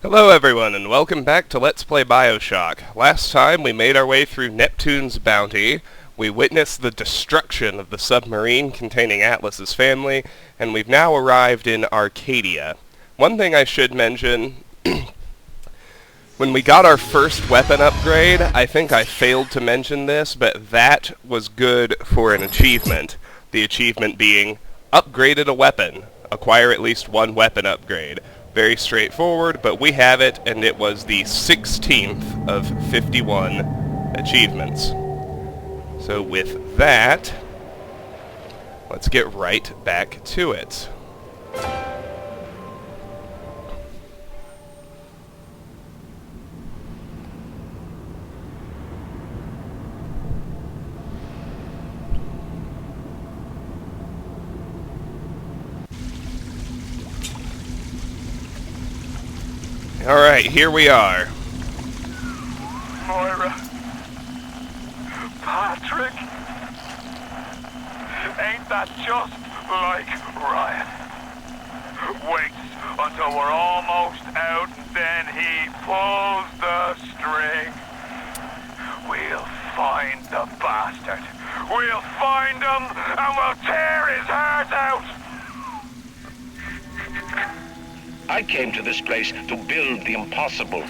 Hello everyone, and welcome back to Let's Play Bioshock. Last time we made our way through Neptune's bounty, we witnessed the destruction of the submarine containing Atlas's family, and we've now arrived in Arcadia. One thing I should mention, when we got our first weapon upgrade, I think I failed to mention this, but that was good for an achievement. The achievement being, upgraded a weapon. Acquire at least one weapon upgrade. Very straightforward, but we have it, and it was the 16th of 51 achievements. So with that, let's get right back to it. Alright, here we are. Moira. Patrick. Ain't that just like Ryan? Waits until we're almost out, then he pulls the string. We'll find the bastard. We'll find him, and we'll tear his heart out. I came to this place to build the impossible.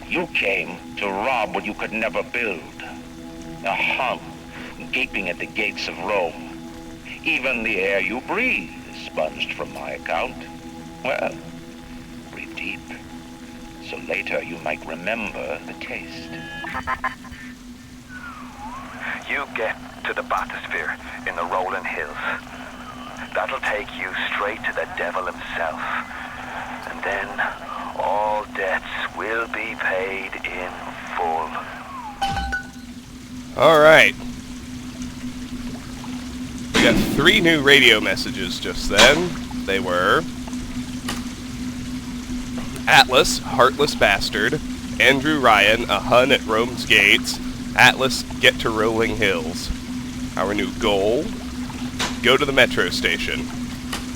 You came to rob what you could never build. A hum gaping at the gates of Rome. Even the air you breathe is sponged from my account. Well, breathe deep, so later you might remember the taste. You get to the bathysphere in the rolling hills. That'll take you straight to the devil himself. And then all debts will be paid in full. Alright. We got 3 new radio messages just then. They were Atlas, heartless bastard. Andrew Ryan, a Hun at Rome's gates. Atlas, get to Rolling Hills. Our new goal? Go to the metro station.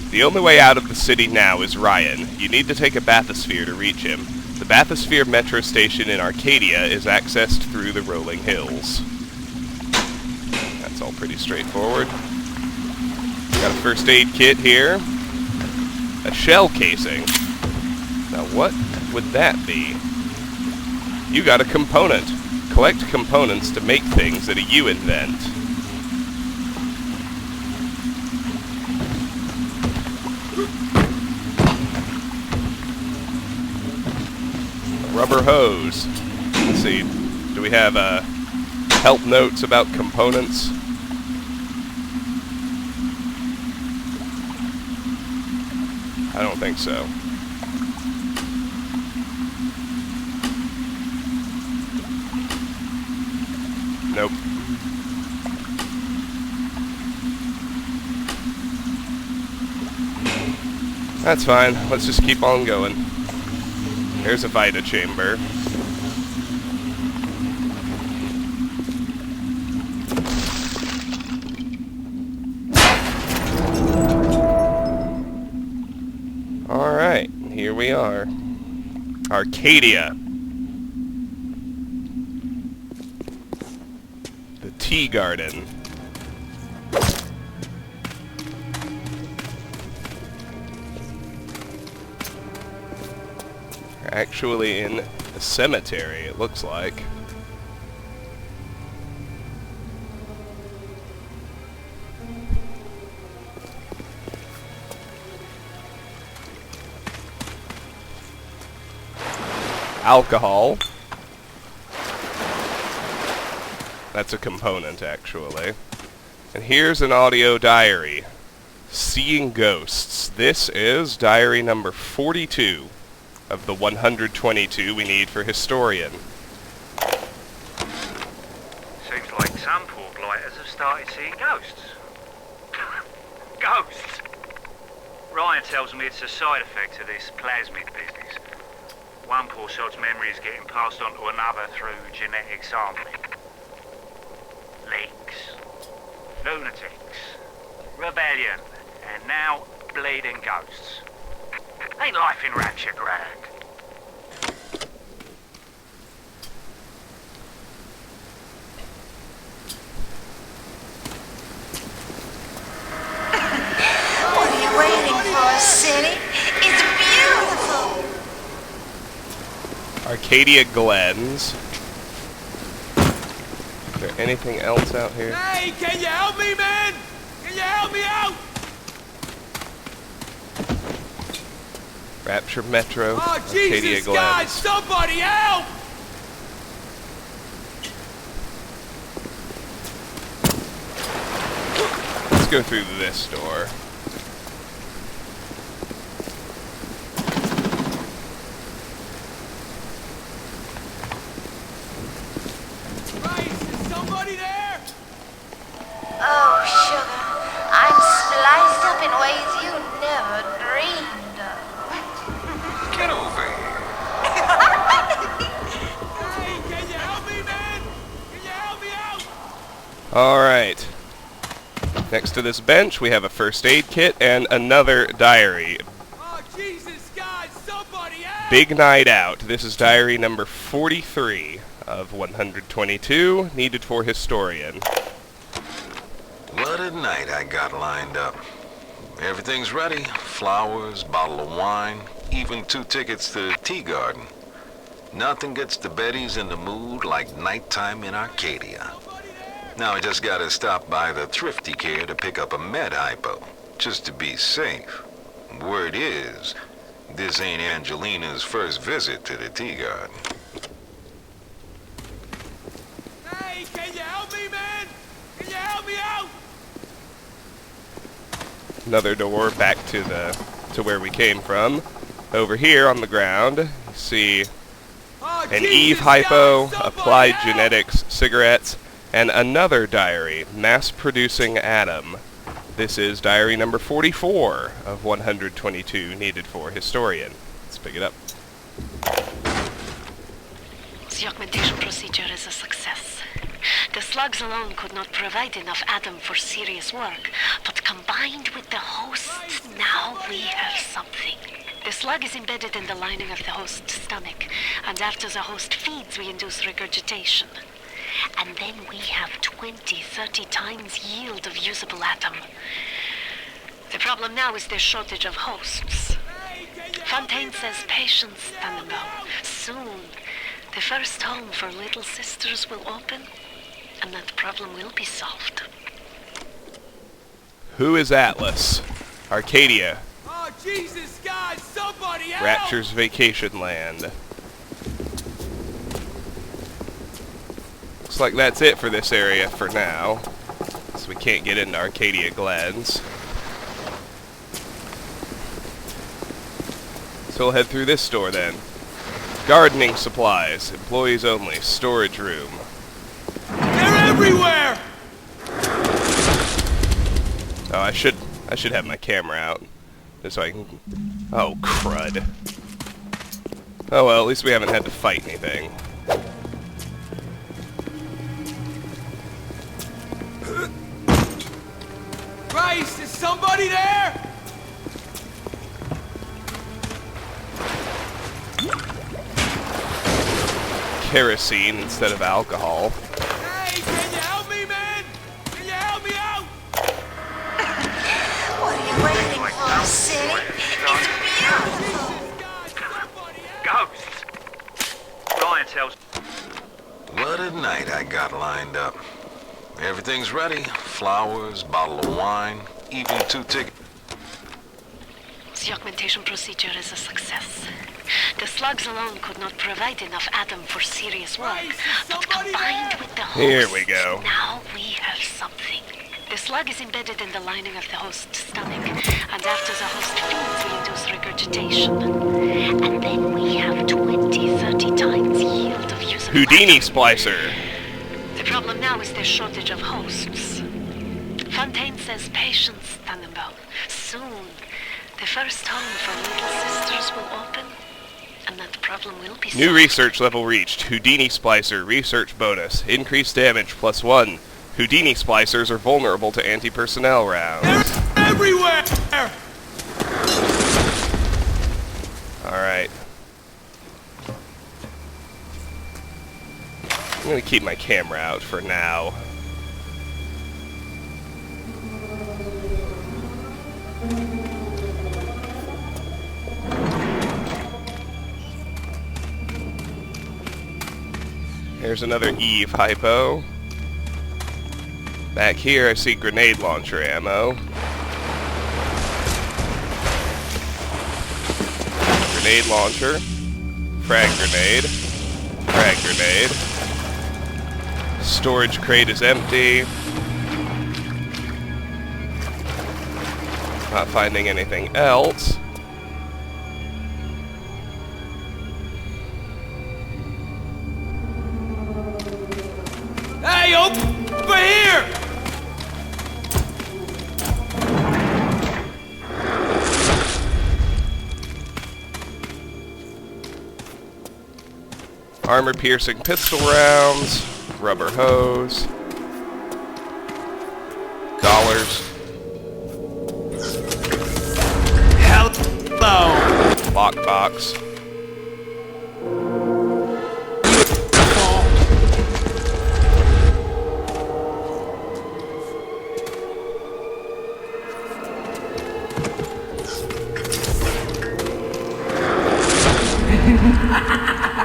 The only way out of the city now is Ryan. You need to take a bathysphere to reach him. The bathysphere metro station in Arcadia is accessed through the rolling hills. That's all pretty straightforward. Got a first aid kit here. A shell casing. Now what would that be? You got a component. Collect components to make things that you invent. Rubber hose. Let's see. Do we have help notes about components? I don't think so. Nope. That's fine. Let's just keep on going. Here's a Vita-Chamber. Alright, here we are. Arcadia. The Tea Garden. Actually in a cemetery, it looks like. Alcohol. That's a component, actually. And here's an audio diary. Seeing Ghosts. This is diary number 42. Of the 122 we need for Historian. Seems like some poor blighters have started seeing ghosts. Ghosts? Ryan tells me it's a side effect of this plasmid business. One poor sod's memory is getting passed on to another through genetic sampling. Leaks, lunatics, rebellion, and now bleeding ghosts. Ain't life in Rapture grand? Arcadia Glens. Is there anything else out here? Hey, can you help me, man? Can you help me out? Rapture Metro, Oh, Arcadia Jesus, Glens. God, somebody help! Let's go through this door. Christ, is somebody there? Oh, sugar, I'm spliced up in ways you never dreamed of. Get over here. Hey, can you help me, man? Can you help me out? Alright. Next to this bench, we have a first aid kit and another diary. Oh, Jesus, God, somebody help! Big night out. This is diary number 43 of 122, needed for historian. What a night I got lined up. Everything's ready. Flowers, bottle of wine, even 2 tickets to the tea garden. Nothing gets the Bettys in the mood like nighttime in Arcadia. Now I just gotta stop by the Thrifty Care to pick up a med hypo, just to be safe. Word is, this ain't Angelina's first visit to the tea garden. Hey, can you help me, man? Can you help me out? Another door back to where we came from. Over here on the ground, you see Oh, an Jesus, Eve hypo, God, somebody applied help! genetics, cigarettes, and another diary, mass-producing Adam. This is diary number 44 of 122, needed for historian. Let's pick it up. The augmentation procedure is a success. The slugs alone could not provide enough Adam for serious work, but combined with the hosts, now we have something. The slug is embedded in the lining of the host's stomach, and after the host feeds, we induce regurgitation. And then we have 20-30 times yield of usable Adam. The problem now is the shortage of hosts. Hey, can you help me, Fontaine says man? patience, Tannenbaum. Soon, the first home for little sisters will open, and that problem will be solved. Who is Atlas? Arcadia, Oh, Jesus, God, somebody help! Rapture's vacation land. Looks like that's it for this area for now, so we can't get into Arcadia Glens. So we'll head through this door then. Gardening supplies, employees only, storage room. They're everywhere! Oh, I should have my camera out, just so I can... Oh, crud. Oh well, at least we haven't had to fight anything. Christ, is somebody there? Kerosene instead of alcohol. Hey, can you help me, man? Can you help me out? What are you waiting for, City? It's beautiful. Jesus, God, somebody help! Ghosts! Ryan tells What a night I got lined up. Everything's ready. Flowers, bottle of wine, even 2 tickets. The augmentation procedure is a success. The slugs alone could not provide enough Adam for serious work, Christ, is but somebody combined there? with the hosts, Here we go. now we have something. The slug is embedded in the lining of the host's stomach, and after the host feeds, we induce regurgitation. And then we have 20-30 times yield of usable Houdini Adam. Splicer. The problem now is the shortage of hosts. Fontaine says patience, Tannenbaum. Soon, the first home for little sisters will open, and that problem will be solved. New research level reached. Houdini Splicer. Research bonus. Increased damage +1. Houdini Splicers are vulnerable to anti-personnel rounds. They're everywhere! Alright. I'm gonna keep my camera out for now. Here's another Eve hypo. Back here I see grenade launcher ammo. Grenade launcher. Frag grenade. Frag grenade. Storage crate is empty. Not finding anything else. Hey, over here! Armor-piercing pistol rounds, rubber hose, dollars, Hello! lockbox,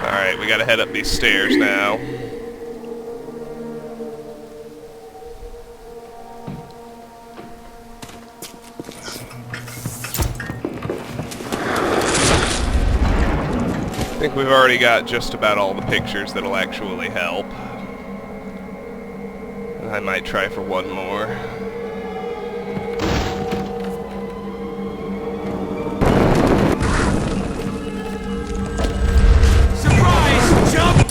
Alright, we gotta head up these stairs now. I think we've already got just about all the pictures that'll actually help. I might try for one more. Surprise! Jump!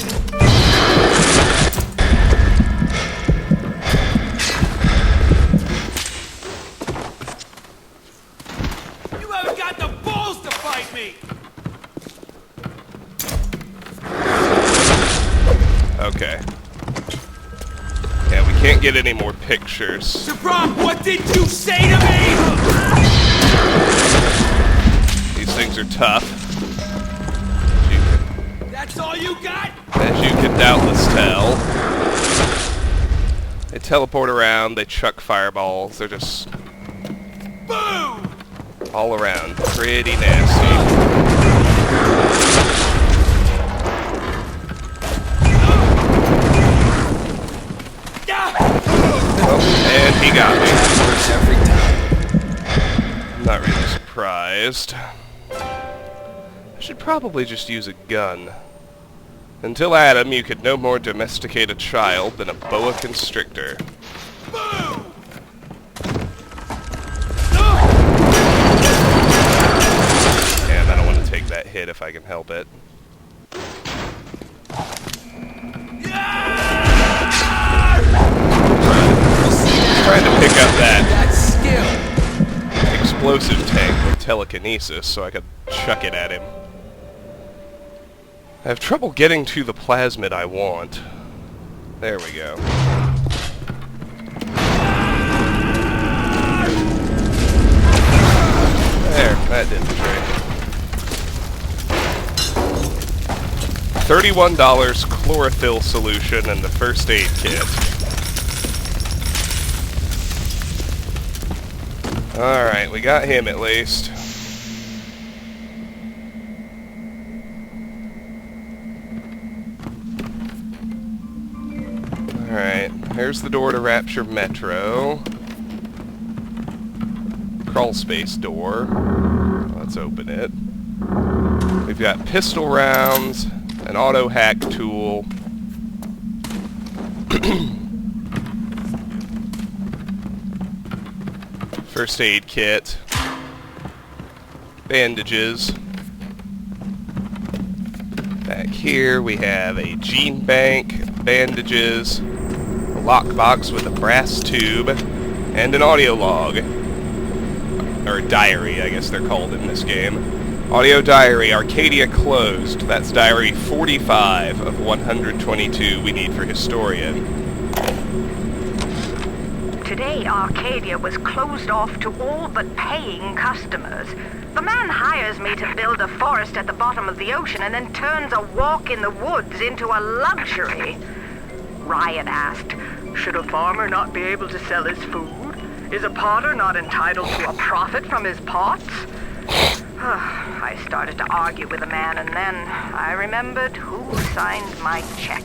You haven't got the balls to fight me! Okay. Yeah, we can't get any more pictures. Surprise! What did you say to me? These things are tough. That's all you got? As you can doubtless tell. They teleport around, they chuck fireballs, they're just Boom! all around. Pretty nasty. Oh, and he got me. I'm not really surprised. I should probably just use a gun. Until Adam, you could no more domesticate a child than a boa constrictor. Boom! And I don't want to take that hit if I can help it. Trying to pick up that explosive tank with telekinesis so I could chuck it at him. I have trouble getting to the plasmid I want. There we go. There, that did the trick. $31 chlorophyll solution and the first aid kit. Alright, we got him at least. Alright, here's the door to Rapture Metro. Crawl space door. Let's open it. We've got pistol rounds, an auto hack tool. First aid kit. Bandages. Back here we have a gene bank, bandages, a lockbox with a brass tube, and an audio log. Or diary, I guess they're called in this game. Audio diary, Arcadia closed. That's diary 45 of 122 we need for Historian. Today, Arcadia was closed off to all but paying customers. The man hires me to build a forest at the bottom of the ocean and then turns a walk in the woods into a luxury. Ryan asked, should a farmer not be able to sell his food? Is a potter not entitled to a profit from his pots? I started to argue with the man, and then I remembered who signed my check.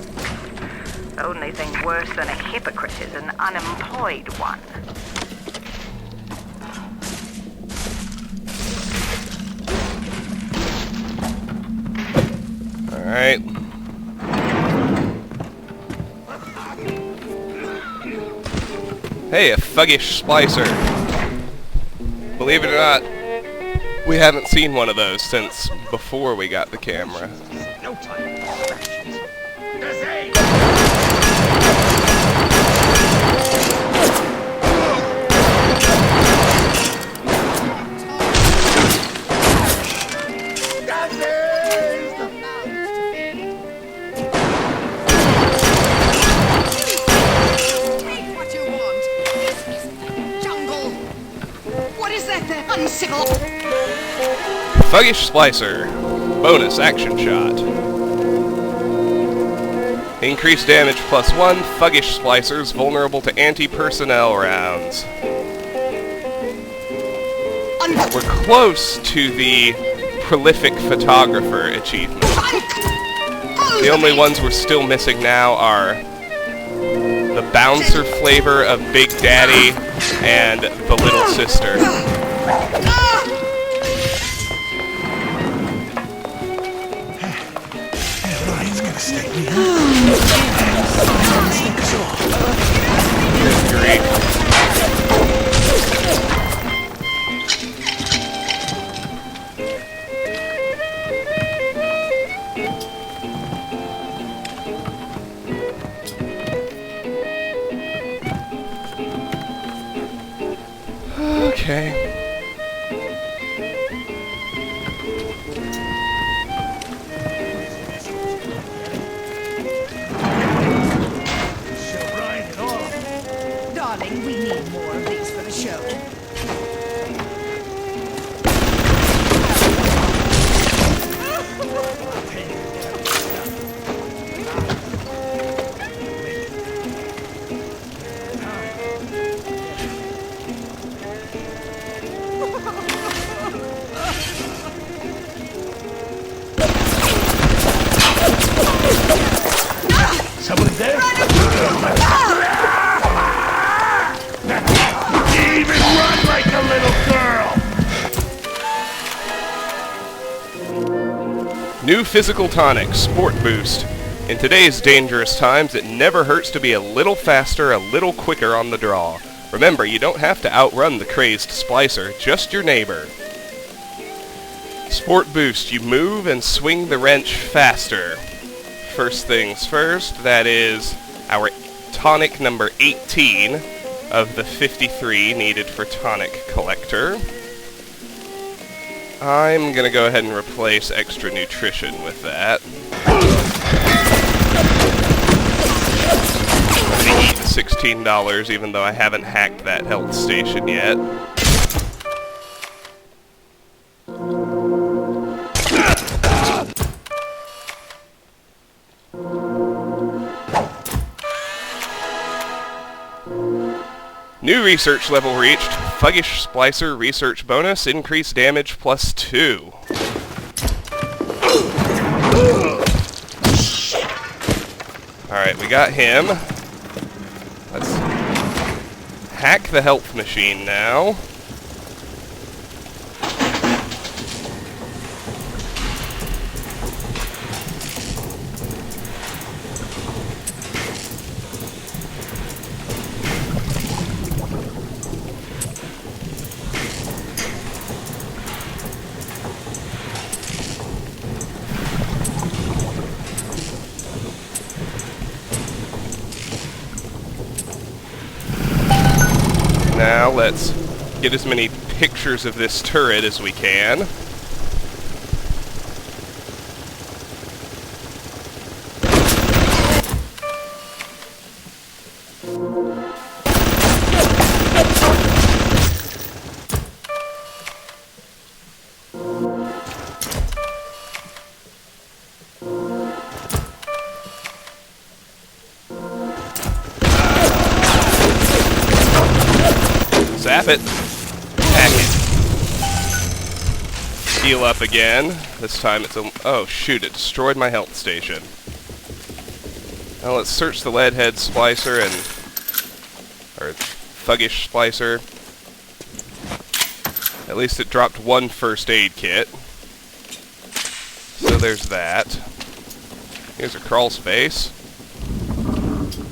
Only thing worse than a hypocrite is an unemployed one. Alright. Hey, a thuggish splicer. Believe it or not, we haven't seen one of those since before we got the camera. No time. Thuggish Splicer. Bonus action shot. Increased damage +1. Thuggish Splicers vulnerable to anti-personnel rounds. We're close to the prolific photographer achievement. The only ones we're still missing now are the bouncer flavor of Big Daddy and the little sister. Ryan's gonna stick me Good grief. Okay. Darling, we need more of these for the show. Someone there? Even run like a little girl! New physical tonic, Sport Boost. In today's dangerous times, it never hurts to be a little faster, a little quicker on the draw. Remember, you don't have to outrun the crazed splicer, just your neighbor. Sport Boost, you move and swing the wrench faster. First things first, that is our tonic number 18 of the 53 needed for tonic collector. I'm gonna go ahead and replace extra nutrition with that. I'm gonna eat $16 even though I haven't hacked that health station yet. New research level reached. Thuggish Splicer research bonus. Increased damage +2. Alright, we got him. Let's hack the health machine now. Now let's get as many pictures of this turret as we can. Zap it. Hack it. Heal up again. This time it's a... Oh, shoot, it destroyed my health station. Now let's search the leadhead splicer or thuggish splicer. At least it dropped one first aid kit. So there's that. Here's a crawl space.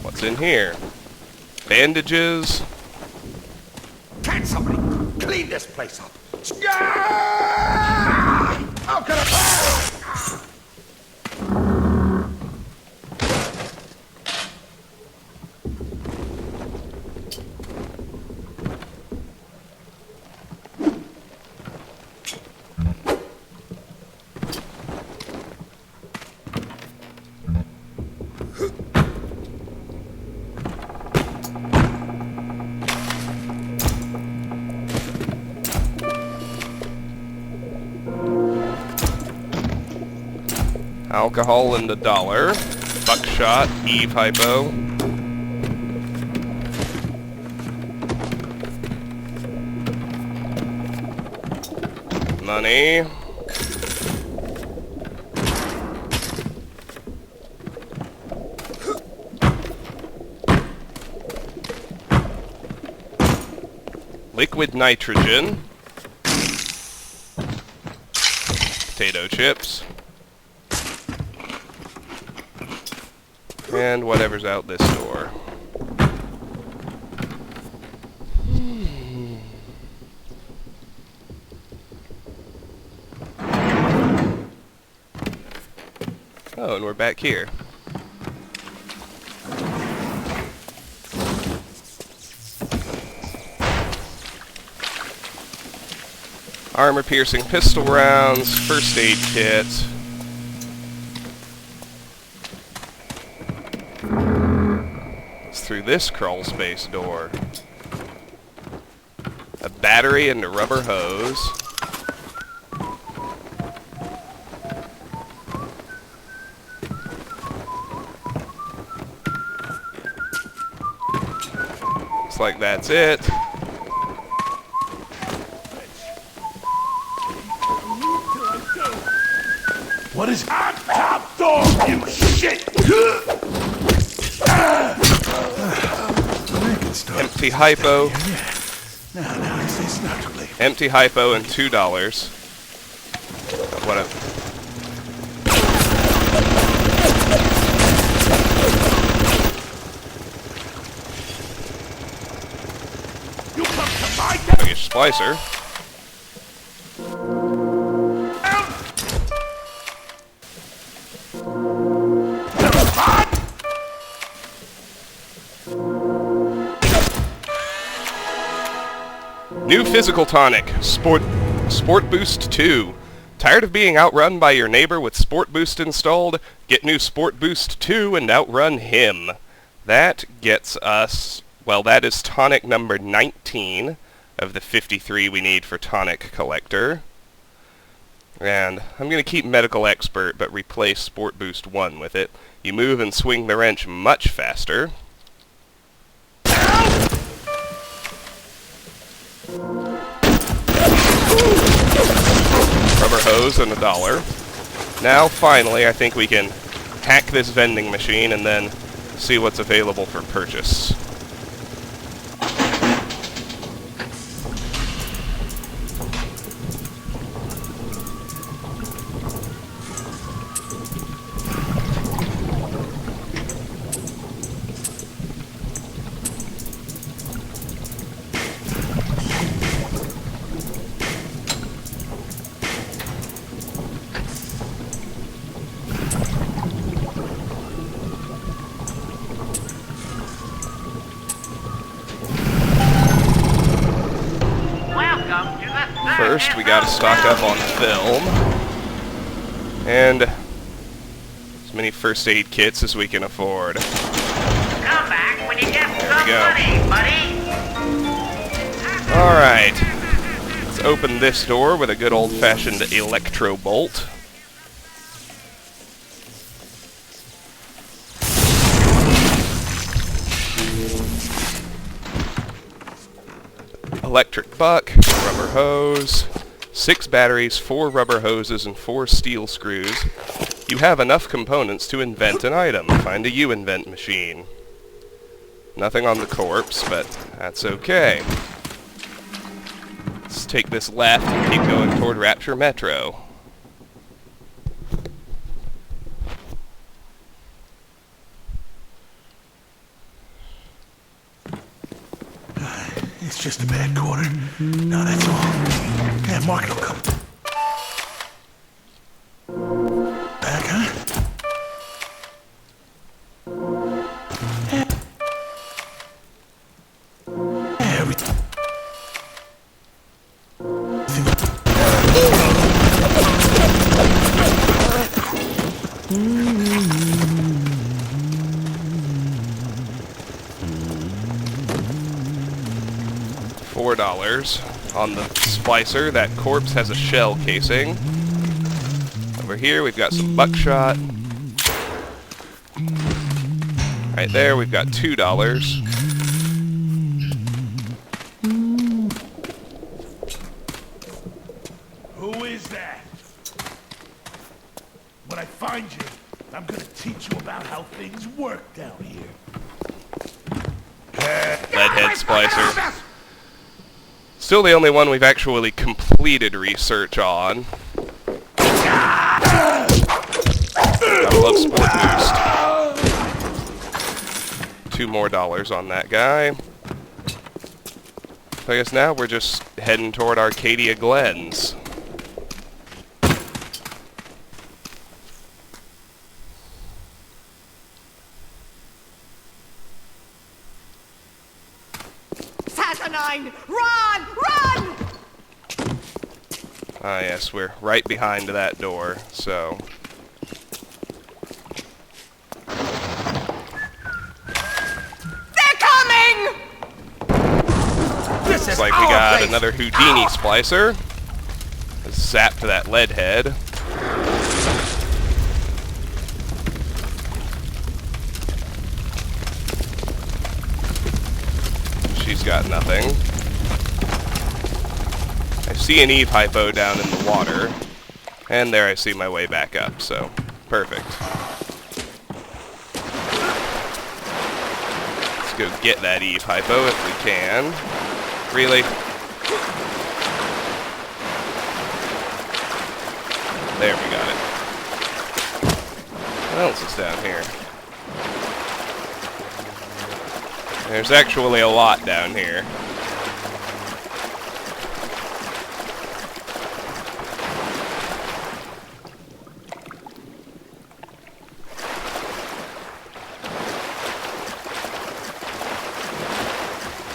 What's in here? Bandages. Can somebody clean this place up? How can I... Alcohol and $1. Buckshot, Eve hypo. Money. Liquid nitrogen. Potato chips. And whatever's out this door. Oh, and we're back here. Armor-piercing pistol rounds, first aid kit. Through this crawl space door. A battery and a rubber hose. Looks like that's it. What is on top door, you shit? Empty hypo. Now, it's not too late. Empty hypo and $2. What a... You come to my Thuggish splicer. New physical tonic, Sport Boost 2. Tired of being outrun by your neighbor with Sport Boost installed? Get new Sport Boost 2 and outrun him. That gets us, well, that is tonic number 19 of the 53 we need for tonic collector. And I'm going to keep Medical Expert, but replace Sport Boost 1 with it. You move and swing the wrench much faster. Rubber hose and $1. Now, finally, I think we can hack this vending machine and then see what's available for purchase. First, we gotta stock up on film. And as many first aid kits as we can afford. Come back when you get some money, buddy. Alright. Let's open this door with a good old-fashioned electro bolt. Electric buck, rubber hose, 6 batteries, 4 rubber hoses, and 4 steel screws. You have enough components to invent an item. Find a U-invent machine. Nothing on the corpse, but that's okay. Let's take this left and keep going toward Rapture Metro. It's just a bad quarter. No, that's all. Yeah, Market will come. Back, huh? $4 on the splicer. That corpse has a shell casing. Over here we've got some buckshot. Right there we've got $2. Who is that? When I find you, I'm gonna teach you about how things work down here. Leadhead splicer. Still the only one we've actually completed research on. Gotta love Sport Boost. $2 more on that guy. So I guess now we're just heading toward Arcadia Glens. Saturnine! Run! Run! Ah yes, we're right behind that door, so... They're coming! Looks like we got another Houdini splicer. Zap to that lead head. She's got nothing. I see an Eve hypo down in the water. And there I see my way back up, so perfect. Let's go get that Eve hypo if we can. Really? There, we got it. What else is down here? There's actually a lot down here.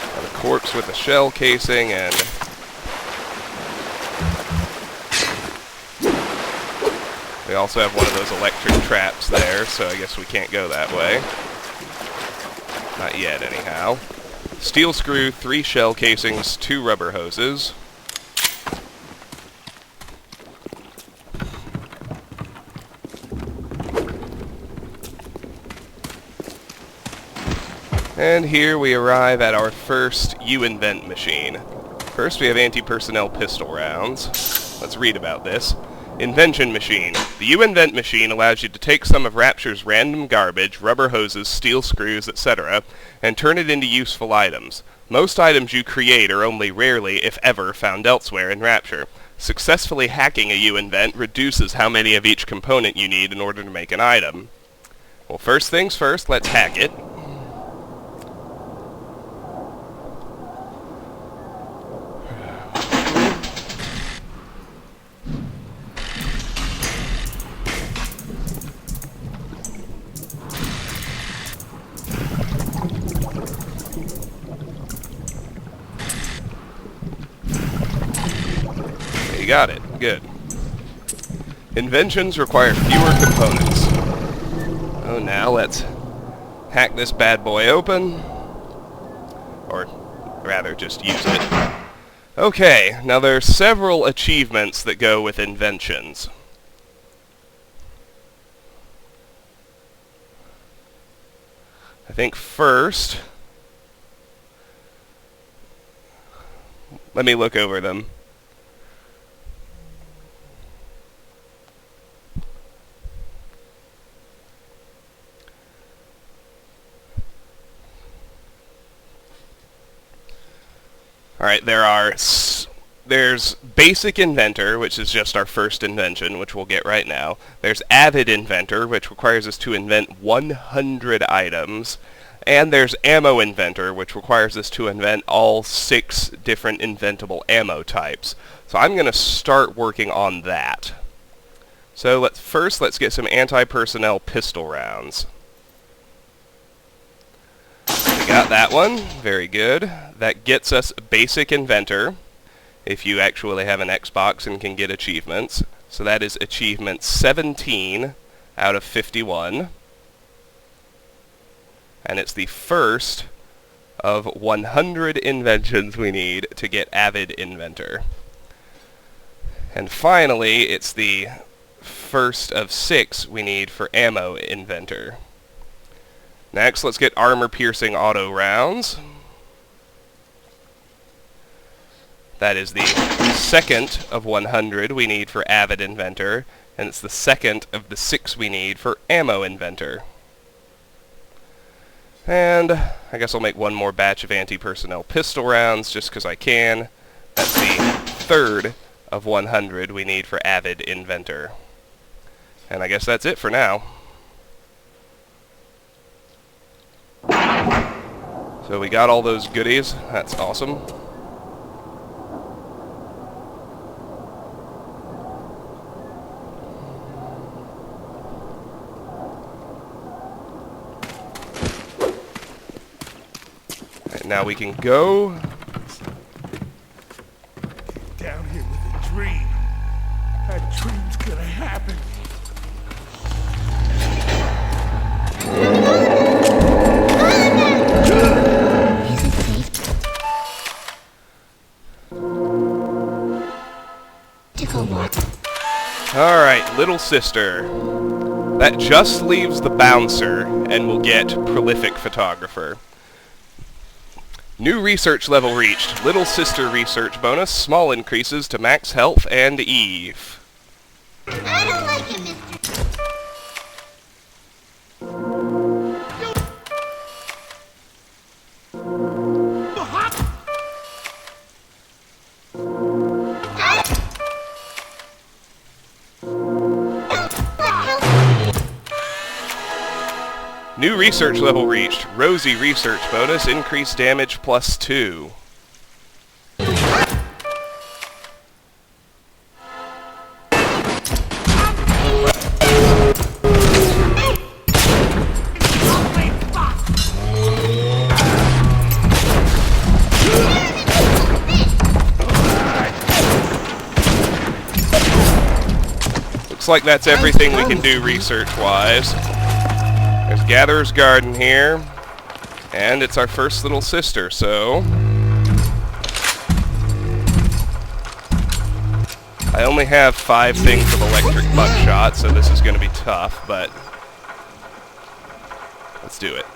Got a corpse with a shell casing and... we also have one of those electric traps there, so I guess we can't go that way. Not yet, anyhow. Steel screw, 3 shell casings, 2 rubber hoses. And here we arrive at our first U-invent machine. First we have anti-personnel pistol rounds. Let's read about this. Invention machine. The U-invent machine allows you to take some of Rapture's random garbage, rubber hoses, steel screws, etc., and turn it into useful items. Most items you create are only rarely, if ever, found elsewhere in Rapture. Successfully hacking a U-invent reduces how many of each component you need in order to make an item. Well, first things first, let's hack it. You got it. Good. Inventions require fewer components. Oh, now let's hack this bad boy open. Or rather, just use it. Okay, now there are several achievements that go with inventions. I think first... let me look over them. Alright, there's Basic Inventor, which is just our first invention, which we'll get right now. There's Avid Inventor, which requires us to invent 100 items. And there's Ammo Inventor, which requires us to invent all 6 different inventable ammo types. So I'm going to start working on that. So let's get some anti-personnel pistol rounds. We got that one. Very good. That gets us Basic Inventor, if you actually have an Xbox and can get achievements. So that is achievement 17 out of 51. And it's the first of 100 inventions we need to get Avid Inventor. And finally, it's the first of 6 we need for Ammo Inventor. Next, let's get armor-piercing auto rounds. That is the second of 100 we need for Avid Inventor, and it's the second of the 6 we need for Ammo Inventor. And I guess I'll make one more batch of anti-personnel pistol rounds just because I can. That's the third of 100 we need for Avid Inventor. And I guess that's it for now. So we got all those goodies. That's awesome. Right, now we can go. Down here with a dream. That dream's gonna happen. Alright, Little Sister. That just leaves the Bouncer, and we'll get Prolific Photographer. New research level reached. Little Sister research bonus. Small increases to max health and Eve. I don't like him, Mr. New research level reached. Rosie research bonus. Increased damage +2. Looks like that's everything we can do research-wise. There's Gatherer's Garden here, and it's our first Little Sister, so I only have 5 things of electric buckshot, so this is going to be tough, but let's do it.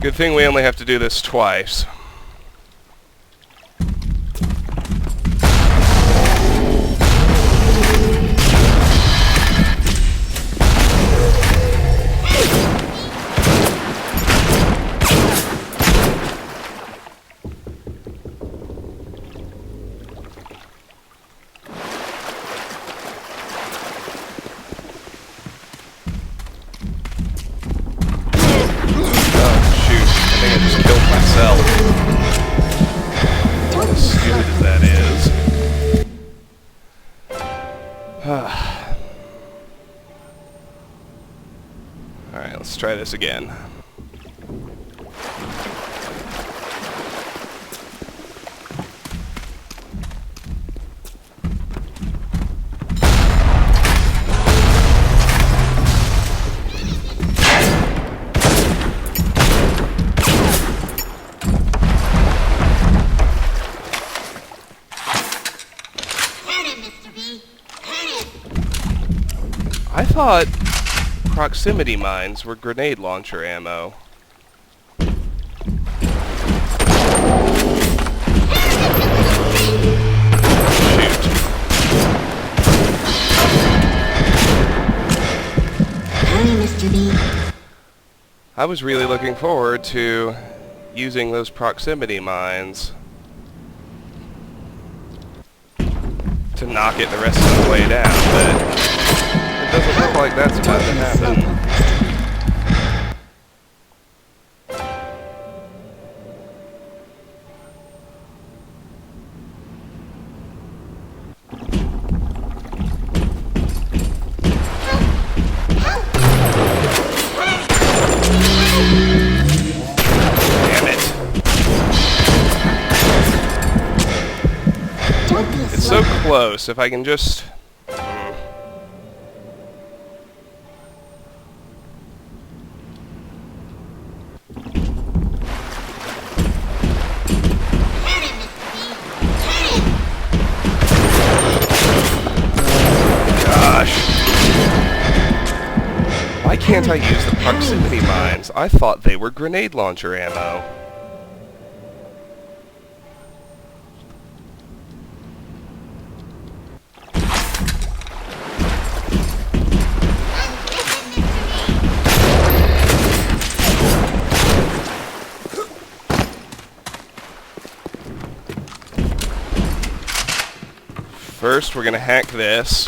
Good thing we only have to do this twice. What as stupid as that is. Alright, let's try this again. thought proximity mines were grenade launcher ammo. I was really looking forward to using those proximity mines to knock it the rest of the way down, but it doesn't look like that's about to happen. So close, if I can just... Gosh. Why can't I use the proximity mines? I thought they were grenade launcher ammo. First, we're gonna hack this.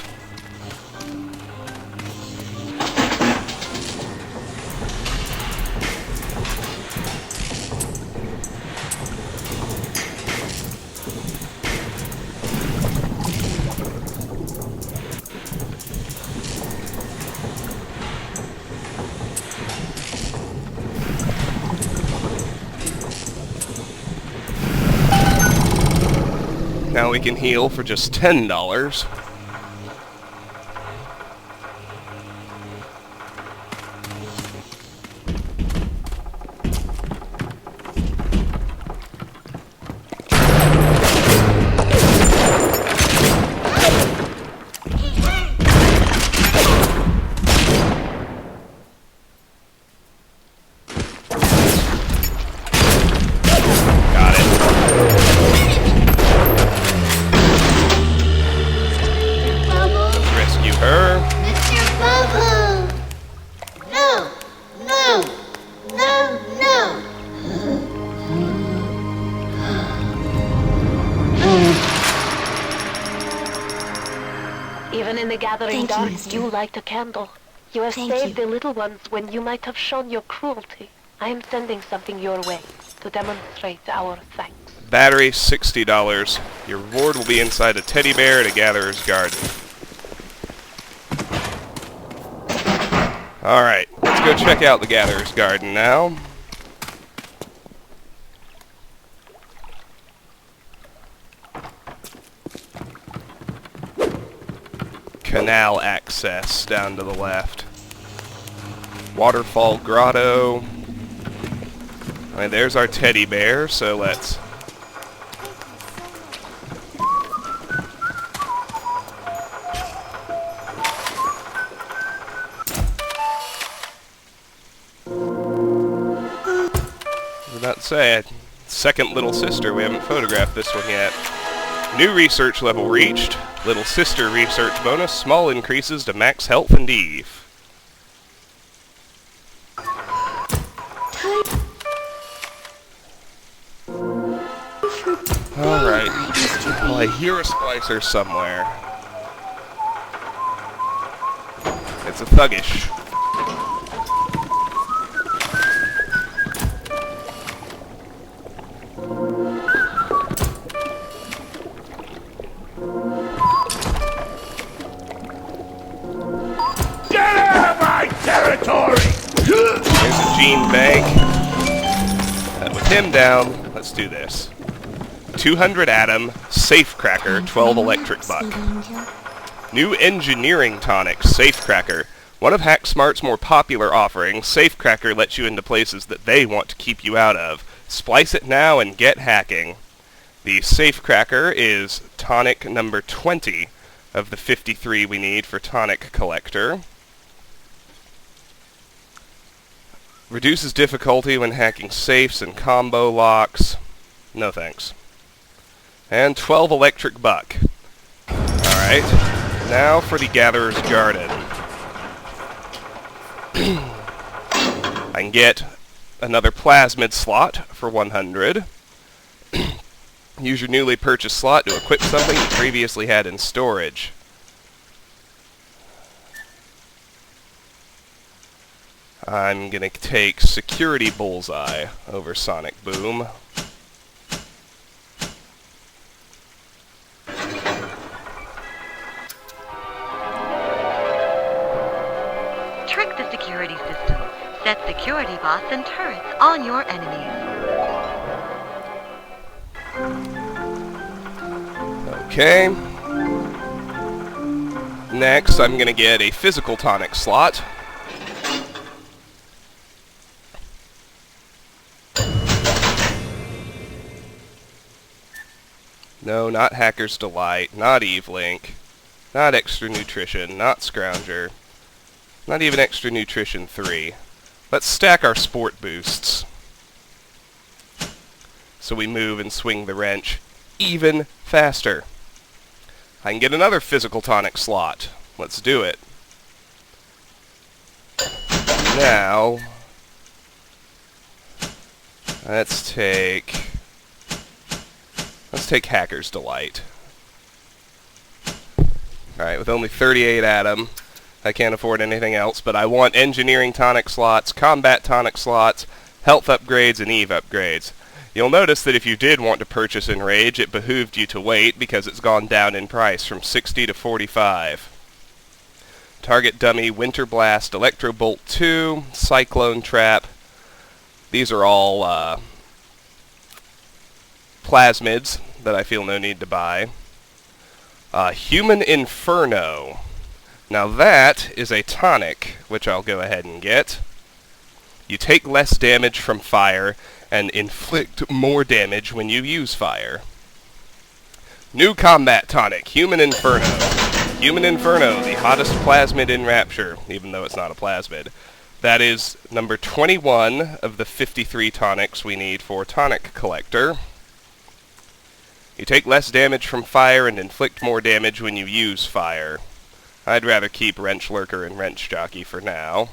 Now we can heal for just $10. Even in the gathering dark, you light a candle. You have saved the little ones when you might have shown your cruelty. I am sending something your way to demonstrate our thanks. Battery, $60. Your reward will be inside a teddy bear at a gatherer's garden. Alright, let's go check out the gatherer's garden now. Canal access down to the left. Waterfall grotto. Alright, there's our teddy bear, so let's... I was about to say, second little sister, we haven't photographed this one yet. New research level reached. Little sister research bonus, small increases to max health and Eve. Alright. Well, I hear a splicer somewhere. It's a thuggish. There's a gene bank. With him down, let's do this. 200 atom, safe cracker, 12 electric buck. New engineering tonic, safe cracker. One of Hack Smart's more popular offerings, safe cracker lets you into places that they want to keep you out of. Splice it now and get hacking. The safe cracker is tonic number 20 of the 53 we need for tonic collector. Reduces difficulty when hacking safes and combo locks. No thanks. And 12 electric buck. Alright, now for the Gatherer's Garden. I can get another plasmid slot for 100. Use your newly purchased slot to equip something you previously had in storage. I'm gonna take Security Bullseye over Sonic Boom. Trick the security system. Set security bots and turrets on your enemies. Okay. Next, I'm gonna get a physical tonic slot. No, not Hacker's Delight, not Eve Link, not Extra Nutrition, not Scrounger, not even Extra Nutrition 3. Let's stack our sport boosts, so we move and swing the wrench even faster. I can get another physical tonic slot. Let's do it. Now, let's take Hacker's Delight. Alright, with only 38 Atom, I can't afford anything else, but I want engineering tonic slots, combat tonic slots, health upgrades, and Eve upgrades. You'll notice that if you did want to purchase Enrage, it behooved you to wait because it's gone down in price from 60 to 45. Target Dummy, Winter Blast, Electro Bolt 2, Cyclone Trap. These are all plasmids that I feel no need to buy. Human Inferno. Now that is a tonic, which I'll go ahead and get. You take less damage from fire and inflict more damage when you use fire. New combat tonic, Human Inferno. Human Inferno, the hottest plasmid in Rapture, even though it's not a plasmid. That is number 21 of the 53 tonics we need for Tonic Collector. You take less damage from fire and inflict more damage when you use fire. I'd rather keep Wrench Lurker and Wrench Jockey for now.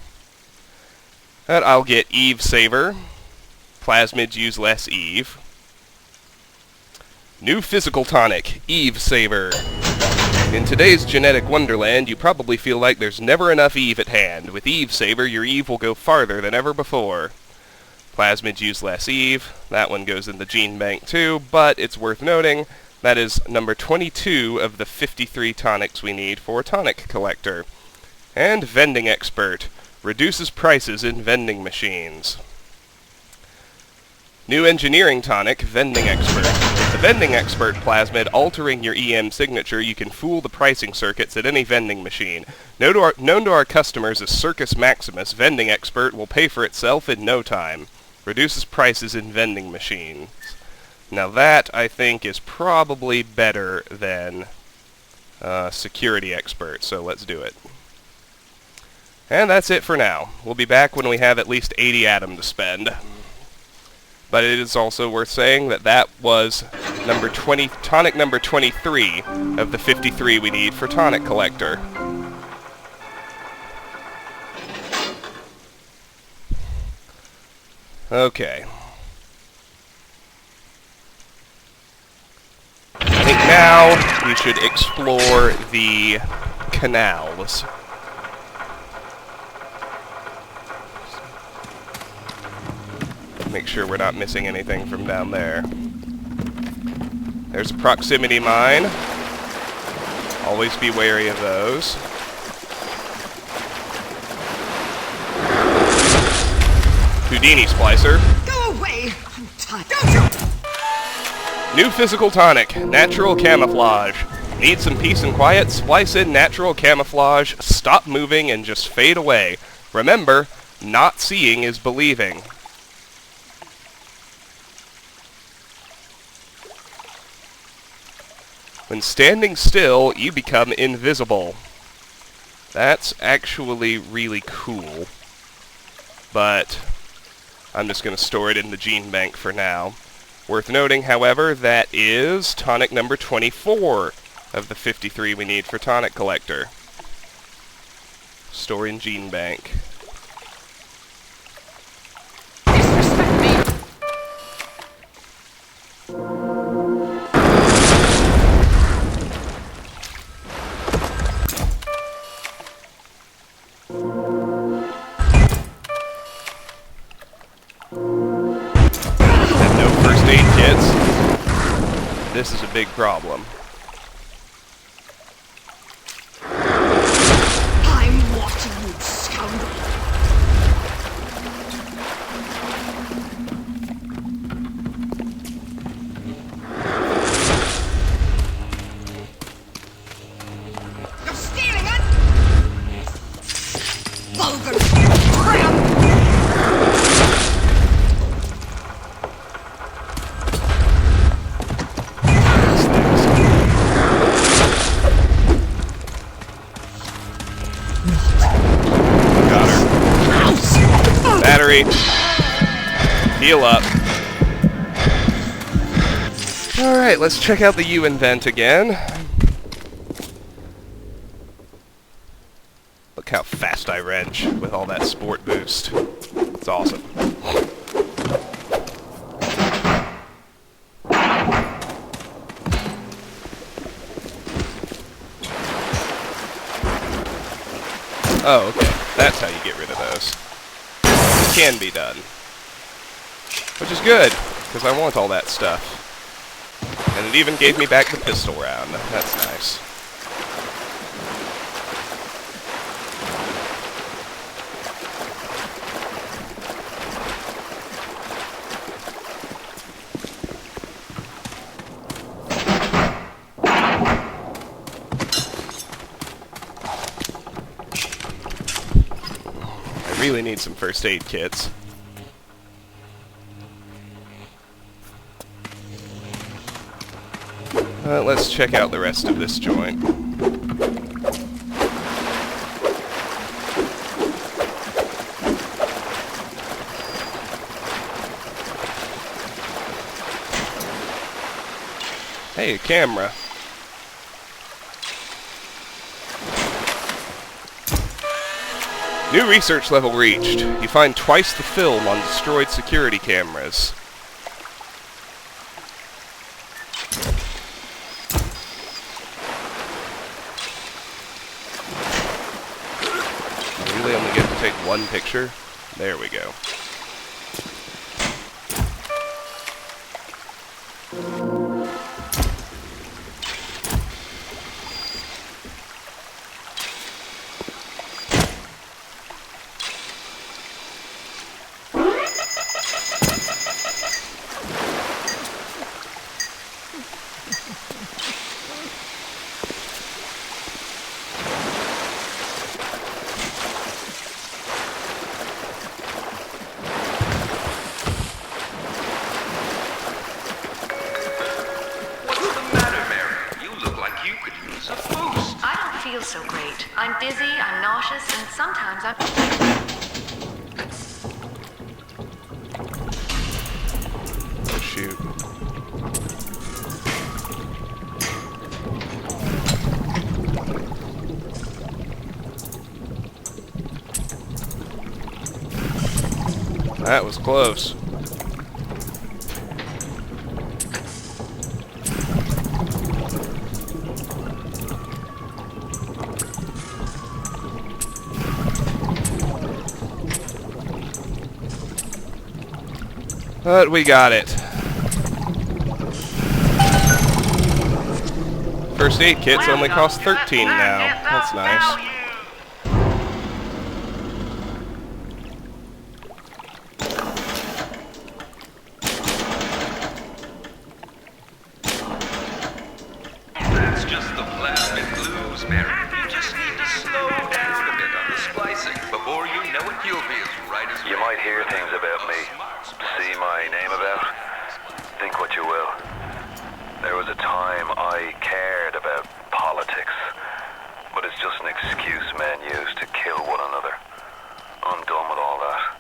But I'll get Eve Saver. Plasmids use less Eve. New physical tonic, Eve Saver. In today's genetic wonderland, you probably feel like there's never enough Eve at hand. With Eve Saver, your Eve will go farther than ever before. Plasmids use less Eve. That one goes in the gene bank too, but it's worth noting that is number 22 of the 53 tonics we need for Tonic Collector. And Vending Expert. Reduces prices in vending machines. New engineering tonic, Vending Expert. With the Vending Expert plasmid altering your EM signature, you can fool the pricing circuits at any vending machine. Known to our customers as Circus Maximus, Vending Expert will pay for itself in no time. Reduces prices in vending machines. Now that, I think, is probably better than Security Expert, so let's do it. And that's it for now. We'll be back when we have at least 80 Atom to spend. But it is also worth saying that that was tonic number 23 of the 53 we need for Tonic Collector. Okay. I think now we should explore the canals. Make sure we're not missing anything from down there. There's a proximity mine. Always be wary of those. Houdini Splicer. Go away! I'm tired. Don't you? New physical tonic, Natural Camouflage. Need some peace and quiet? Splice in Natural Camouflage, stop moving, and just fade away. Remember, not seeing is believing. When standing still, you become invisible. That's actually really cool. But I'm just going to store it in the gene bank for now. Worth noting, however, that is tonic number 24 of the 53 we need for tonic collector. Store in gene bank. This is a big problem. I'm watching you, scoundrel. You're stealing it! Vulgar crap! Battery. Heal up. Alright, let's check out the U-Invent again. Look how fast I wrench with all that sport boost. It's awesome. Oh, okay. That's how you get rid of those. Can be done. Which is good, because I want all that stuff. And it even gave me back the pistol round. That's nice. I really need some first aid kits. Let's check out the rest of this joint. Hey, a camera. New research level reached. You find twice the film on destroyed security cameras. I really only get to take one picture? There we go. So great. I'm dizzy, I'm nauseous, and sometimes I'm... Oh, shoot. That was close. But we got it. First aid kits only cost 13 now. That's nice. That's just the plasmid blues, Mary. You just need to slow down a bit on the splicing. Before you know it, you'll be as right as You might hear things about me. See my name about? Think what you will. There was a time I cared about politics, but it's just an excuse men use to kill one another. I'm done with all that.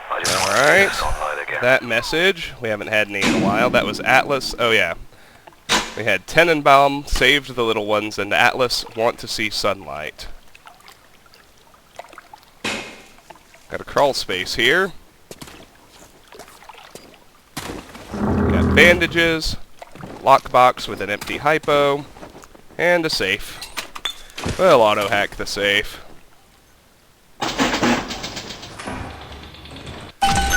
I just want to that message. We haven't had any in a while. That was Atlas. Oh yeah. We had Tenenbaum saved the little ones, and Atlas want to see sunlight. Got a crawl space here. Got bandages, lockbox with an empty hypo, and a safe. We'll auto-hack the safe.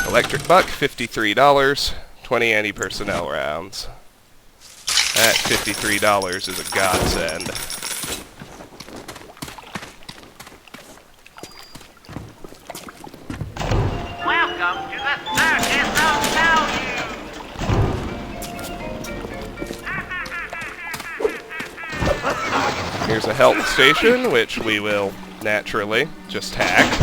Electric buck, $53, 20 anti-personnel rounds. That $53 is a godsend. Welcome to the Circus of Value! Here's a health station, which we will naturally just hack.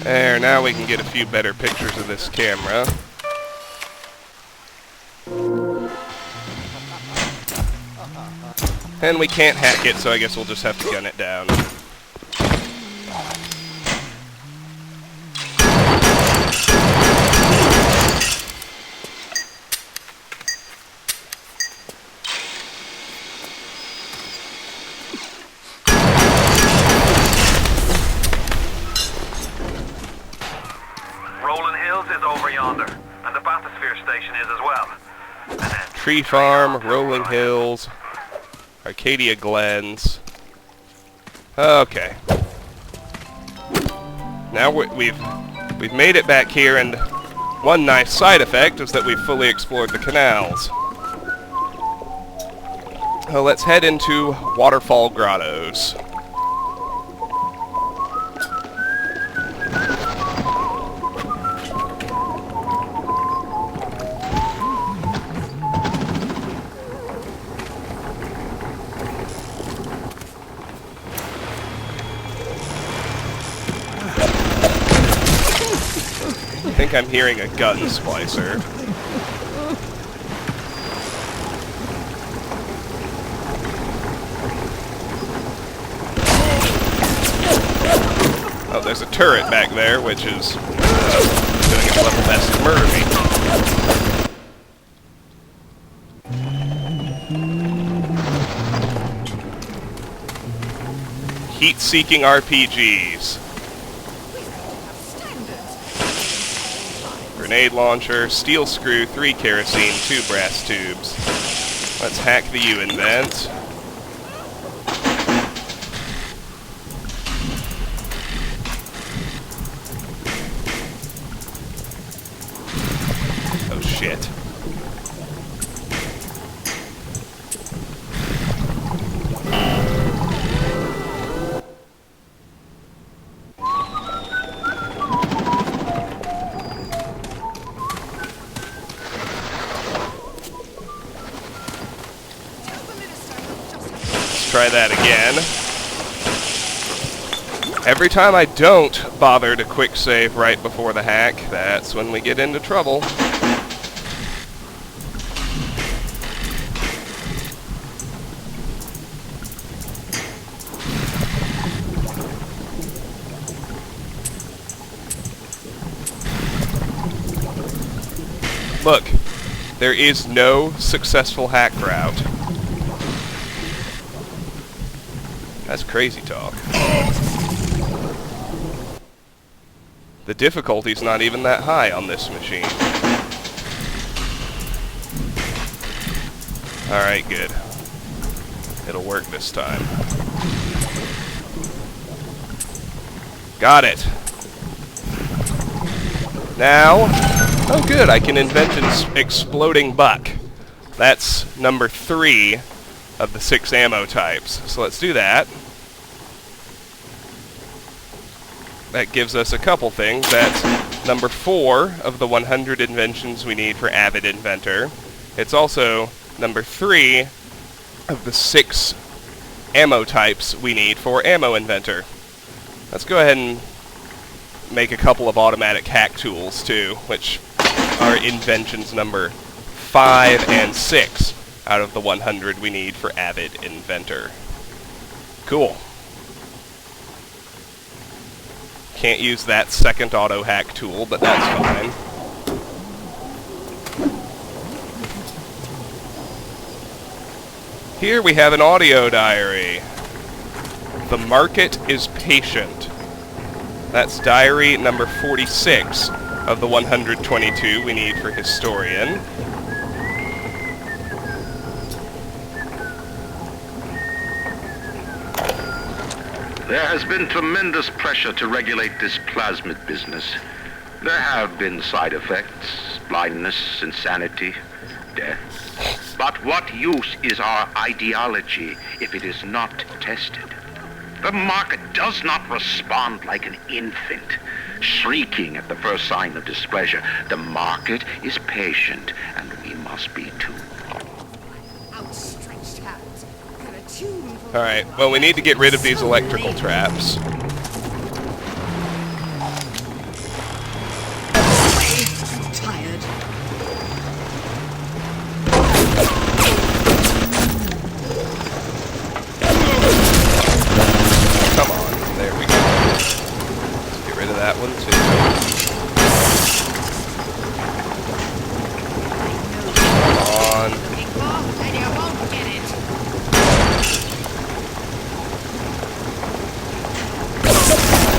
There, now we can get a few better pictures of this camera. And we can't hack it, so I guess we'll just have to gun it down. Tree Farm, Rolling Hills, Arcadia Glens. Okay. Now we've made it back here, and one nice side effect is that we've fully explored the canals. So let's head into Waterfall Grottos. I think I'm hearing a gun splicer. Oh, there's a turret back there, which is doing its level best to murder me. Heat-seeking RPGs. Grenade launcher, steel screw, 3 kerosene, 2 brass tubes. Let's hack the U-invent. Oh shit. Try that again. Every time I don't bother to quick save right before the hack, that's when we get into trouble. Look, there is no successful hack route. That's crazy talk. The difficulty's not even that high on this machine. Alright, good. It'll work this time. Got it. Now, oh good, I can invent an exploding buck. That's number 3 of the 6 ammo types. So let's do that. that gives us a couple things. That's number 4 of the 100 inventions we need for Avid Inventor. It's also number 3 of the 6 ammo types we need for Ammo Inventor. Let's go ahead and make a couple of automatic hack tools too, which are inventions number 5 and 6 out of the 100 we need for Avid Inventor. Cool. Can't use that second auto hack tool, but that's fine. Here we have an audio diary. The market is patient. That's diary number 46 of the 122 we need for Historian. There has been tremendous pressure to regulate this plasmid business. There have been side effects, blindness, insanity, death. But what use is our ideology if it is not tested? The market does not respond like an infant, shrieking at the first sign of displeasure. The market is patient, and we must be too. Outstretched hands. Got a tune for Alright, well we need to get rid of these electrical traps. tired. Come on, there we go. Let's get rid of that one too. Come on. And you won't get it.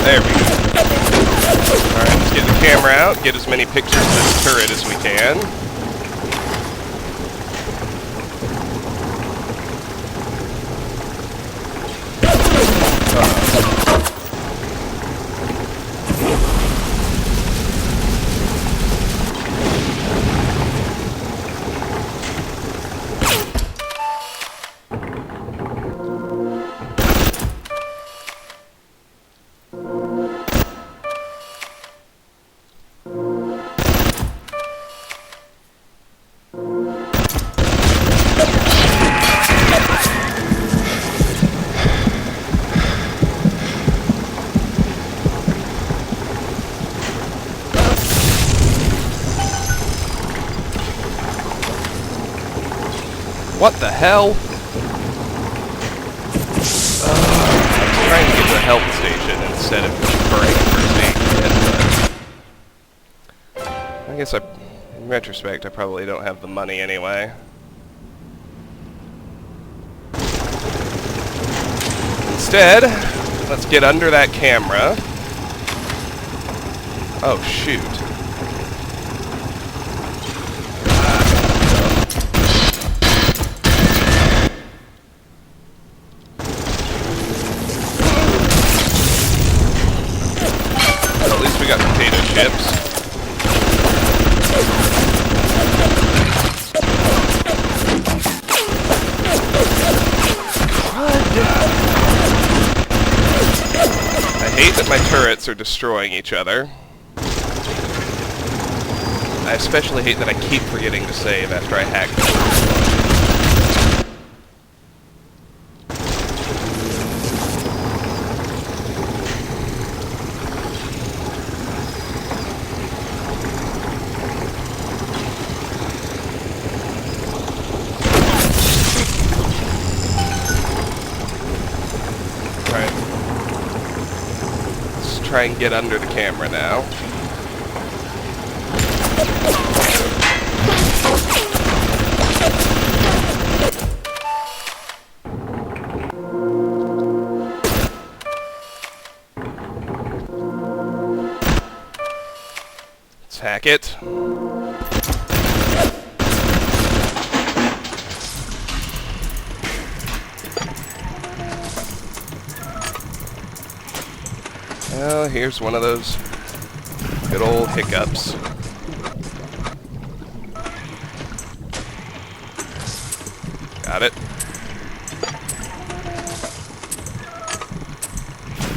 There we go. Alright, let's get the camera out, get as many pictures of this turret as we can. What the hell? I'm trying to get to the help station instead of burning first aid kit, but I guess in retrospect, I probably don't have the money anyway. Instead, let's get under that camera. Oh, shoot. We got potato chips. I hate that my turrets are destroying each other. I especially hate that I keep forgetting to save after I hack them. Try and get under the camera now. Let's hack it. Well, here's one of those good old hiccups. Got it.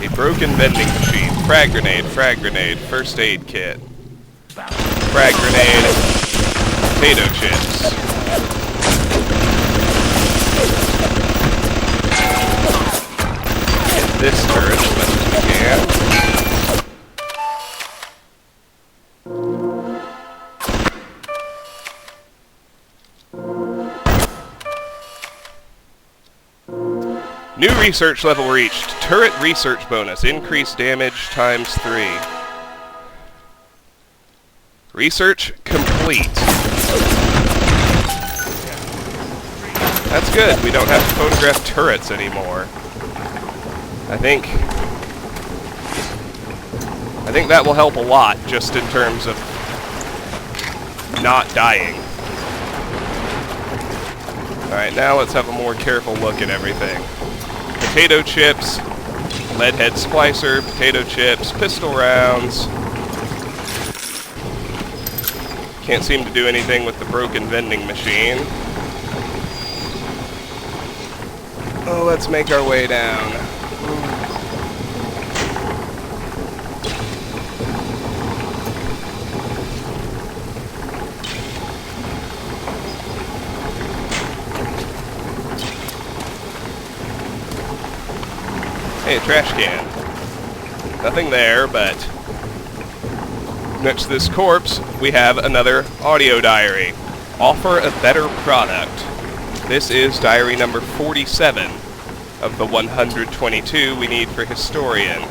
A broken vending machine. Frag grenade, first aid kit. Frag grenade, potato chips. Hit this turret as much as we can. New research level reached. Turret research bonus. Increased damage times 3. Research complete. That's good. We don't have to photograph turrets anymore. I think that will help a lot, just in terms of not dying. Alright, now let's have a more careful look at everything. Potato chips, lead head splicer, potato chips, pistol rounds. Can't seem to do anything with the broken vending machine. Oh, let's make our way down. Hey, trash can. Nothing there, but next to this corpse, we have another audio diary. Offer a better product. This is diary number 47 of the 122 we need for Historian.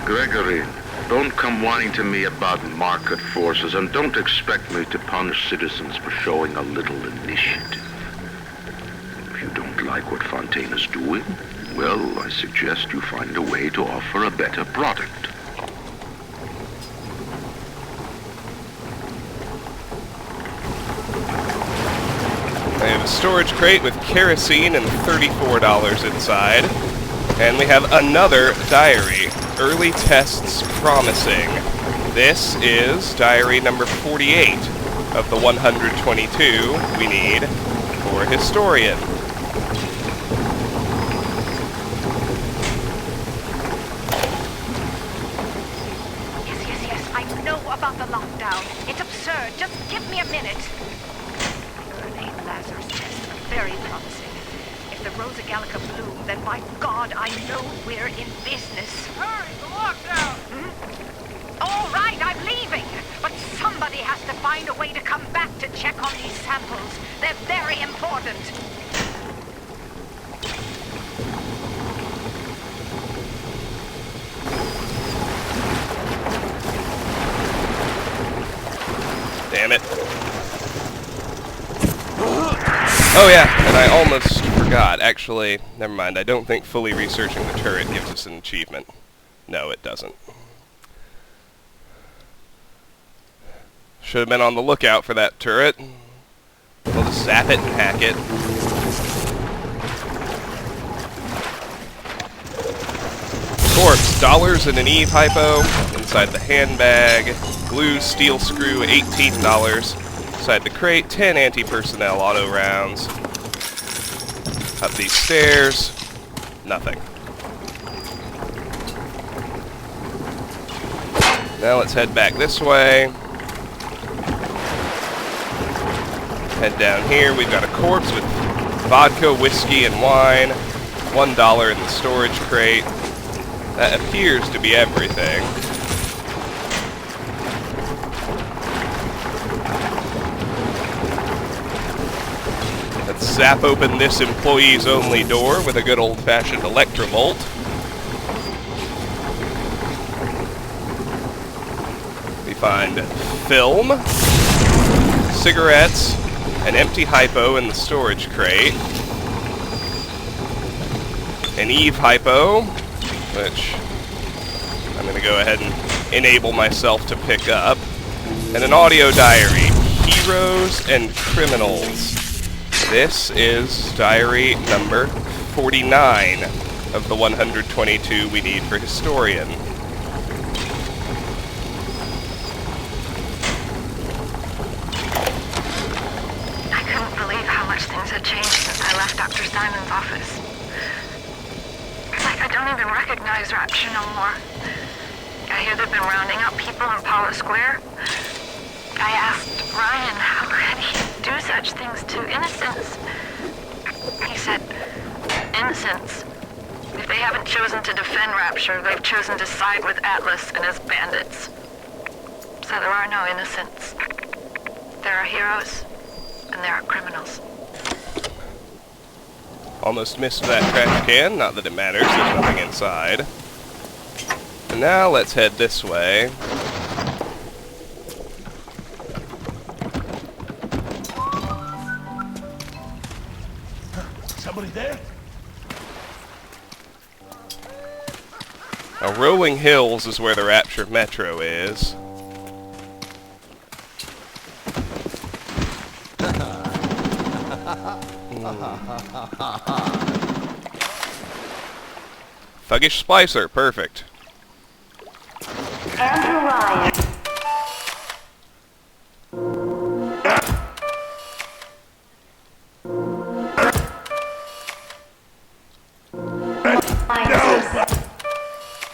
Gregory, don't come whining to me about market forces, and don't expect me to punish citizens for showing a little initiative. If you don't like what Fontaine is doing, well, I suggest you find a way to offer a better product. I have a storage crate with kerosene and $34 inside. And we have another diary. Early tests promising. This is diary number 48 of the 122 we need for Historian. Yes, I know about the lockdown. It's absurd. Just give me a minute. An Lazarus test. Very promising. If the Rosa Gallica bloom, then by God, I know we're in business. Hurry, the lockdown! All right, I'm leaving. But somebody has to find a way to come back to check on these samples. They're very important. Damn it. Oh yeah, and I almost forgot. Actually, never mind. I don't think fully researching the turret gives us an achievement. No, it doesn't. Should have been on the lookout for that turret. We'll just zap it and hack it. Corpse, dollars and an Eve hypo. Inside the handbag. Glue, steel screw, $18. Inside the crate, 10 anti-personnel auto rounds. Up these stairs, nothing. Now let's head back this way. Head down here, we've got a corpse with vodka, whiskey, and wine. $1 in the storage crate. That appears to be everything. Let's zap open this employees only door with a good old-fashioned electrovolt. We find film, cigarettes, an empty hypo in the storage crate, an Eve hypo, which I'm going to go ahead and enable myself to pick up, and an audio diary, Heroes and Criminals. This is diary number 49 of the 122 we need for Historian. I Things have changed since I left Dr. Simon's office. It's like I don't even recognize Rapture no more. I hear they've been rounding up people in Paula Square. I asked Ryan how could he do such things to innocents. He said, innocents. If they haven't chosen to defend Rapture, they've chosen to side with Atlas and his bandits. So there are no innocents. There are heroes, and there are criminals. Almost missed that trash can, not that it matters, there's nothing inside. And now let's head this way. Somebody there? Now, Rolling Hills is where the Rapture Metro is. Thuggish Splicer, perfect. Andrew Ryan.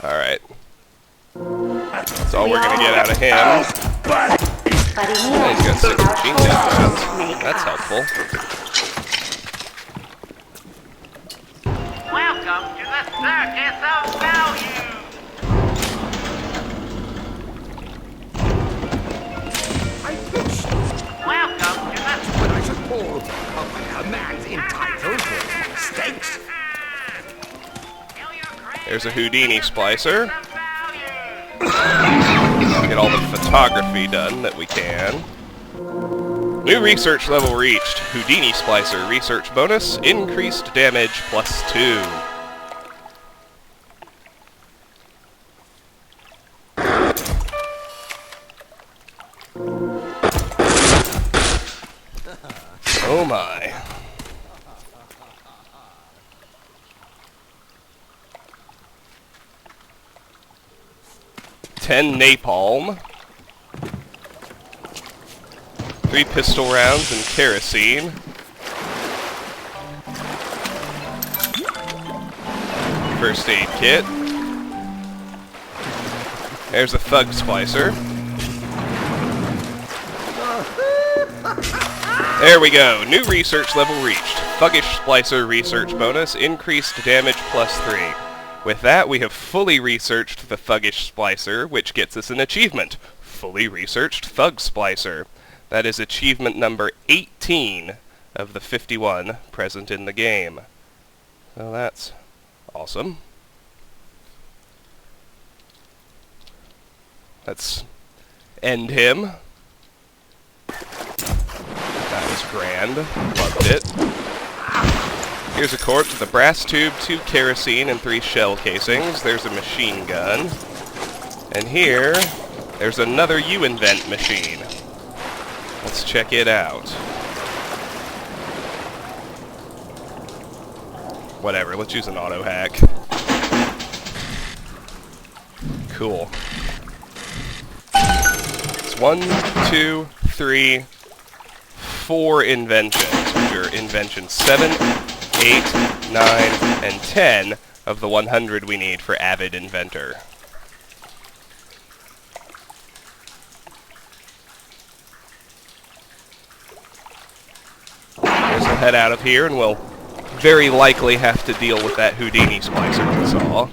Alright. That's all we're gonna get out of him. Yeah, he's got 6 machine gun. That's helpful. Welcome to the Circus of Value! Welcome to the... But I should call a man's entitled to mistakes. There's a Houdini Splicer. Get all the photography done that we can. New research level reached. Houdini Splicer research bonus. Increased damage +2. Oh my. $10 napalm. 3 pistol rounds and kerosene. First aid kit. There's a thug splicer. There we go. New research level reached. Thuggish Splicer research bonus. Increased damage +3. With that, we have fully researched the Thuggish Splicer, which gets us an achievement. Fully researched Thug Splicer. That is achievement number 18 of the 51 present in the game. So that's awesome. Let's end him. That was grand. Loved it. Here's a corpse with a brass tube, 2 kerosene, and 3 shell casings. There's a machine gun. And here, there's another U-Invent machine. Let's check it out. Whatever, let's use an auto hack. Cool. It's 1, 2, 3, 4 inventions, which are inventions 7, 8, 9, and 10 of the 100 we need for Avid Inventor. I guess we'll head out of here and we'll very likely have to deal with that Houdini Splicer we saw.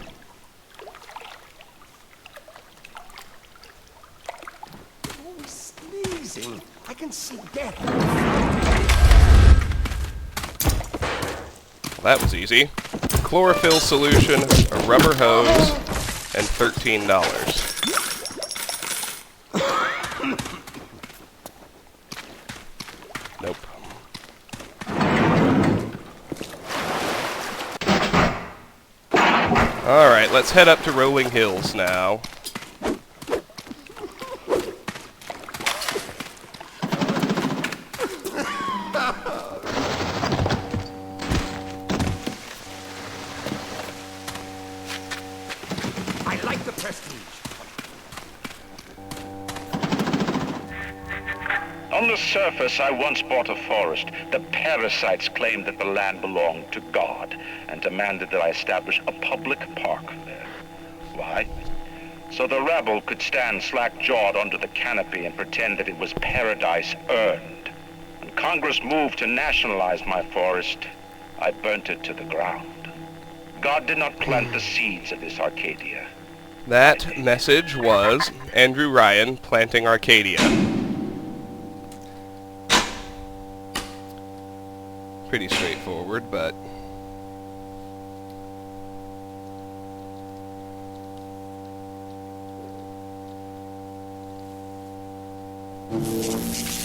Oh, sneezing. I can see death. Well, that was easy. Chlorophyll solution, a rubber hose, and $13. Nope. Alright, let's head up to Rolling Hills now. I like the prestige. On the surface, I once bought a forest. The parasites claimed that the land belonged to God and demanded that I establish a public park there. Why? So the rebel could stand slack-jawed under the canopy and pretend that it was paradise earned. When Congress moved to nationalize my forest, I burnt it to the ground. God did not plant the seeds of this Arcadia. That message was Andrew Ryan planting Arcadia. Pretty straightforward, but...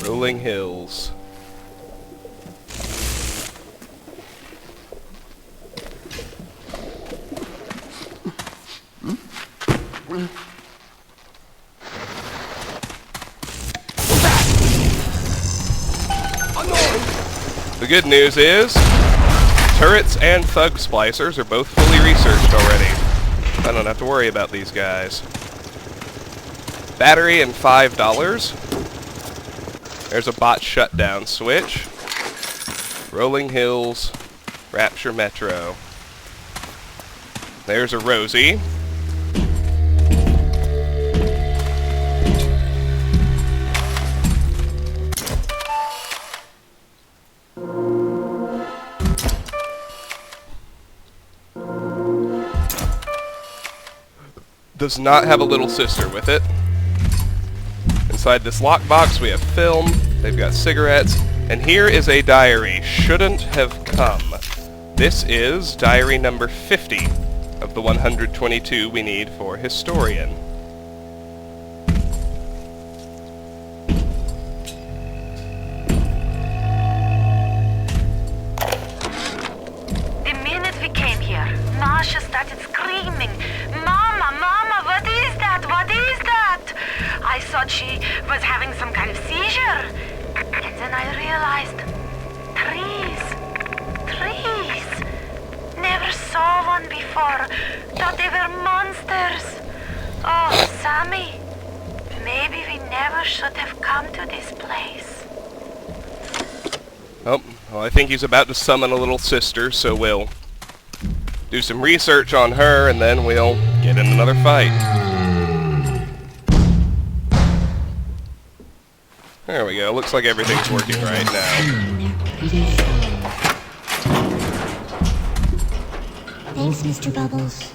Rolling hills. The good news is, turrets and thug splicers are both fully researched already. I don't have to worry about these guys. Battery and $5. There's a bot shutdown switch. Rolling hills, Rapture Metro. There's a Rosie. Does not have a little sister with it. Inside this lockbox we have film, they've got cigarettes, and here is a diary. Shouldn't have come. This is diary number 50 of the 122 we need for Historian. The minute we came here, Masha started screaming, "Mama, Mama, what is that? What is that?" I thought she was having some kind of seizure. And then I realized, trees. Never saw one before. Thought they were monsters. Oh, Sammy, maybe we never should have come to this place. Oh, well, I think he's about to summon a little sister, so we'll do some research on her, and then we'll get in another fight. There we go. Looks like everything's working right now. Thanks, Mr. Bubbles.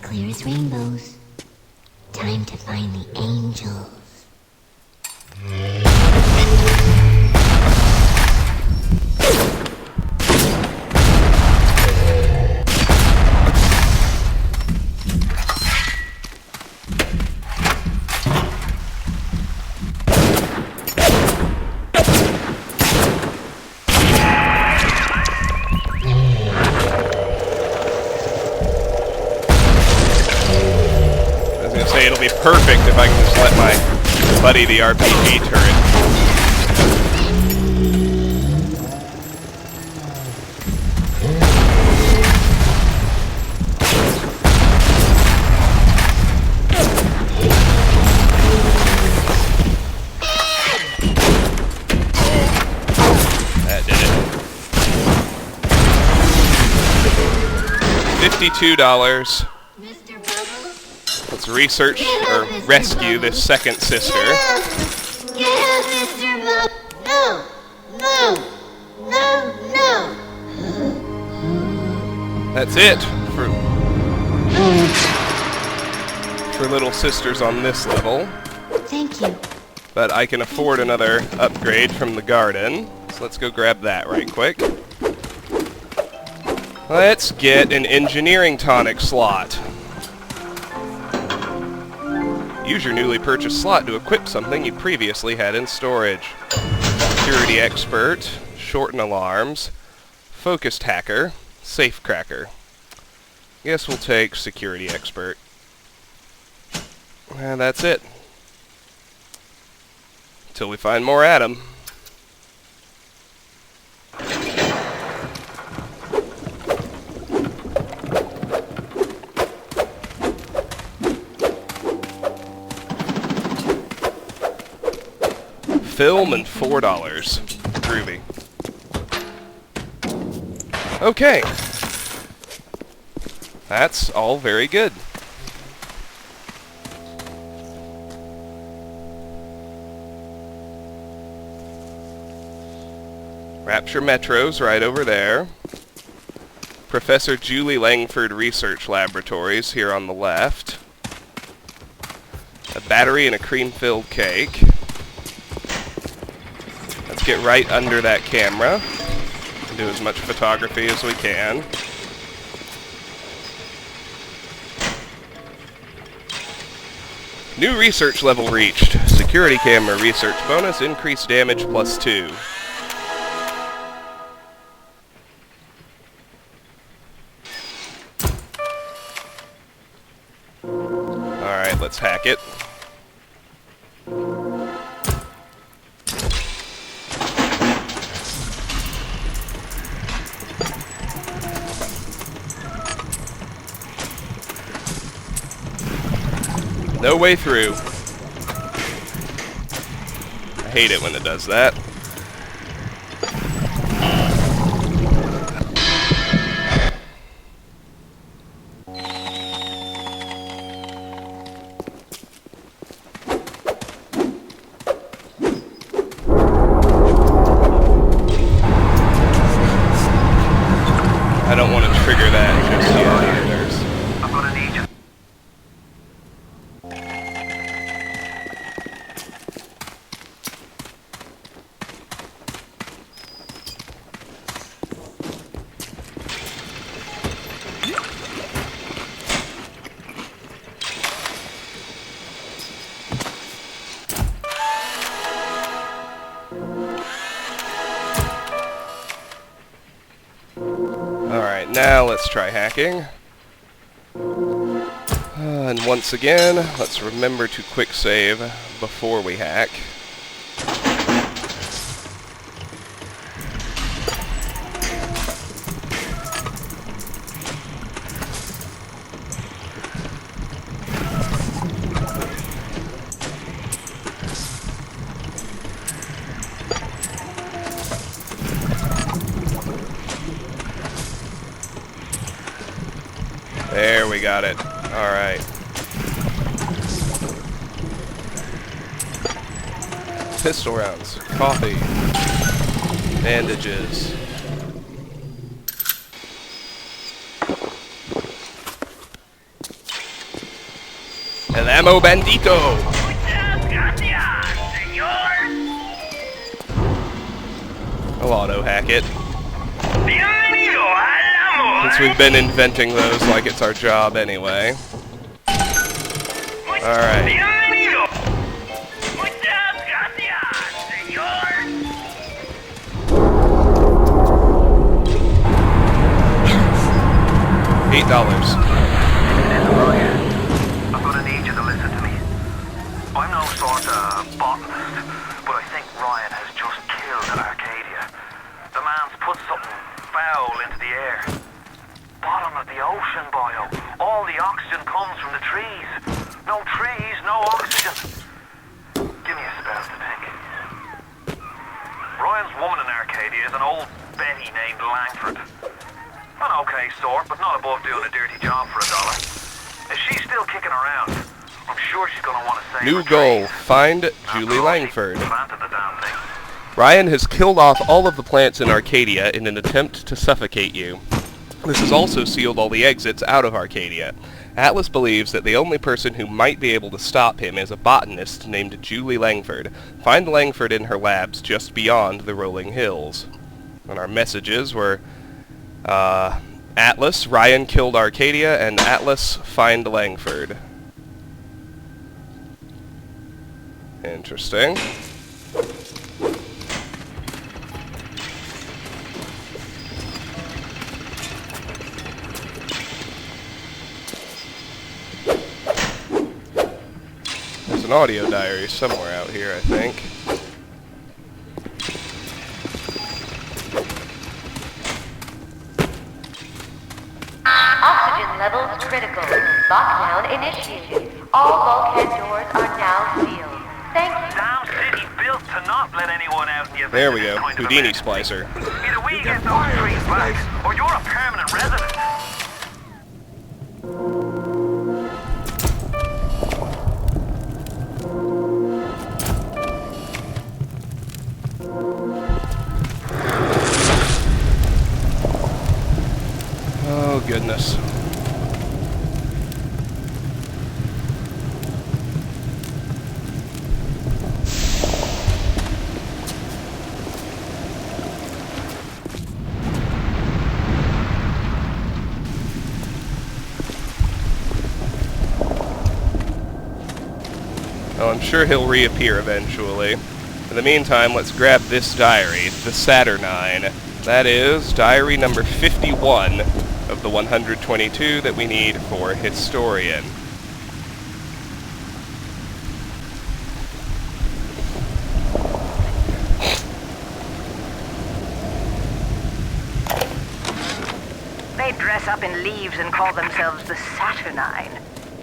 Clear as rainbows. Time to find the angels. It'll be perfect if I can just let my buddy the RPG turret. That did it. $52. Let's research or rescue this second sister. Get up, Mr. Bub. No. That's it for little sisters on this level. Thank you. But I can afford another upgrade from the garden, so let's go grab that right quick. Let's get an engineering tonic slot. Use your newly purchased slot to equip something you previously had in storage. Security Expert, Shorten Alarms, Focused Hacker, Safe Cracker. Guess we'll take Security Expert. And that's it. Till we find more Adam. Film and $4. Groovy. Okay. That's all very good. Rapture Metro's right over there. Professor Julie Langford Research Laboratories here on the left. A battery and a cream-filled cake. Let's get right under that camera and do as much photography as we can. New research level reached. Security camera research bonus, increased damage +2. Alright, let's hack it. No way through. I hate it when it does that. I don't want to trigger that just yet. I'm gonna need you. Alright, now let's try hacking. And once again, let's remember to quick save before we hack. There, we got it. Alright. Pistol rounds, coffee, bandages. El ammo bandito! I'll auto-hack it. Since we've been inventing those like it's our job anyway. Alright. $8. I'm gonna need you to listen to me. I'm no sort of botanist, but I think Ryan has just killed an Arcadia. The man's put something foul into the air. Bottom of the ocean, boyo. All the oxygen comes from the trees. No trees, no oxygen. Give me a spell to think. Ryan's woman in Arcadia is an old Betty named Langford. An okay sort, but not above doing a dirty job for $1. If she's still kicking around, I'm sure she's gonna want to save New her goal, trees. find Julie Langford. Planted the damn thing. Ryan has killed off all of the plants in Arcadia in an attempt to suffocate you. This has also sealed all the exits out of Arcadia. Atlas believes that the only person who might be able to stop him is a botanist named Julie Langford. Find Langford in her labs just beyond the rolling hills. And our messages were, Atlas, Ryan killed Arcadia, and Atlas, find Langford. Interesting. There's an audio diary somewhere out here, I think. levels critical. Lockdown initiated. All bulkhead doors are now sealed. Thank you. Damn city built to not let anyone out in the event There we of this go. kind of Houdini event. Splicer. Either we get those trees back, or you're a permanent resident. Oh, goodness. Oh, I'm sure he'll reappear eventually. In the meantime, let's grab this diary, the Saturnine. That is diary number 51 of the 122 that we need for Historian. They dress up in leaves and call themselves the Saturnine.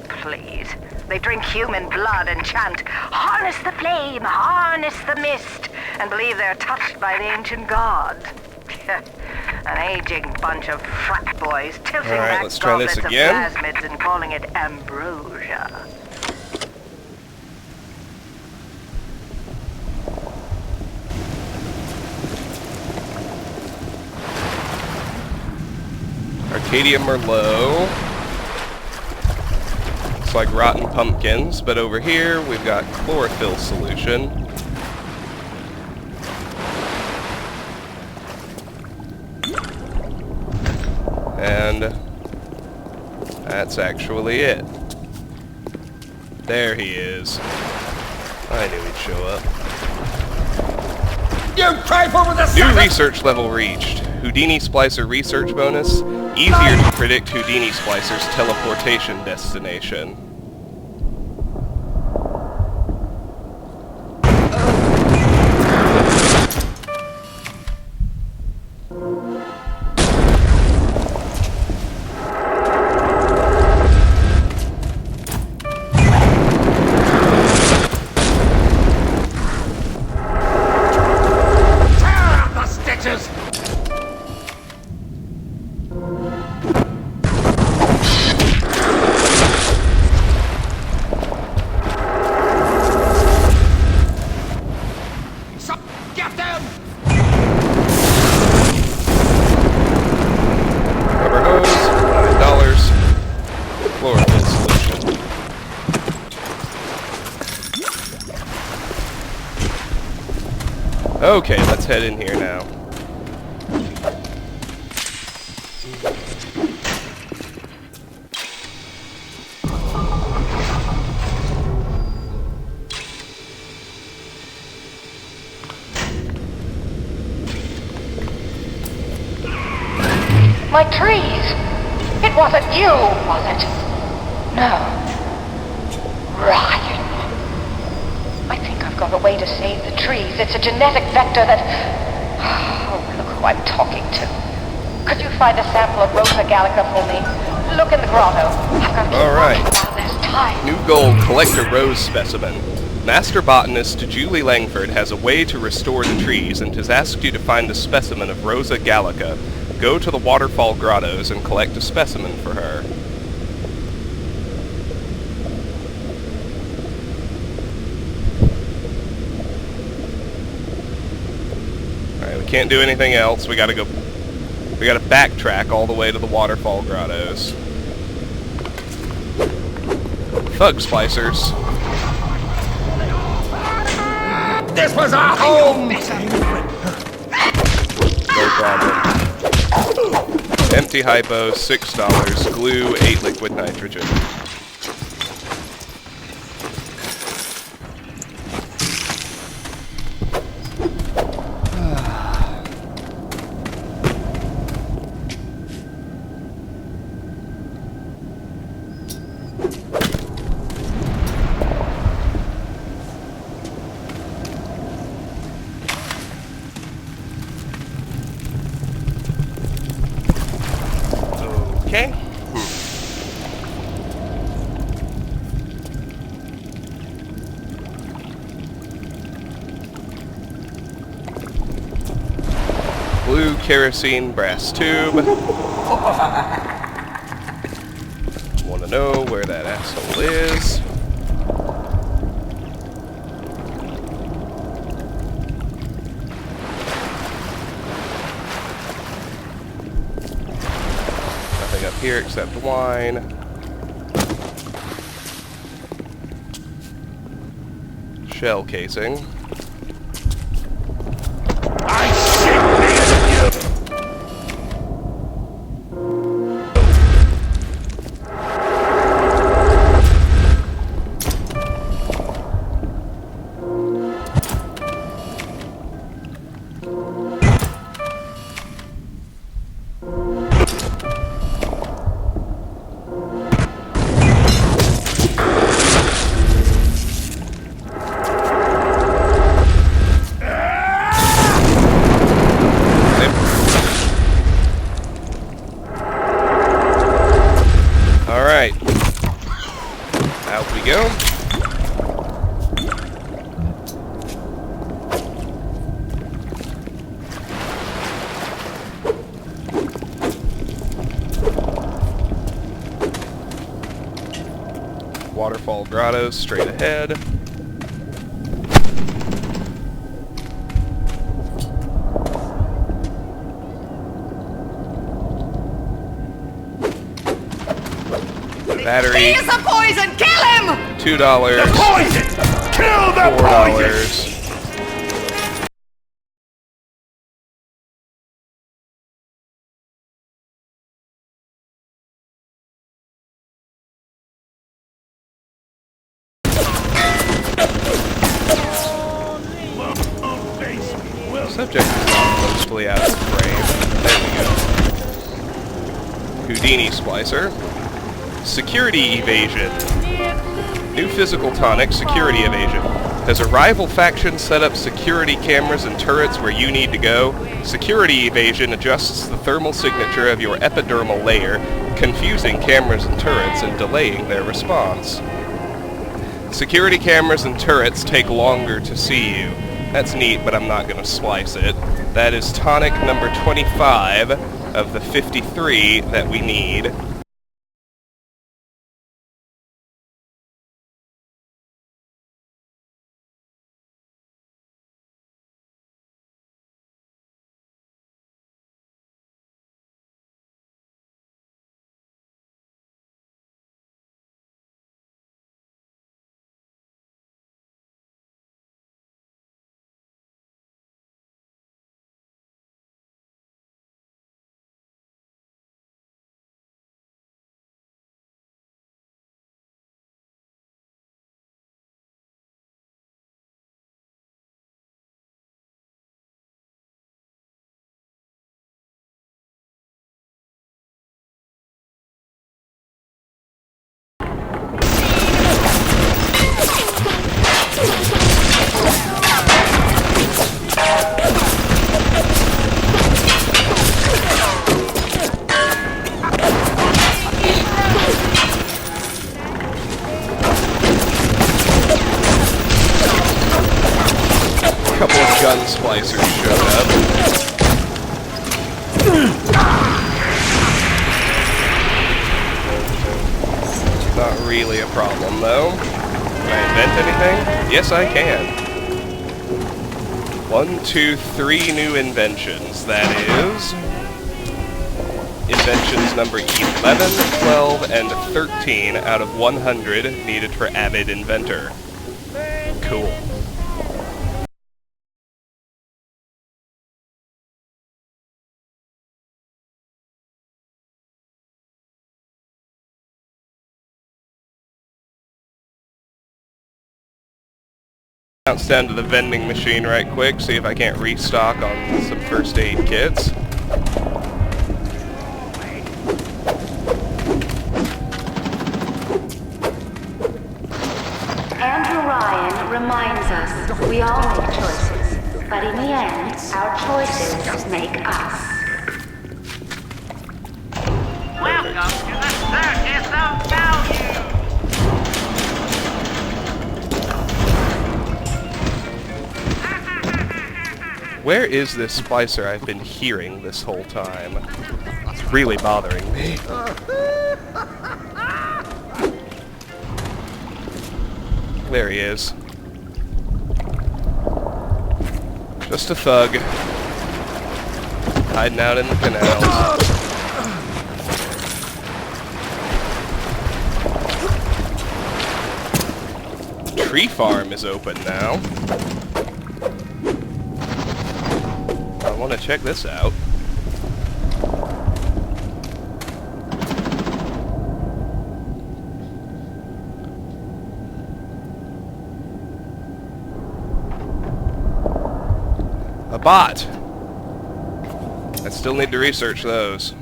Please. They drink human blood and chant, "Harness the flame, harness the mist," and believe they're touched by the ancient gods. An aging bunch of frat boys tilting back let's try this goblets of again. plasmids and calling it ambrosia. Arcadia Merlot. Looks like rotten pumpkins, but over here we've got chlorophyll solution. And that's actually it. There he is. I knew he'd show up. You pray for the New research level reached. Houdini Splicer research bonus. Easier to predict Houdini Splicer's teleportation destination. Okay, let's head in here now. My trees! It wasn't you, was it? No. Ryan. I think I've got a way to save the trees. It's a genetic vector that... Oh, look who I'm talking to. Could you find a sample of Rosa Gallica for me? Look in the grotto. I've got to keep Alright. this time. New goal, collect a rose specimen. Master botanist Julie Langford has a way to restore the trees and has asked you to find a specimen of Rosa Gallica. Go to the Waterfall grottos and collect a specimen for her. Alright, we can't do anything else. We gotta backtrack all the way to the Waterfall grottos. Thug splicers. This was our home! No problem. Empty hypo, $6. Glue, 8 liquid nitrogen. Okay. Blue kerosene brass tube. Want to know where that asshole is. Nothing up here except wine. Shell casing. Waterfall grotto straight ahead. Battery. He is a poison! Kill him! $2. The poison! Kill the $4. Subject is not mostly out of frame. There we go. Houdini splicer. Security evasion. New physical tonic, security evasion. Has a rival faction set up security cameras and turrets where you need to go? Security evasion adjusts the thermal signature of your epidermal layer, confusing cameras and turrets and delaying their response. Security cameras and turrets take longer to see you. That's neat, but I'm not going to slice it. That is tonic number 25 of the 53 that we need. Gun splicers showed up. Not really a problem though. Can I invent anything? Yes, I can. 1, 2, 3 new inventions. That is inventions number 11, 12, and 13 out of 100 needed for Avid Inventor. Cool. Bounce down to the vending machine right quick, see if I can't restock on some first aid kits. Andrew Ryan reminds us we all make choices, but in the end, our choices make us. Welcome to the Circus of Value! Where is this splicer I've been hearing this whole time? It's really bothering me. There he is. Just a thug. Hiding out in the canals. Tree farm is open now. I want to check this out. A bot. I still need to research those.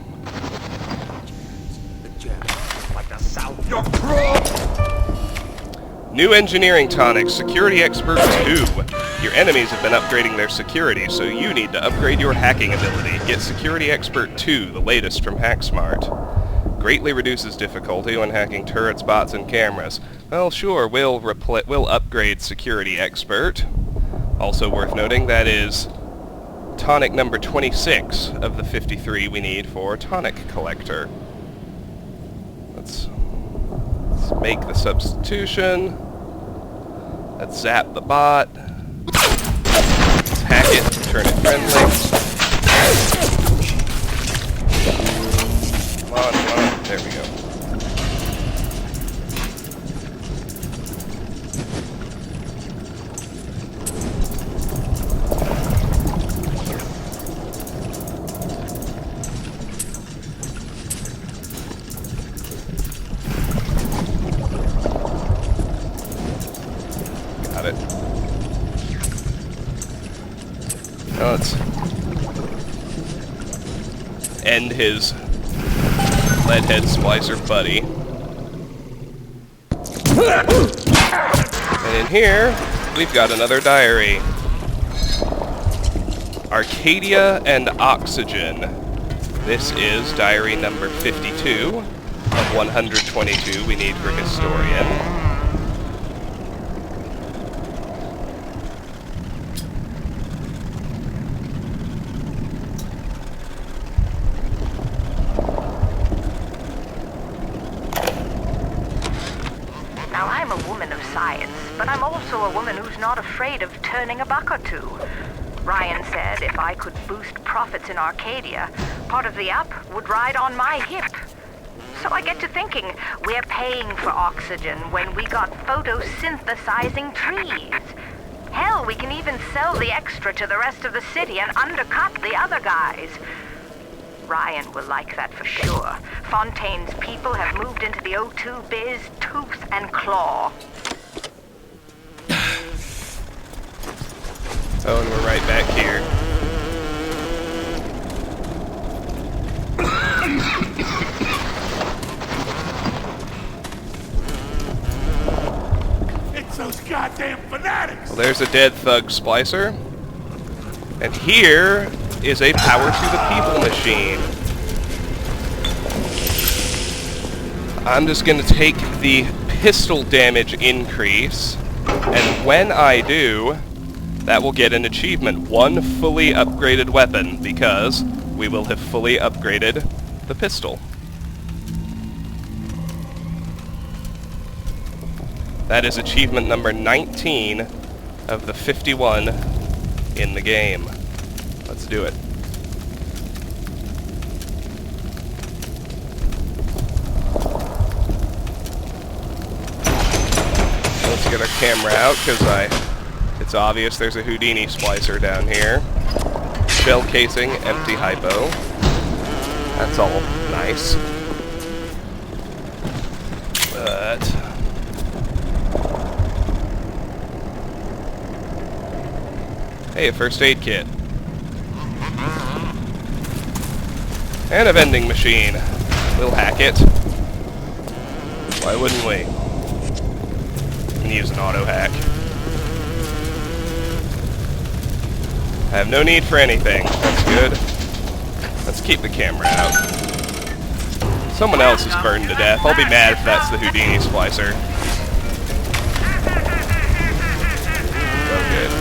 New engineering tonic, Security Expert 2. Your enemies have been upgrading their security, so you need to upgrade your hacking ability. Get Security Expert 2, the latest from HackSmart. Greatly reduces difficulty when hacking turrets, bots, and cameras. Well, sure, we'll upgrade Security Expert. Also worth noting, that is tonic number 26 of the 53 we need for Tonic Collector. Let's make the substitution. Let's zap the bot. Let's hack it, turn it friendly. Come on, come on. There we go. Now let's end his leadhead splicer buddy. And in here, we've got another diary. Arcadia and Oxygen. This is diary number 52 of 122 we need for Historian. Now, I'm a woman of science, but I'm also a woman who's not afraid of turning a buck or two. Ryan said if I could boost profits in Arcadia, part of the up would ride on my hip. So I get to thinking, we're paying for oxygen when we got photosynthesizing trees. Hell, we can even sell the extra to the rest of the city and undercut the other guys. Ryan will like that for sure. Fontaine's people have moved into the O2 biz tooth and claw. Oh, and we're right back here. It's those goddamn fanatics! Well, there's a dead thug splicer. And here is a power to the people machine. I'm just going to take the pistol damage increase, and when I do, that will get an achievement, one fully upgraded weapon, because we will have fully upgraded the pistol. That is achievement number 19 of the 51 in the game. Let's do it. Let's get our camera out, because it's obvious there's a Houdini splicer down here. Shell casing, empty hypo. That's all nice. But hey, a first aid kit. And a vending machine. We'll hack it. Why wouldn't we? We can use an auto hack. I have no need for anything. That's good. Let's keep the camera out. Someone else is burned to death. I'll be mad if that's the Houdini splicer. Oh, good.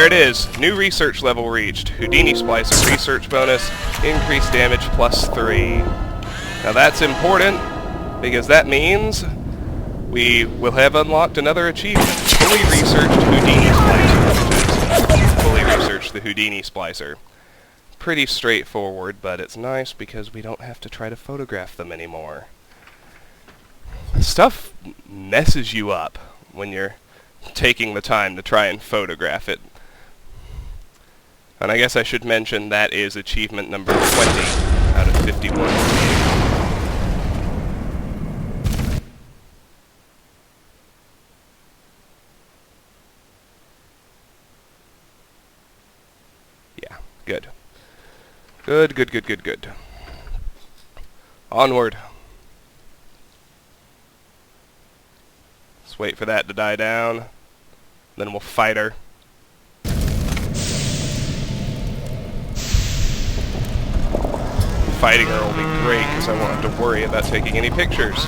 There it is. New research level reached. Houdini Splicer research bonus. Increased damage +3. Now that's important, because that means we will have unlocked another achievement. Fully researched Houdini Splicer. Fully researched the Houdini Splicer. Pretty straightforward, but it's nice because we don't have to try to photograph them anymore. Stuff messes you up when you're taking the time to try and photograph it. And I guess I should mention that is achievement number 20 out of 51. Yeah, good. Good, good, good, good, good. Onward. Let's wait for that to die down. Then we'll fight her. Fighting her will be great, because I won't have to worry about taking any pictures.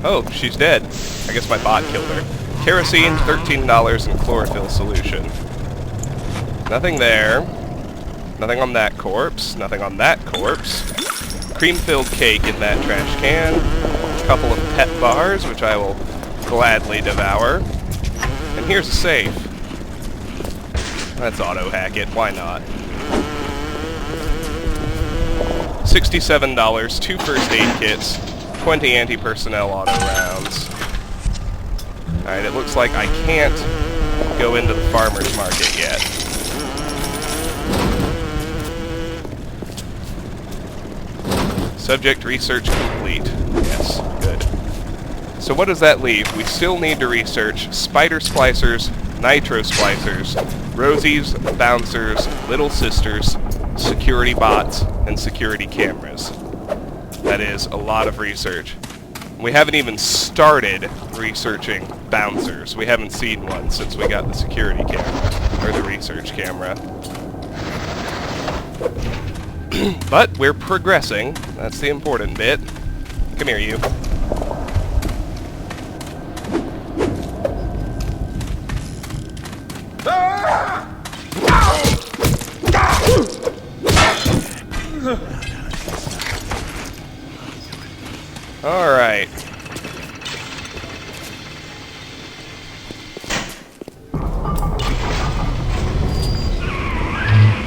Oh, she's dead. I guess my bot killed her. Kerosene, $13 in chlorophyll solution. Nothing there. Nothing on that corpse. Nothing on that corpse. Cream-filled cake in that trash can. A couple of pet bars, which I will gladly devour. And here's a safe. Let's auto-hack it. Why not? $67, 2 first aid kits, 20 anti-personnel auto rounds. Alright, it looks like I can't go into the farmer's market yet. Subject research complete. Yes, good. So what does that leave? We still need to research spider splicers, nitro splicers, Rosies, bouncers, little sisters, security bots, and security cameras. That is a lot of research. We haven't even started researching bouncers. We haven't seen one since we got the security camera, or the research camera. But we're progressing. That's the important bit. Come here, you. Alright.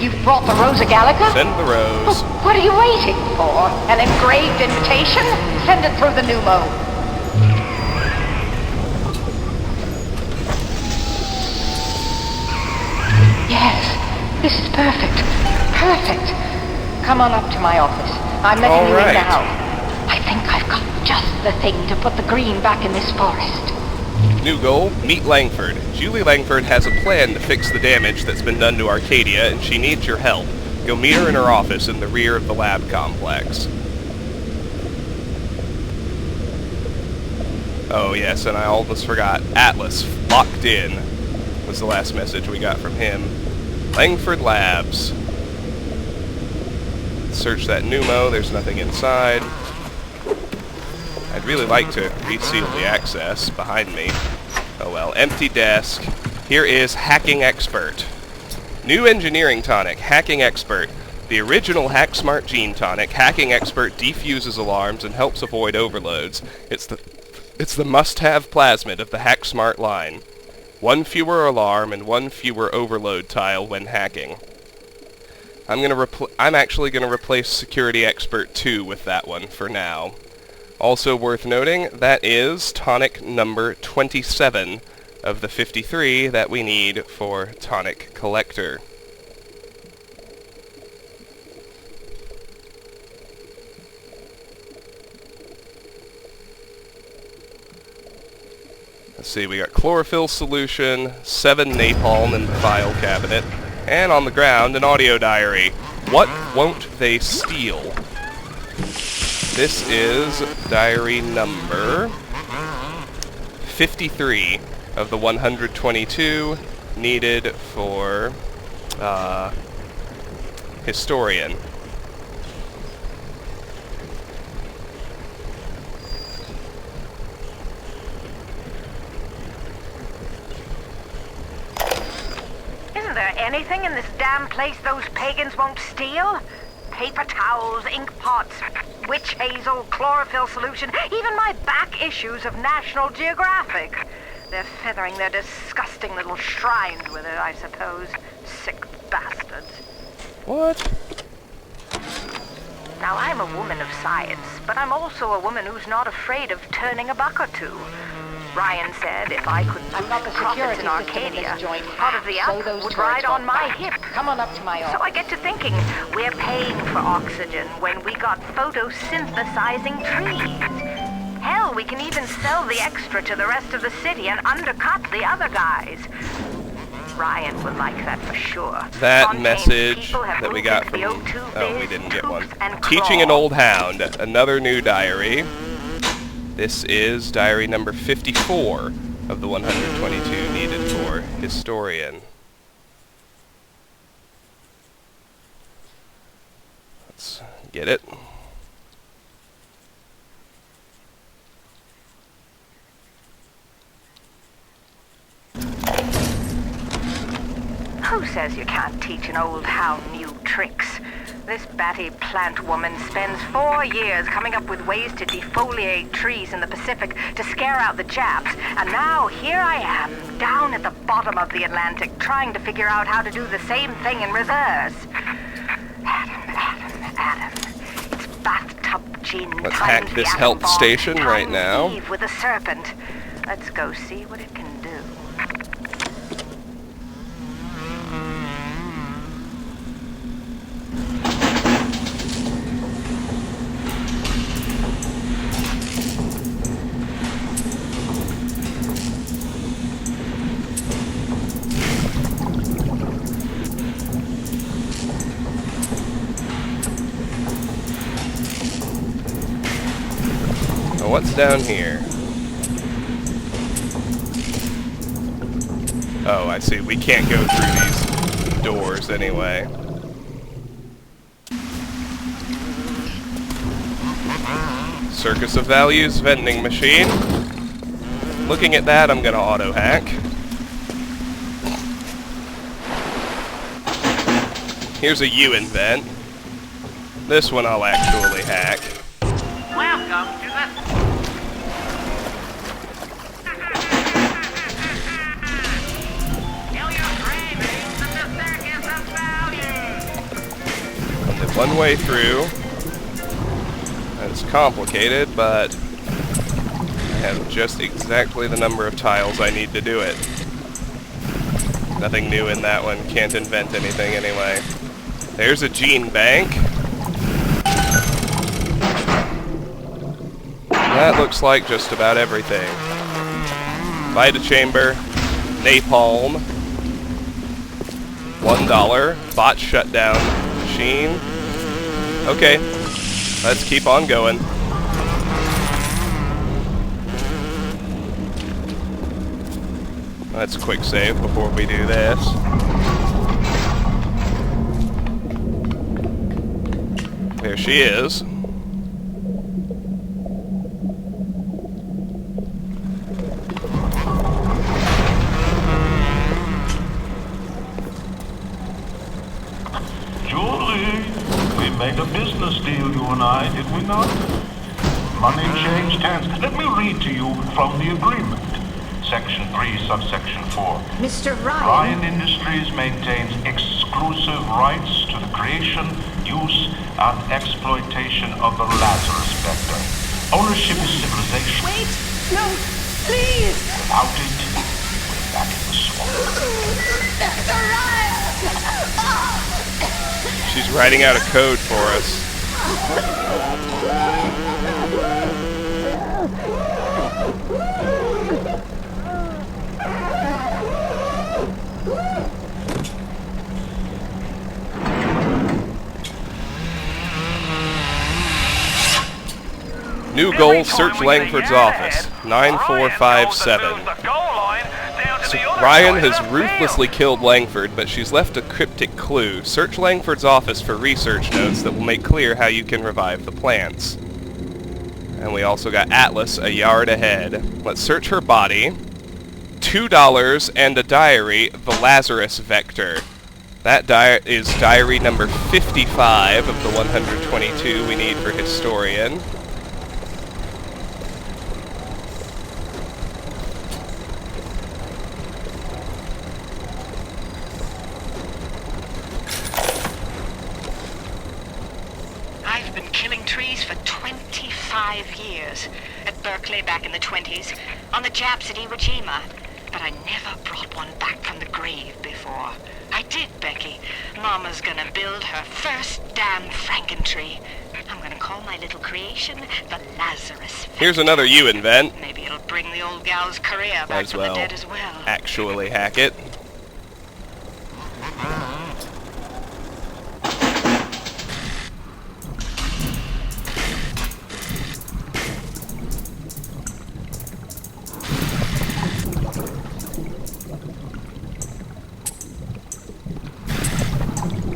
You've brought the Rosa Gallica? Send the rose. What are you waiting for? An engraved invitation? Send it through the pneumo. Yes, this is perfect. Perfect. Come on up to my office. I'm letting you in now. I think I've got just the thing to put the green back in this forest. New goal, meet Langford. Julie Langford has a plan to fix the damage that's been done to Arcadia, and she needs your help. Go meet her in her office in the rear of the lab complex. Oh yes, and I almost forgot. Atlas, locked in, was the last message we got from him. Langford Labs. Search that pneumo, there's nothing inside. I'd really like to reseal the access behind me. Oh well, empty desk. Here is Hacking Expert. New engineering tonic, Hacking Expert. The original Hack Smart Gene tonic, Hacking Expert defuses alarms and helps avoid overloads. It's the must-have plasmid of the Hack Smart line. 1 fewer alarm and 1 fewer overload tile when hacking. I'm actually gonna replace Security Expert 2 with that one for now. Also worth noting, that is tonic number 27 of the 53 that we need for Tonic Collector. Let's see, we got chlorophyll solution, 7 napalm in the file cabinet, and on the ground, an audio diary. What won't they steal? This is diary number 53 of the 122 needed for historian. anything in this damn place those pagans won't steal? Paper towels, ink pots, witch hazel, chlorophyll solution, even my back issues of National Geographic. They're feathering their disgusting little shrines with it, I suppose. Sick bastards. What? Now, I'm a woman of science, but I'm also a woman who's not afraid of turning a buck or two. Ryan said if I could I've got the profits security in system in Arcadia, this joint part of the hacked, so up those would turrets ride on won't my back. hip. Come on up to my office. So I get to thinking, we're paying for oxygen when we got photosynthesizing trees. Hell, we can even sell the extra to the rest of the city and undercut the other guys. Ryan would like that for sure. That Fontaine's message people have that we moved got into from... the O2 Oh, we biz, didn't get one. tooth and Teaching an claw. Old Hound. Another new diary. This is diary number 54 of the 122 needed for Historian. Let's get it. Who says you can't teach an old hound new tricks? This batty plant woman spends 4 years coming up with ways to defoliate trees in the Pacific to scare out the Japs, and now here I am, down at the bottom of the Atlantic, trying to figure out how to do the same thing in reverse. Adam. It's bathtub gin Let's times hack the this atom health bomb station right times now. Eve with a serpent. Let's go see what it can do. Now what's down here? Oh, I see. We can't go through these doors anyway. Circus of Values vending machine. Looking at that, I'm gonna auto-hack. Here's a U-invent. This one I'll actually hack. Welcome to the... Only one way through. And it's complicated, but I have just exactly the number of tiles I need to do it. Nothing new in that one. Can't invent anything anyway. There's a gene bank. That looks like just about everything. Vita-Chamber, napalm, $1, bot shutdown machine. Okay, let's keep on going. Let's quick save before we do this. There she is. Made a business deal, you and I, did we not? Money changed hands. Let me read to you from the agreement. Section 3, subsection 4. Mr. Ryan. Ryan Industries maintains exclusive rights to the creation, use, and exploitation of the Lazarus vector. Ownership is civilization. Wait! No! Please! Without it, we're back in the swamp. Mr. Ryan! She's writing out a code for us. New goal, search Langford's office. 9457. So Ryan has ruthlessly killed Langford, but she's left a cryptic clue. Search Langford's office for research notes that will make clear how you can revive the plants. And we also got Atlas a yard ahead. Let's search her body. $2 and a diary, the Lazarus vector. That is diary number 55 of the 122 we need for Historian. I've been killing trees for 25 years. At Berkeley back in the 20s, on the Japs at Iwo Jima. But I never brought one back from the grave before. I did, Becky. Mama's gonna build her first damn Frankentree. I'm gonna call my little creation the Lazarus. Here's another you invent. Maybe it'll bring the old gal's career back from the dead as well. Actually hack it.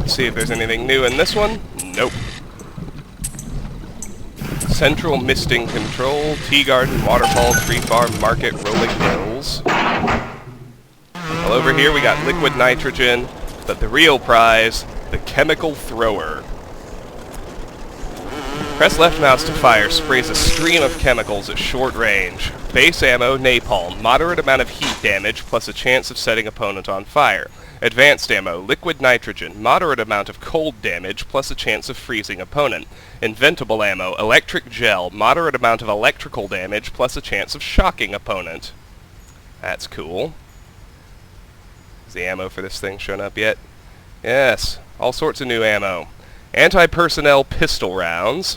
See if there's anything new in this one. Nope. Central misting control, tea garden, waterfall, tree farm, market, rolling hills. Well, over here we got liquid nitrogen, but the real prize, the chemical thrower. Press left mouse to fire, sprays a stream of chemicals at short range. Base ammo, napalm, moderate amount of heat damage, plus a chance of setting opponent on fire. Advanced ammo, liquid nitrogen, moderate amount of cold damage, plus a chance of freezing opponent. Inventable ammo, electric gel, moderate amount of electrical damage, plus a chance of shocking opponent. That's cool. Is the ammo for this thing shown up yet? Yes, all sorts of new ammo. Anti-personnel pistol rounds.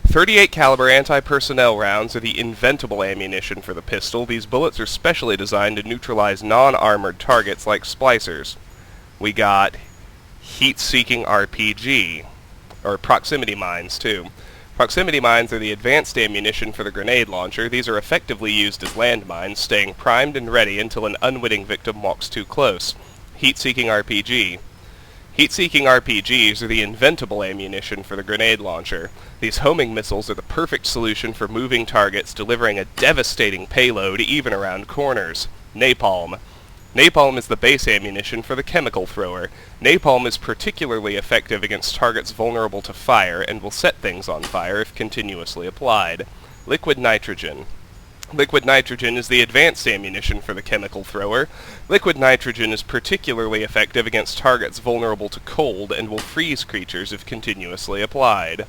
38 caliber anti-personnel rounds are the inventable ammunition for the pistol. These bullets are specially designed to neutralize non-armored targets like splicers. We got heat-seeking RPG, or proximity mines too. Proximity mines are the advanced ammunition for the grenade launcher. These are effectively used as landmines, staying primed and ready until an unwitting victim walks too close. Heat-seeking RPG. Heat-seeking RPGs are the inventable ammunition for the grenade launcher. These homing missiles are the perfect solution for moving targets, delivering a devastating payload even around corners. Napalm. Napalm is the base ammunition for the chemical thrower. Napalm is particularly effective against targets vulnerable to fire and will set things on fire if continuously applied. Liquid nitrogen. Liquid nitrogen is the advanced ammunition for the chemical thrower. Liquid nitrogen is particularly effective against targets vulnerable to cold and will freeze creatures if continuously applied.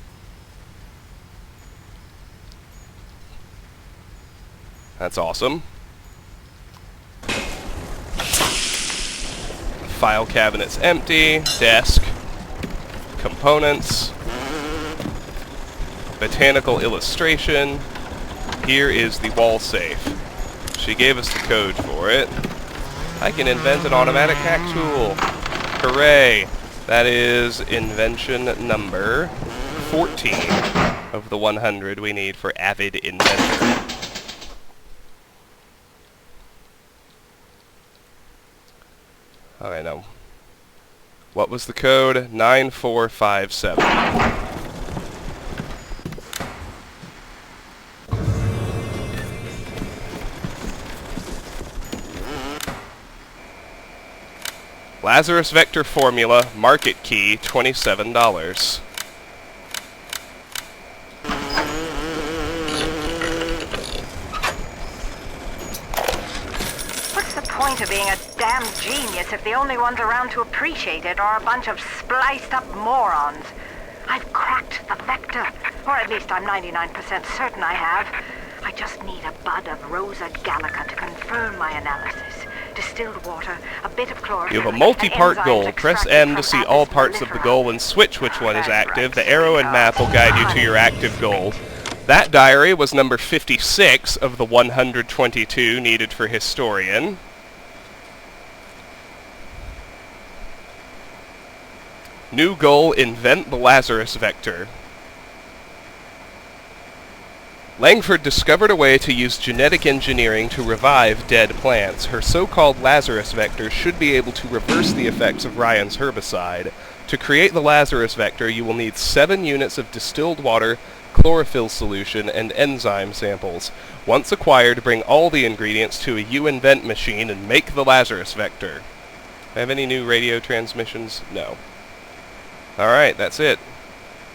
That's awesome. File cabinet's empty. Desk. Components. Botanical illustration. Here is the wall safe. She gave us the code for it. I can invent an automatic hack tool. Hooray! That is invention number 14 of the 100 we need for Avid Inventor. Okay, now. What was the code? 9457. Lazarus Vector Formula, market key, $27. What's the point of being a damn genius if the only ones around to appreciate it are a bunch of spliced-up morons? I've cracked the vector, or at least I'm 99% certain I have. I just need a bud of Rosa Gallica to confirm my analysis. Distilled water, a bit of chlorophyll. You have a multi-part goal. Press M to see all parts of the goal and switch which one is active. The arrow and map will guide you to your active goal. That diary was number 56 of the 122 needed for Historian. New goal, invent the Lazarus Vector. Langford discovered a way to use genetic engineering to revive dead plants. Her so-called Lazarus Vector should be able to reverse the effects of Ryan's herbicide. To create the Lazarus Vector, you will need 7 units of distilled water, chlorophyll solution, and enzyme samples. Once acquired, bring all the ingredients to a U-Invent machine and make the Lazarus Vector. Have any new radio transmissions? No. Alright, that's it.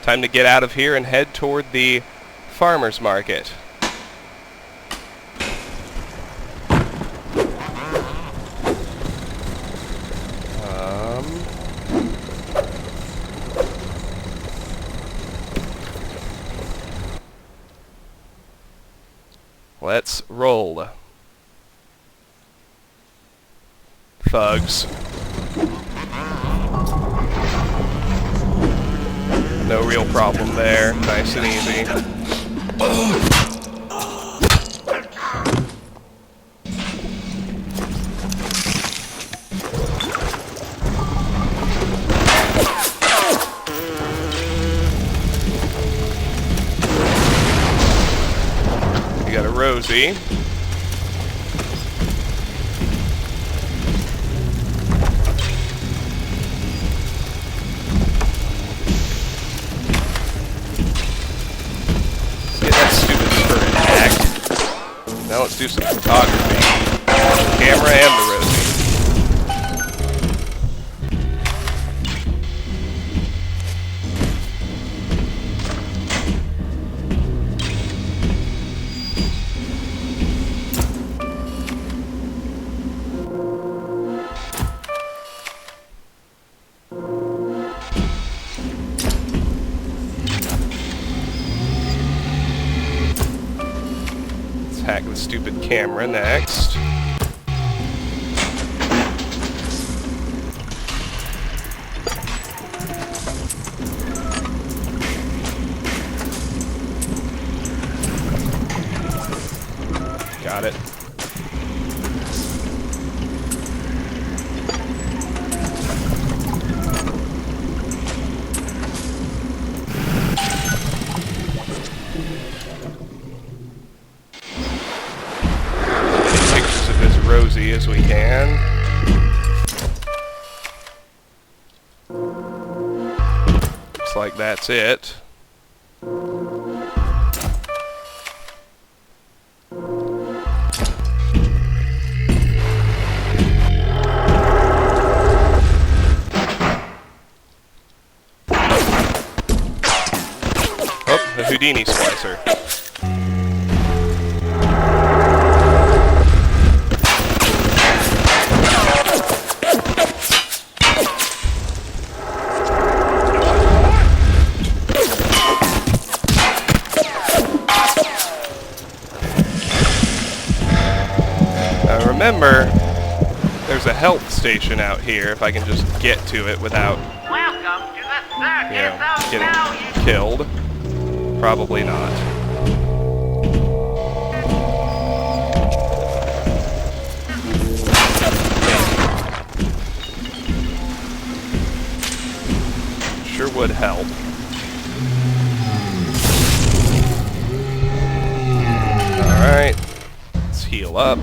Time to get out of here and head toward the farmer's market. Let's roll. Thugs. No real problem there. Nice and easy. We got a Rosie. Now let's do some photography. The camera and the Rosie. Hack the stupid camera next. Got it. Rosie as we can. Looks like that's it. Oh, the Houdini splicer. Remember, there's a health station out here if I can just get to it without, getting killed. Probably not. Sure would help. Alright, let's heal up.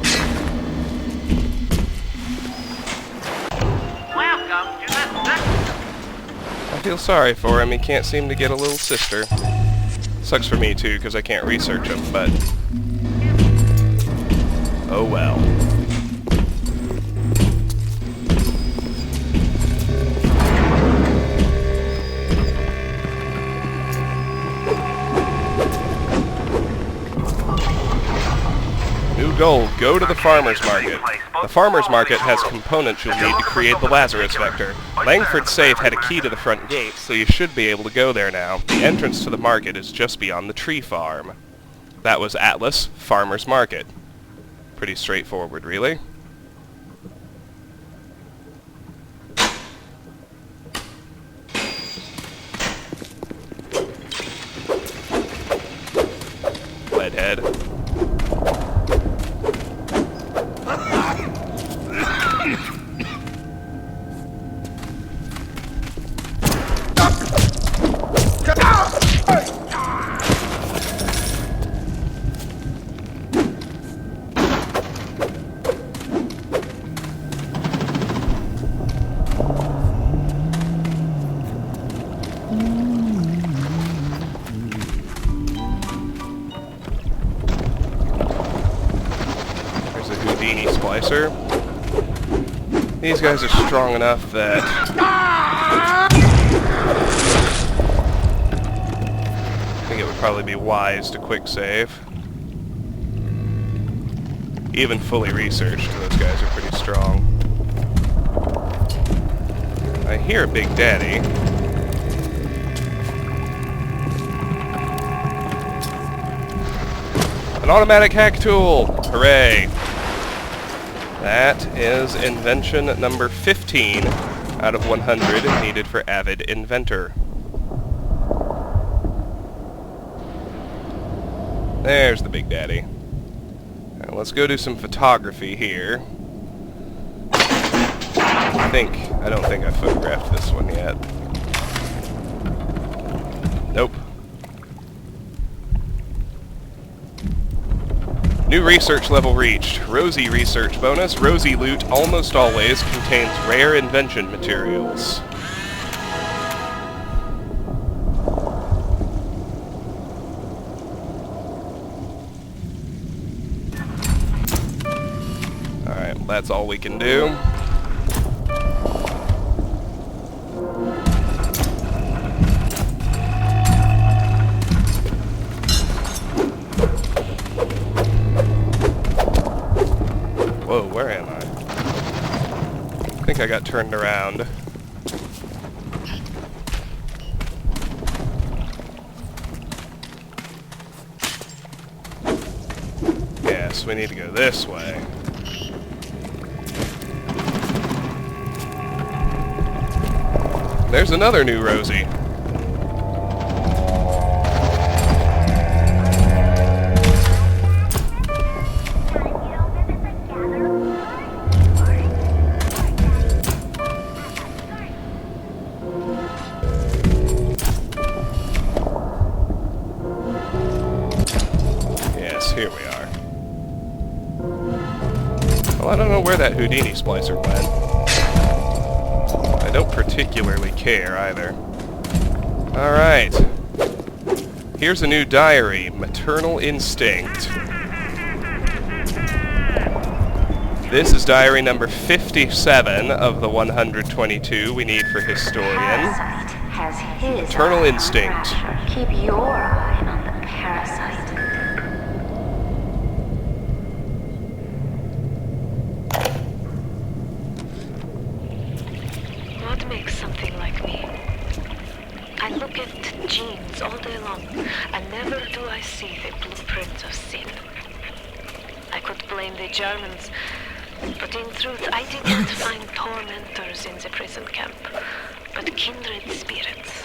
I feel sorry for him, he can't seem to get a little sister. Sucks for me too, because I can't research him, but... oh well. New goal, go to the farmer's market. The farmer's market has components you'll need to create the Lazarus vector. Langford's safe had a key to the front gate, so you should be able to go there now. The entrance to the market is just beyond the tree farm. That was Atlas, Farmer's Market. Pretty straightforward, really. Leadhead. These guys are strong enough that... I think it would probably be wise to quick save. Even fully researched, those guys are pretty strong. I hear a Big Daddy. An automatic hack tool! Hooray! That is invention number 15 out of 100 needed for Avid Inventor. There's the Big Daddy. Now let's go do some photography here. I don't think I photographed this one yet. Nope. New research level reached. Rosy research bonus. Rosy loot almost always contains rare invention materials. Alright, that's all we can do. Whoa, where am I? I think I got turned around. Yes, we need to go this way. There's another new Rosie. Here we are. Well, I don't know where that Houdini splicer went. I don't particularly care either. Alright. Here's a new diary, Maternal Instinct. This is diary number 57 of the 122 we need for Historian. Maternal Instinct. Keep your eye on the parasite. What makes something like me? I look at genes all day long, and never do I see the blueprint of sin. I could blame the Germans, but in truth I did not find tormentors in the prison camp, but kindred spirits.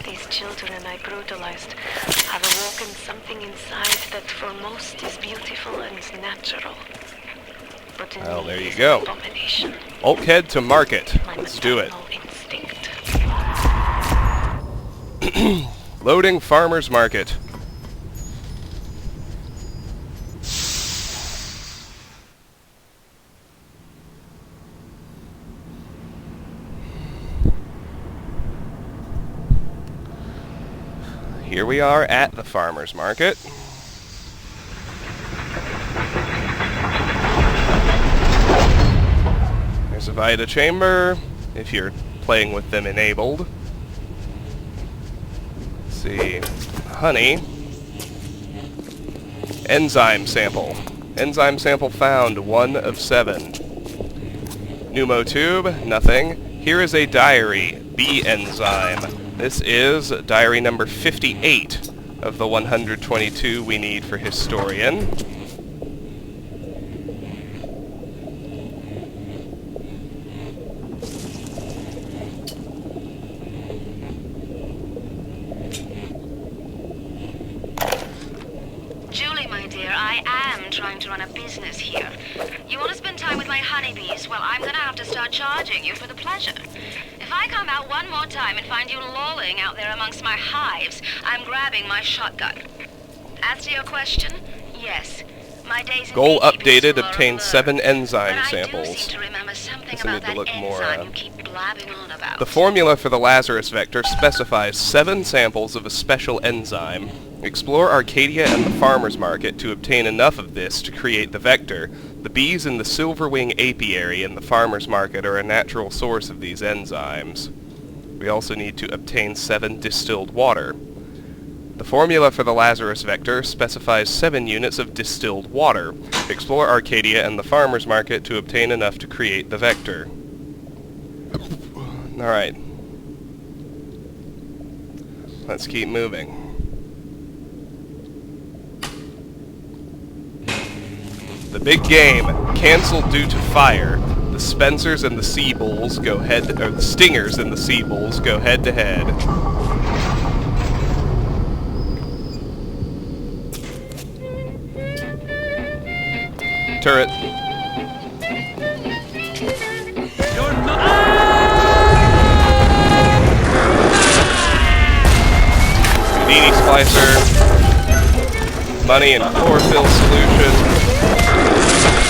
These children I brutalized have awoken something inside that for most is beautiful and natural. But in well, there me you is go. Abomination. Bulkhead to market. Let's do it. Instinct. Loading Farmer's Market. Here we are at the Farmer's Market. There's a Vita-Chamber, if you're playing with them enabled. Let's see. Honey. Enzyme sample. Enzyme sample found, 1 of 7. Pneumo tube, nothing. Here is a diary, B enzyme. This is diary number 58 of the 122 we need for Historian. Julie, my dear, I am trying to run a business here. You want to spend time with my honeybees? Well, I'm gonna have to start charging you for the pleasure. If I come out one more time and find you lolling out there amongst my hives, I'm grabbing my shotgun. As to your question, yes. My days in Goal beekeeping updated, school are obtain blurred, 7 enzyme but samples. I do seem to remember something Guess I about need to that look more, enzyme you keep blabbing on about. The formula for the Lazarus vector specifies 7 samples of a special enzyme. Explore Arcadia and the Farmer's Market to obtain enough of this to create the vector. The bees in the silverwing apiary in the farmer's market are a natural source of these enzymes. We also need to obtain 7 distilled water. The formula for the Lazarus vector specifies 7 units of distilled water. Explore Arcadia and the farmer's market to obtain enough to create the vector. Alright. Let's keep moving. The big game, cancelled due to fire. The Spencers and the Sea Bulls go head, or the Stingers and the Sea Bulls go head to head. Turret. Houdini Splicer. Money and chlorophyll solution.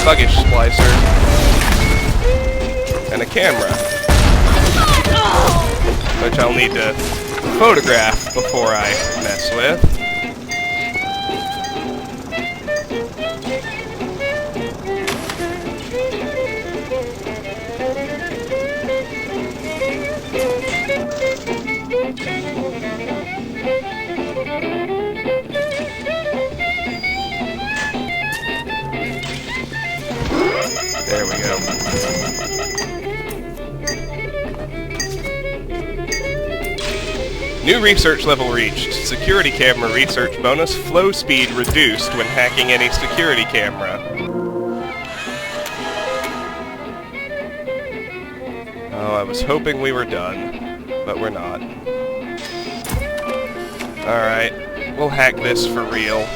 Sluggish Splicer. And a camera. Which I'll need to photograph before I mess with. There we go. New research level reached. Security camera research bonus. Flow speed reduced when hacking any security camera. Oh, I was hoping we were done, but we're not. Alright, we'll hack this for real.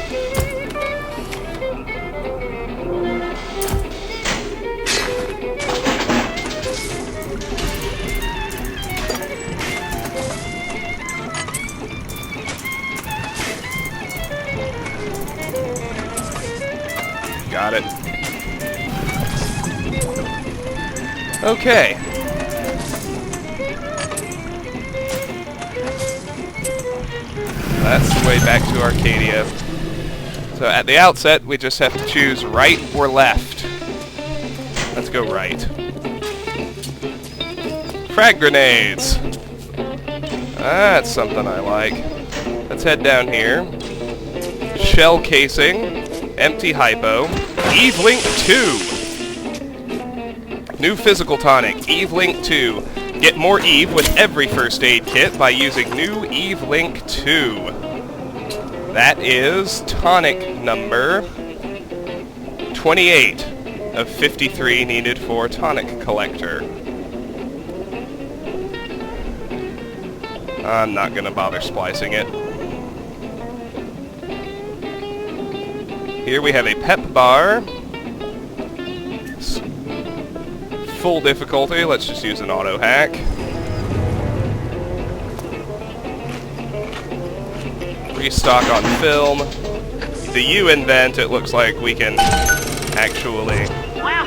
Got it. Okay. That's the way back to Arcadia. So at the outset, we just have to choose right or left. Let's go right. Frag grenades! That's something I like. Let's head down here. Shell casing. Empty hypo. Eve Link 2! New physical tonic, Eve Link 2. Get more Eve with every first aid kit by using new Eve Link 2. That is tonic number 28 of 53 needed for tonic collector. I'm not gonna bother splicing it. Here we have a pep bar. Full difficulty, let's just use an auto hack. Restock on film. The U invent, it looks like we can actually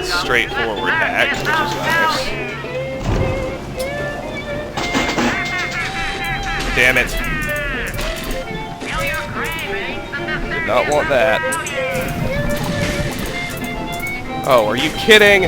straightforward hack, which is nice. Damn it. Did not want that. Oh, are you kidding?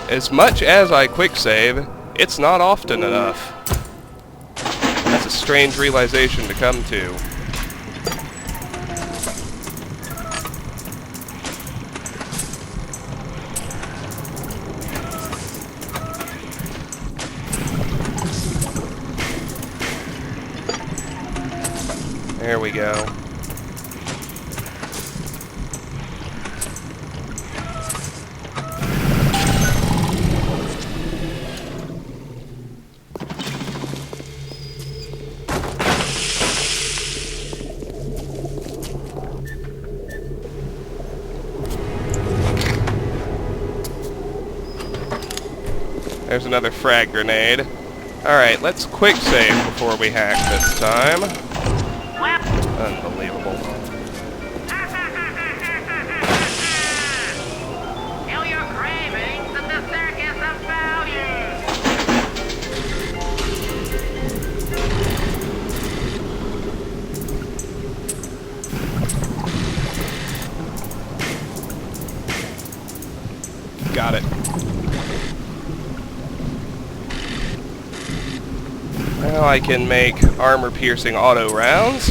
As much as I quick save, it's not often enough. That's a strange realization to come to. There we go. There's another frag grenade. Alright, let's quick save before we hack this time. Unbelievable. Kill your cravings in the circus of value. Got it. Now I can make armor-piercing auto rounds.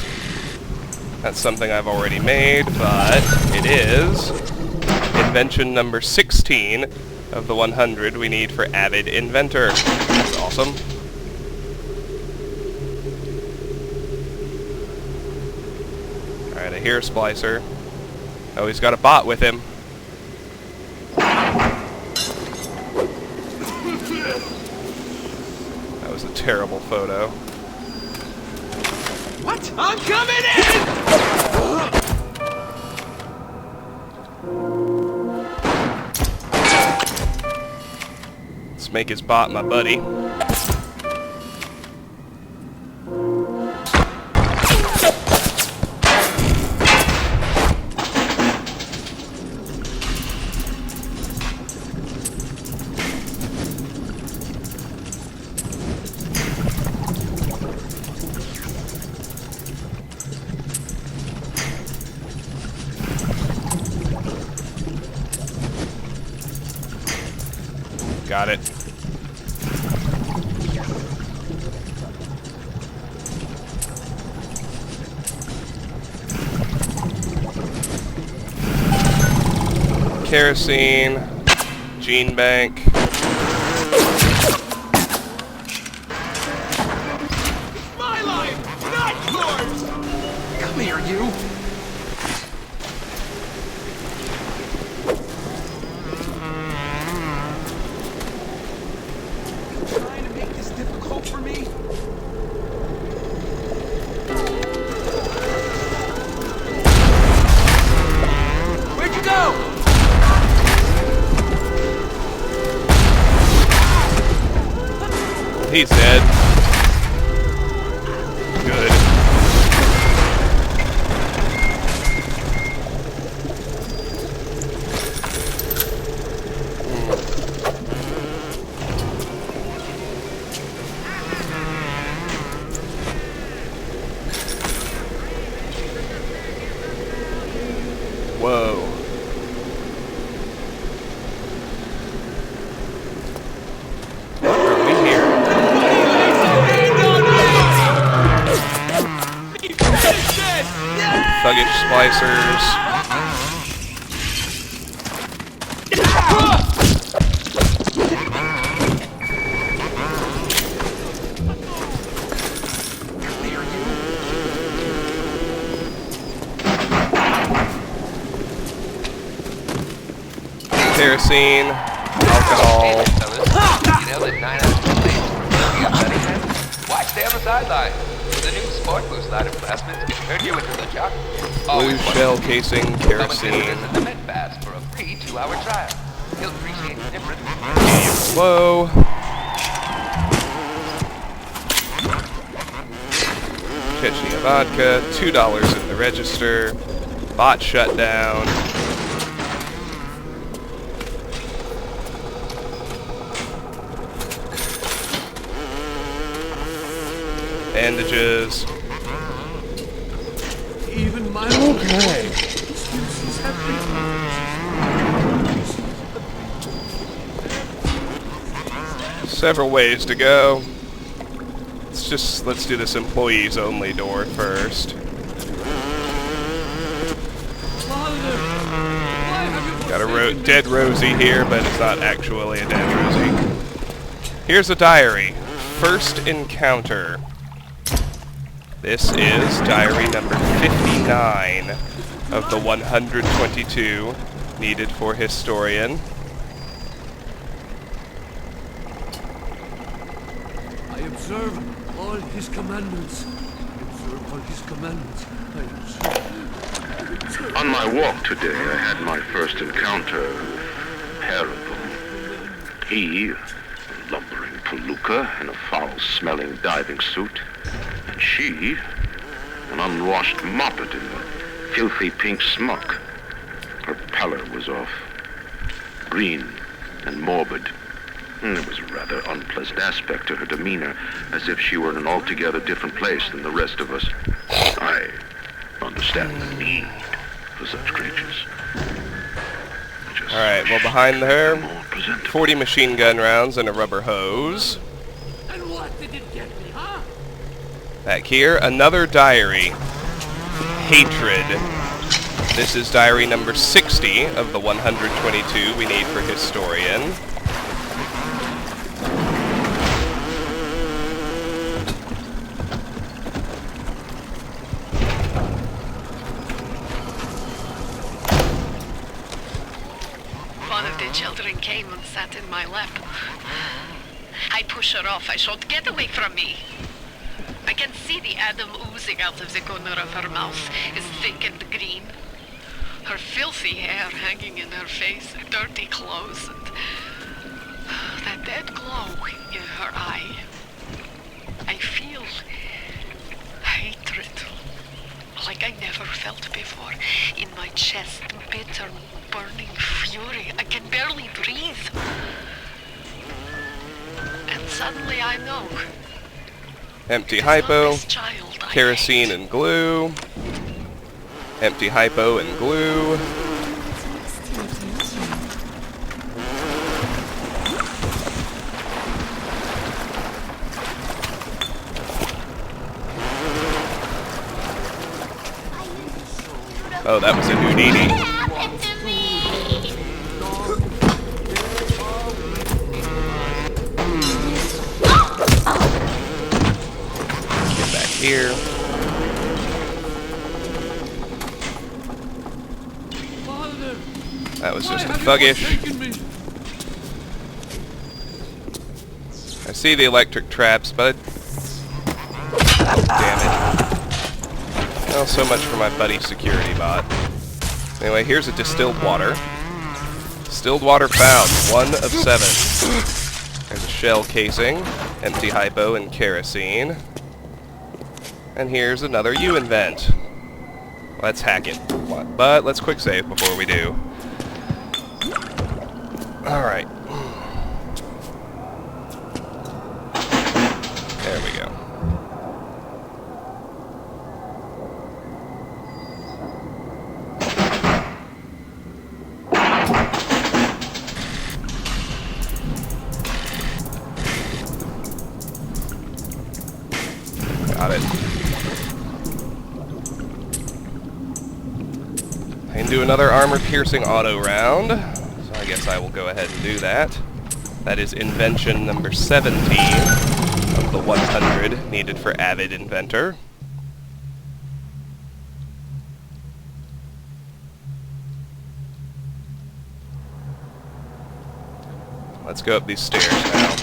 That's something I've already made, but it is invention number 16 of the 100 we need for Avid Inventor. That's awesome. Alright, I hear a splicer. Oh, he's got a bot with him. That was a terrible photo. What? I'm coming in! Let's make his bot my buddy. Got it. Kerosene, gene bank. My life, not yours! Come here, you! Trying to make this difficult for me? Where'd you go? He's dead. Good. Whoa. Are we here? Thuggish splicers. Kerosene, alcohol. You know that 9 out of 10 lanes you got betting men? Why stay on the sideline? With the new Sport Boost line of plasmids can turn you into the jock. Blue shell casing, kerosene. The Met Pass for a free 2-hour trial. You'll appreciate the difference. Whoa. Chechnya vodka, $2 in the register. Bot shut down. Bandages. Even my Okay. excuses have been... Several ways to go. Let's do this employees only door first. Got a dead Rosie here, but it's not actually a dead Rosie. Here's a diary. First encounter. This is diary number 59 of the 122 needed for historian. I observe all his commandments. On my walk today, I had my first encounter with Terrible. He, a lumbering felucca in a foul-smelling diving suit. And she, an unwashed moppet in a filthy pink smock. Her pallor was off. Green and morbid. There was a rather unpleasant aspect to her demeanor, as if she were in an altogether different place than the rest of us. I understand the need for such creatures. Alright, well behind her, 40 machine gun rounds and a rubber hose. And what did it get me, huh? Back here, another diary. Hatred. This is diary number 60 of the 122 we need for Historian. One of the children came and sat in my lap. I push her off. I shout, "Get away from me!" I can see the Adam oozing out of the corner of her mouth. It's thick and green. Her filthy hair hanging in her face, dirty clothes, and that dead glow in her eye. I feel hatred, like I never felt before, in my chest, bitter, burning fury. I can barely breathe. And suddenly I know. Empty hypo, kerosene and glue. Empty hypo and glue. Oh, that was a Houdini. Get back here. That was just a thuggish. I see the electric traps, but damn it. Well, so much for my buddy security bot. Anyway, here's a distilled water. Distilled water found. 1 of 7. There's a shell casing, empty hypo and kerosene. And here's another U-invent. Let's hack it. But let's quick save before we do. Alright. There we go. Got it. I can do another armor-piercing auto round. I guess I will go ahead and do that. That is invention number 17 of the 100 needed for Avid Inventor. Let's go up these stairs now.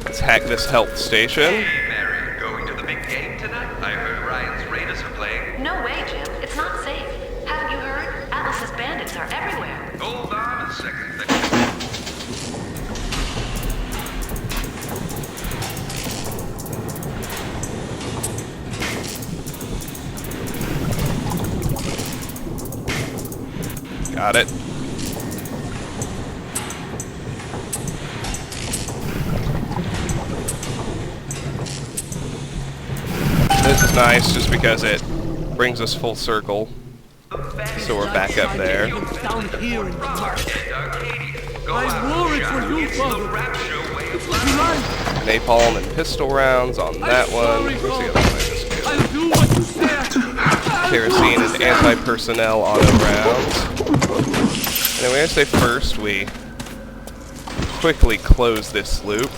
Let's hack this health station. Hey, Mary, going to the big game tonight? I heard Ryan's Raiders are playing. No way, Jim. It's not safe. Haven't you heard? Atlas's bandits are everywhere. Hold on a second. Got it. This is nice just because it brings us full circle. So we're back up there. Down here in the market. I wore it for you, Father. Napalm and pistol rounds on that one. Where's the other one? I'll do what you say. Kerosene and anti-personnel auto rounds. Anyway, I say first we quickly close this loop.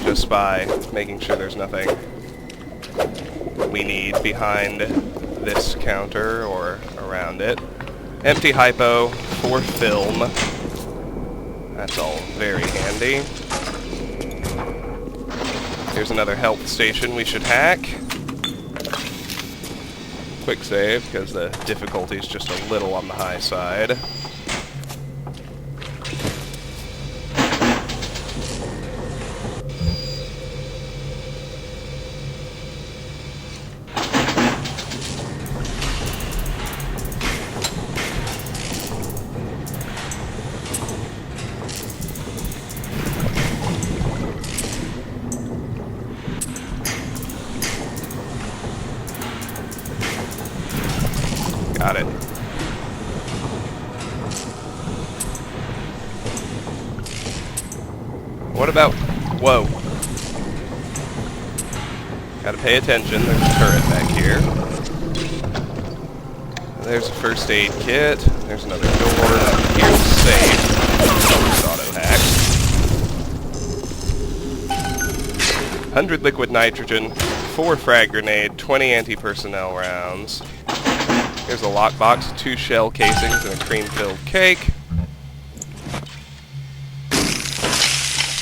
Just by making sure there's nothing we need behind this counter or around it. Empty hypo for film. That's all very handy. Here's another health station we should hack. Quick save, because the difficulty's just a little on the high side. Got it. What about... Whoa. Gotta pay attention. There's a turret back here. There's a first aid kit. There's another door. Here's a safe. It's auto-hacked. 100 liquid nitrogen, 4 frag grenade, 20 anti-personnel rounds. Here's a lockbox, 2 shell casings, and a cream-filled cake.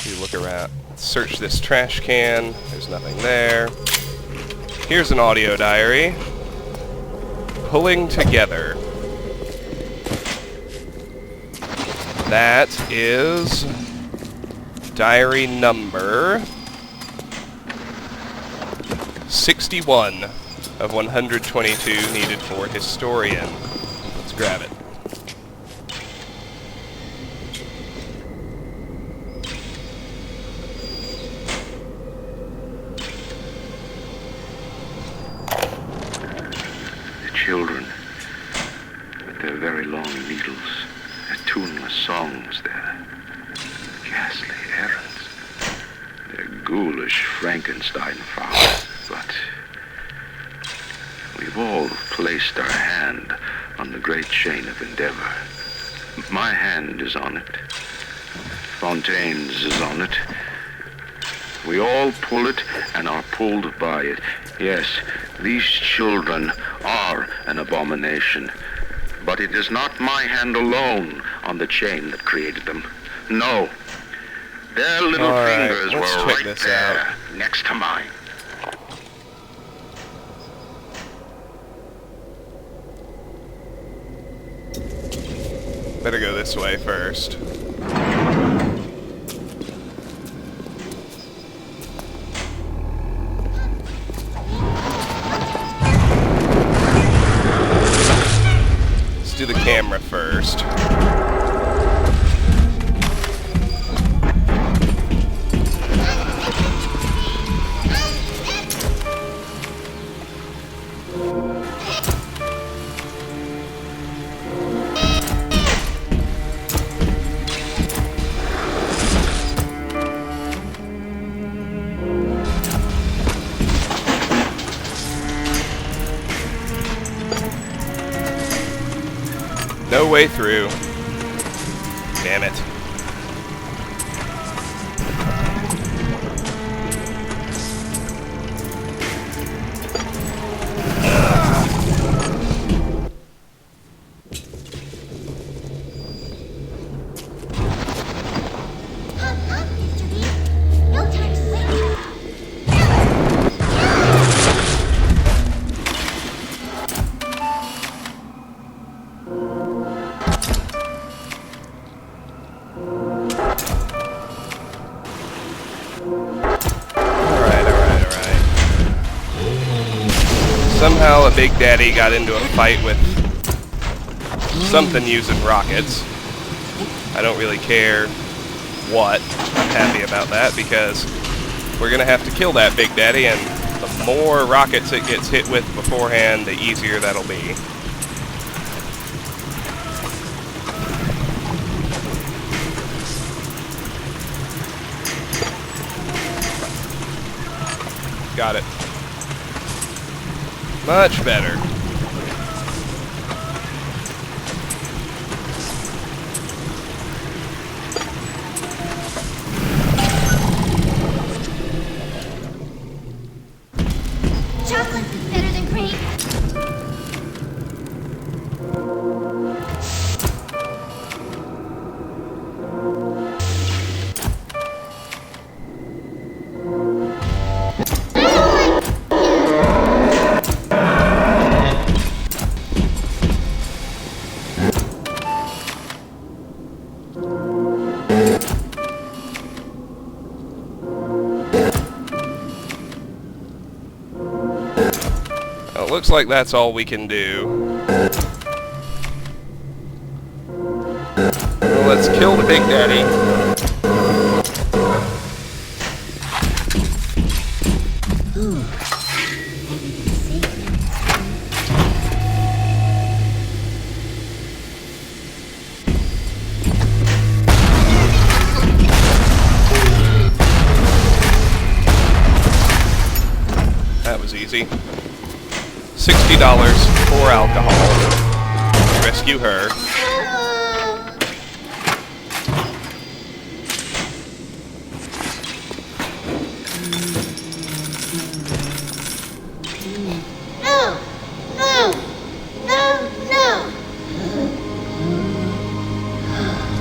You look around, search this trash can. There's nothing there. Here's an audio diary. Pulling together. That is diary number 61 of 122 needed for historian. Let's grab it. The children, with their very long needles, their tuneless songs, their ghastly errands, their ghoulish Frankenstein farce, but we've all placed our hand on the great chain of endeavor. My hand is on it. Fontaine's is on it. We all pull it and are pulled by it. Yes, these children are an abomination. But it is not my hand alone on the chain that created them. No. Their little fingers were right there, next to mine. Better go this way first. Let's do the camera first. No way through. Damn it. Somehow a Big Daddy got into a fight with something using rockets. I don't really care what. I'm happy about that because we're going to have to kill that Big Daddy, and the more rockets it gets hit with beforehand, the easier that'll be. Got it. Much better. Chocolate is better than cream. looks like that's all we can do. Well, let's kill the Big Daddy. That was easy. $60 for alcohol. Rescue her. No! No! No! No!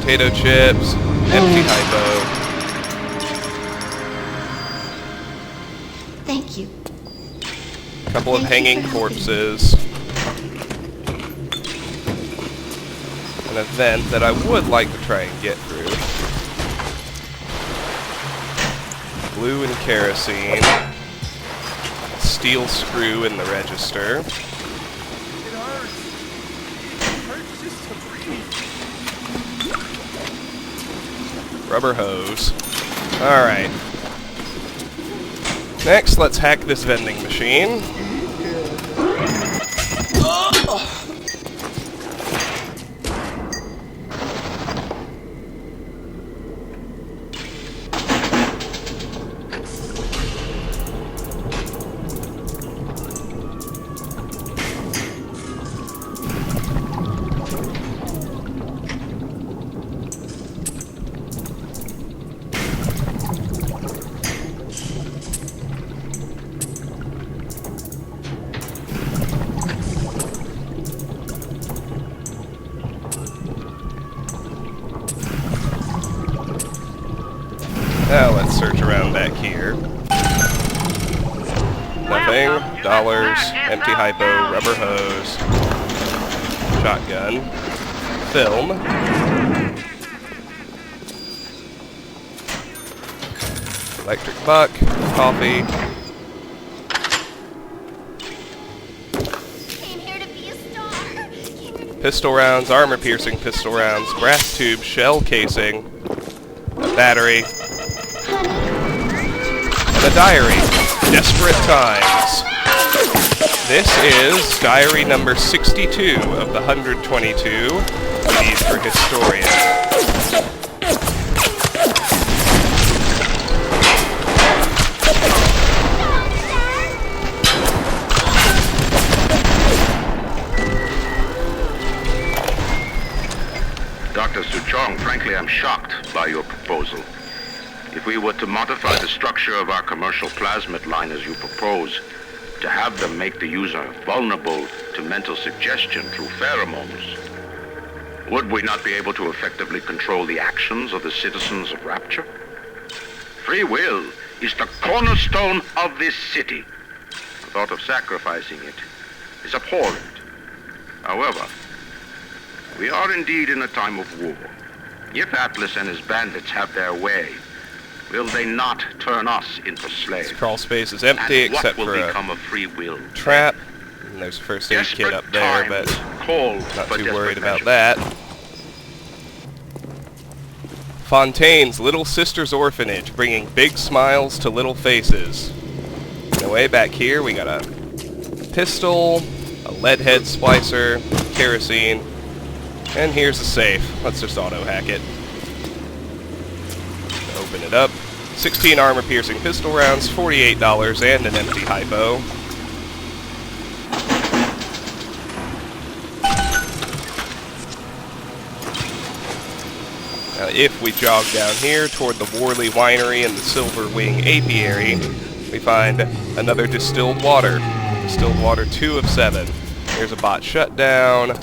Potato chips. Empty hypo. Thank you. Couple of hanging corpses. An event that I would like to try and get through. Glue and kerosene. Steel screw in the register. It hurts. It hurts just to breathe. Rubber hose. Alright. Next, let's hack this vending machine. Now let's search around back here. Nothing. Dollars. Empty hypo. Rubber hose. Shotgun. Film. Electric buck. Coffee. Pistol rounds. Armor-piercing pistol rounds. Brass tube. Shell casing. A battery. And a diary. Desperate Times. This is diary number 62 of the 122 we need for Historian. Dr. Suchong, frankly, I'm shocked by your proposal. If we were to modify the structure of our commercial plasmid line as you propose, to have them make the user vulnerable to mental suggestion through pheromones, would we not be able to effectively control the actions of the citizens of Rapture? Free will is the cornerstone of this city. The thought of sacrificing it is abhorrent. However, we are indeed in a time of war. If Atlas and his bandits have their way, will they not turn us into slaves? This crawl space is empty except for a free will trap. And there's a first aid kit up there, but not too worried about that. Fontaine's Little Sisters Orphanage, bringing big smiles to little faces. And way back here, we got a pistol, a lead head splicer, kerosene, and here's the safe. Let's just auto-hack it. Open it up. 16 armor-piercing pistol rounds, $48, and an empty hypo. Now, if we jog down here toward the Worley Winery and the Silver Wing Apiary, we find another distilled water. Distilled water 2 of 7. Here's a bot shutdown.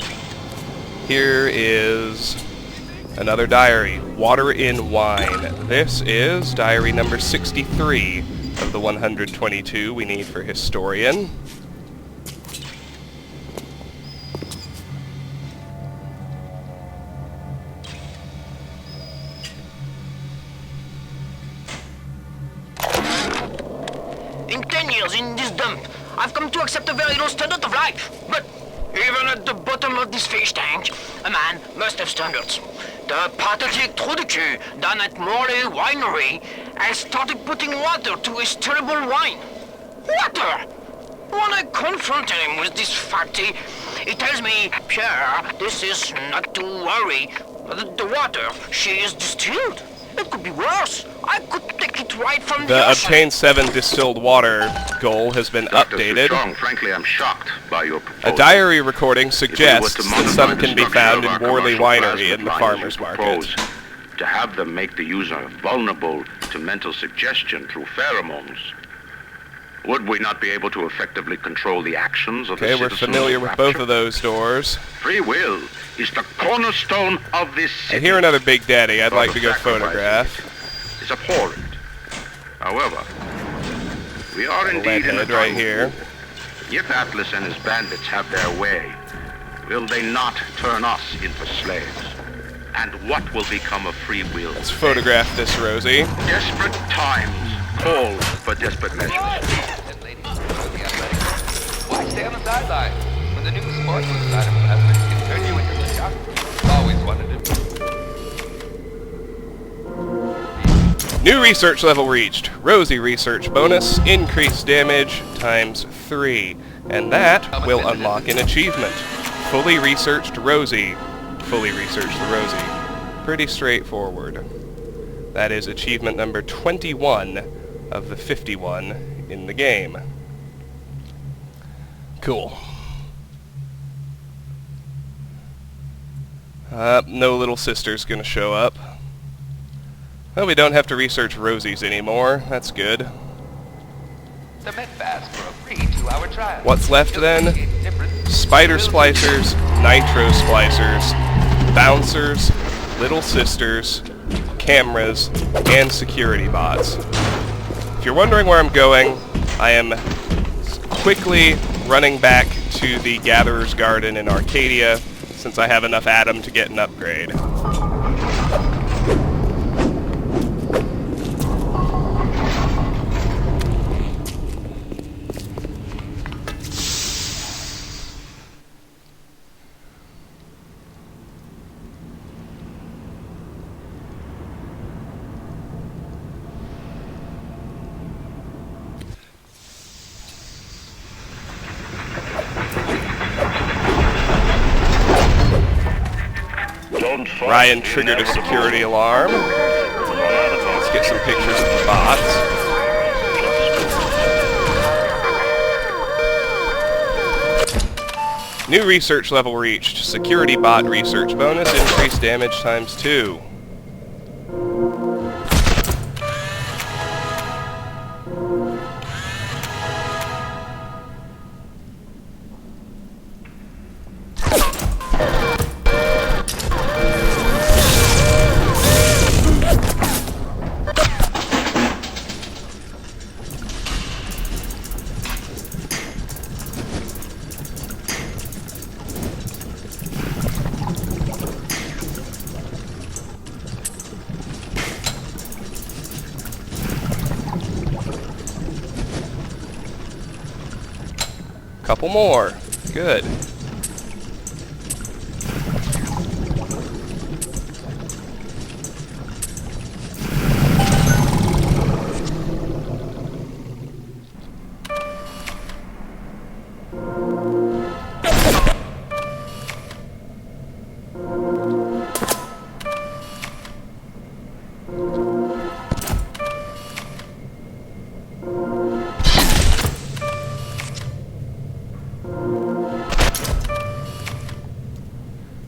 Here is another diary, Water in Wine. This is diary number 63 of the 122 we need for Historian. In 10 years in this dump, I've come to accept a very low standard of life. But even at the bottom of this fish tank, a man must have standards. The pathetic Trudeau down at Morley Winery has started putting water to his terrible wine. Water! When I confront him with this fact, he tells me, Pierre, this is not to worry. The water, she is distilled. It could be worse. I could take it right from the ocean. obtain 7 distilled water goal has been updated. Strong, frankly, I'm shocked by your proposal. A diary recording suggests that some can be found in Worley Winery in the farmer's market. To have them make the user vulnerable to mental suggestion through pheromones. Would we not be able to effectively control the actions of the citizens? Okay, we're familiar with both of those doors. Free will is the cornerstone of this city. I hear another Big Daddy. I'd like to go photograph. It's abhorrent. However, we are indeed in a time right here. If Atlas and his bandits have their way, will they not turn us into slaves? And what will become of free will? Let's photograph this, Rosie. Desperate times call for desperate measures. Why stay on the sideline when the new sports side of plasmids can turn you into the shock? Always wanted it. New research level reached. Rosie research bonus, increased damage times 3. And that will unlock an achievement. Fully researched Rosie. Fully researched the Rosie. Pretty straightforward. That is achievement number 21 of the 51 in the game. Cool. No little sister's gonna show up. Well, we don't have to research Rosie's anymore. That's good. Submit fast for a free 2-hour trial. What's left then? Spider splicers, nitro splicers, bouncers, little sisters, cameras, and security bots. If you're wondering where I'm going, I am quickly running back to the Gatherer's Garden in Arcadia, since I have enough Atom to get an upgrade. Ryan triggered a security alarm. Let's get some pictures of the bots. New research level reached. Security bot research bonus, increased damage times 2. Couple more. Good.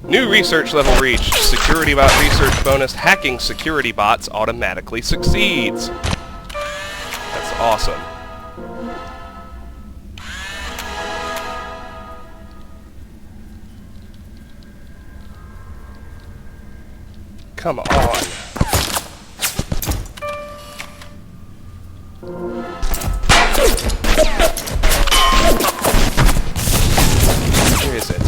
New research level reached. Security bot research bonus. Hacking security bots automatically succeeds. That's awesome. Come on. Where is it?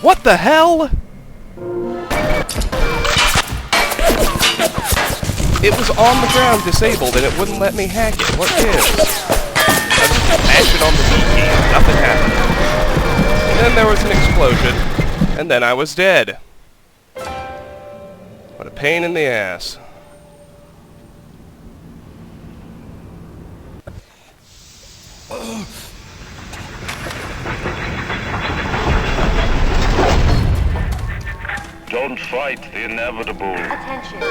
What the hell? It was on the ground disabled and it wouldn't let me hack it. What gives? I just mashed it on the B key and nothing happened. And then there was an explosion, and then I was dead. What a pain in the ass. Don't fight the inevitable. Attention.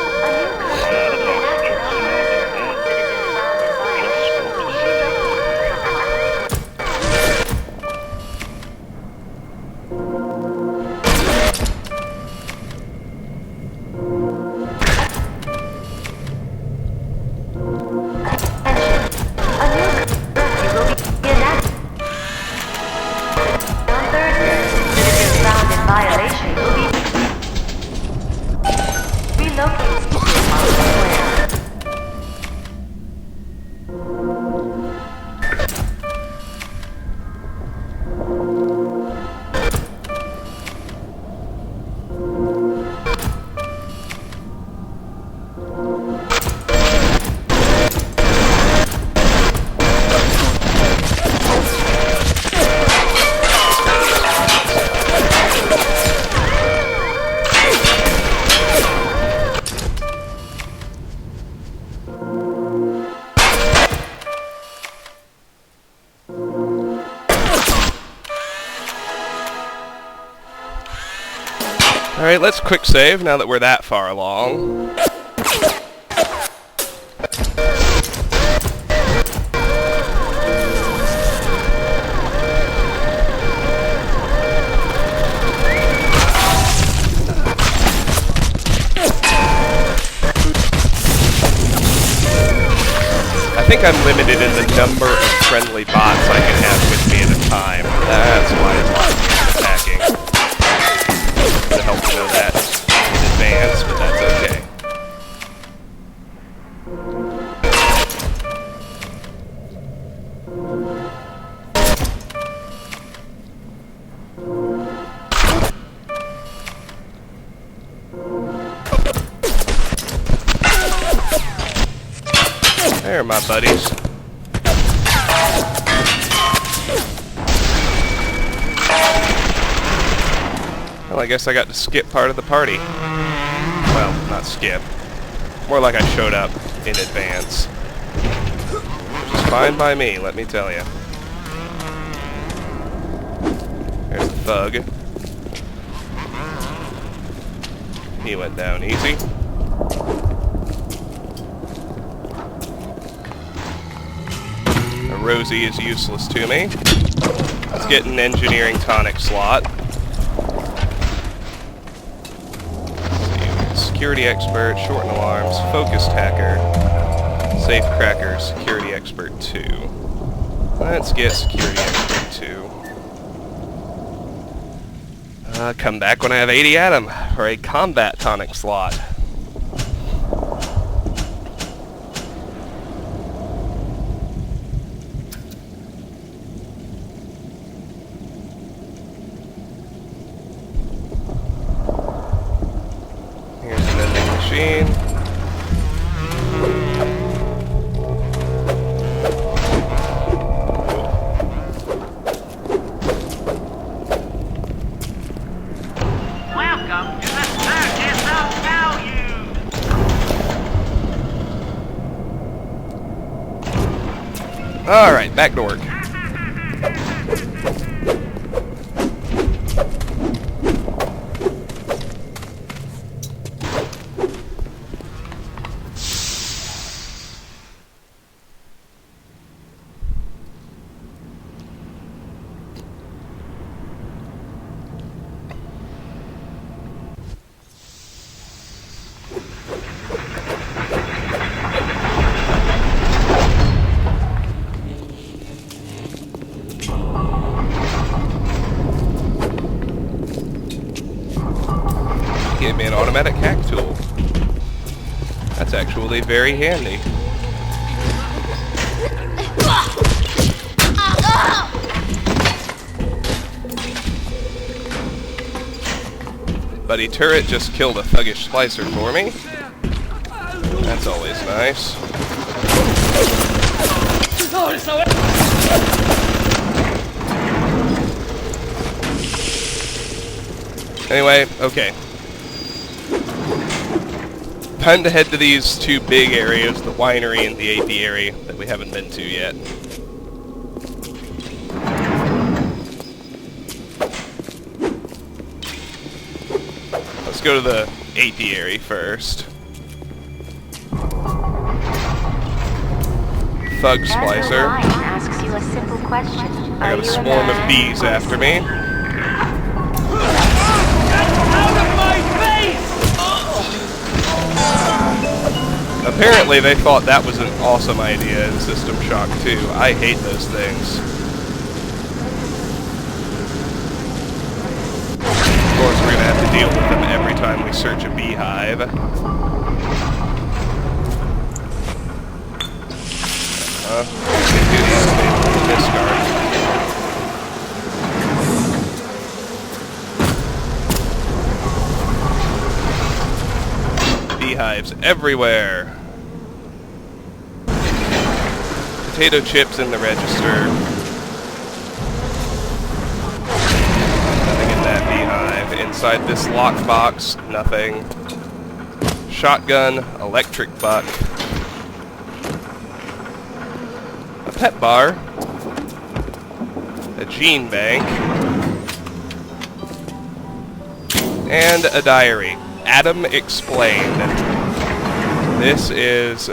Alright, let's quick save now that we're that far along. I think I'm limited in the number of friendly bots I can have with me at a time. That's why it's attacking. To help you know that in advance, but that's okay. There, my buddies. Well, I guess I got to skip part of the party. Well, not skip. More like I showed up in advance. Which is fine by me, let me tell you. There's the thug. He went down easy. Rosie is useless to me. Let's get an engineering tonic slot. Security expert, shorten alarms, focused hacker, safe cracker, security expert 2. Let's get security expert 2. Come back when I have 80 atom for a combat tonic slot. Alright, back to work. Gave me an automatic hack tool. That's actually very handy. Buddy Turret just killed a thuggish splicer for me. That's always nice. Anyway, okay. Time to head to these two big areas, the winery and the apiary, that we haven't been to yet. Let's go to the apiary first. Thug Splicer. Asks you a simple question. I got a swarm of bees after me. Apparently they thought that was an awesome idea in System Shock 2. I hate those things. Of course, we're gonna have to deal with them every time we search a beehive. Can't do these with discard. Beehives everywhere. Potato chips in the register. Nothing in that beehive. Inside this lockbox, nothing. Shotgun, electric buck. A pet bar. A gene bank. And a diary. Adam Explained. This is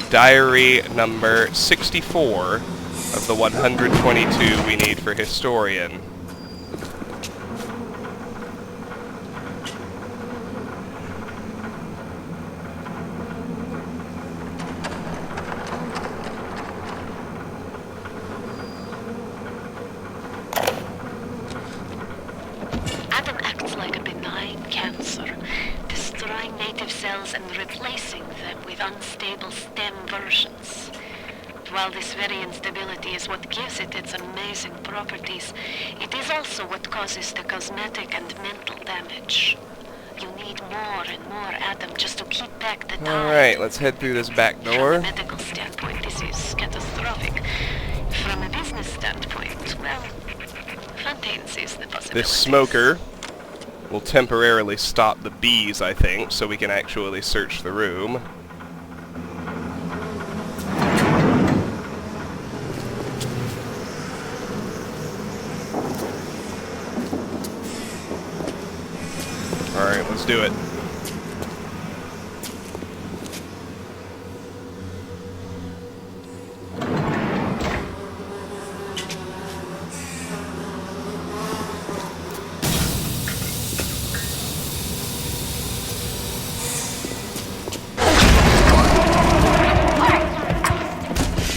diary number 64 of the 122 we need for Historian. Adam acts like a benign cancer, destroying native cells and replacing them with unstable stem versions. While this very instability is what gives it its amazing properties, it is also what causes the cosmetic and mental damage. You need more and more Adam just to keep back the tide. Alright, let's head through this back door. From a medical standpoint, this is catastrophic. From a business standpoint, well, Fontaine sees the possibility. This smoker will temporarily stop the bees, I think, so we can actually search the room. Alright, let's do it.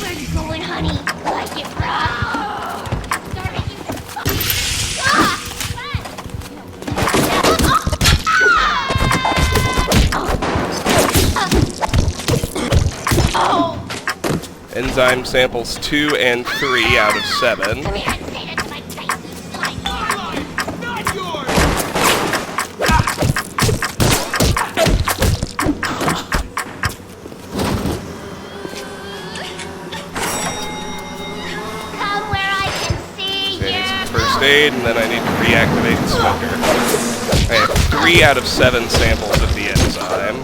Where you going, honey? Like it, bro? Enzyme samples 2 and 3 out of 7. Come where I can see Okay, I need some first aid, and then I need to reactivate the smoker. I have 3 out of 7 samples of the enzyme.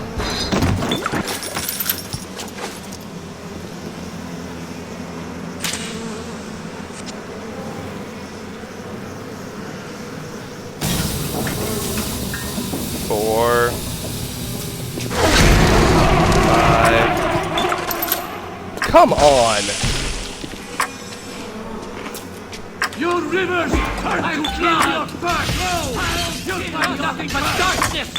Four, 5. Come on! Your rivers are to clean your birth. You'll find nothing but darkness.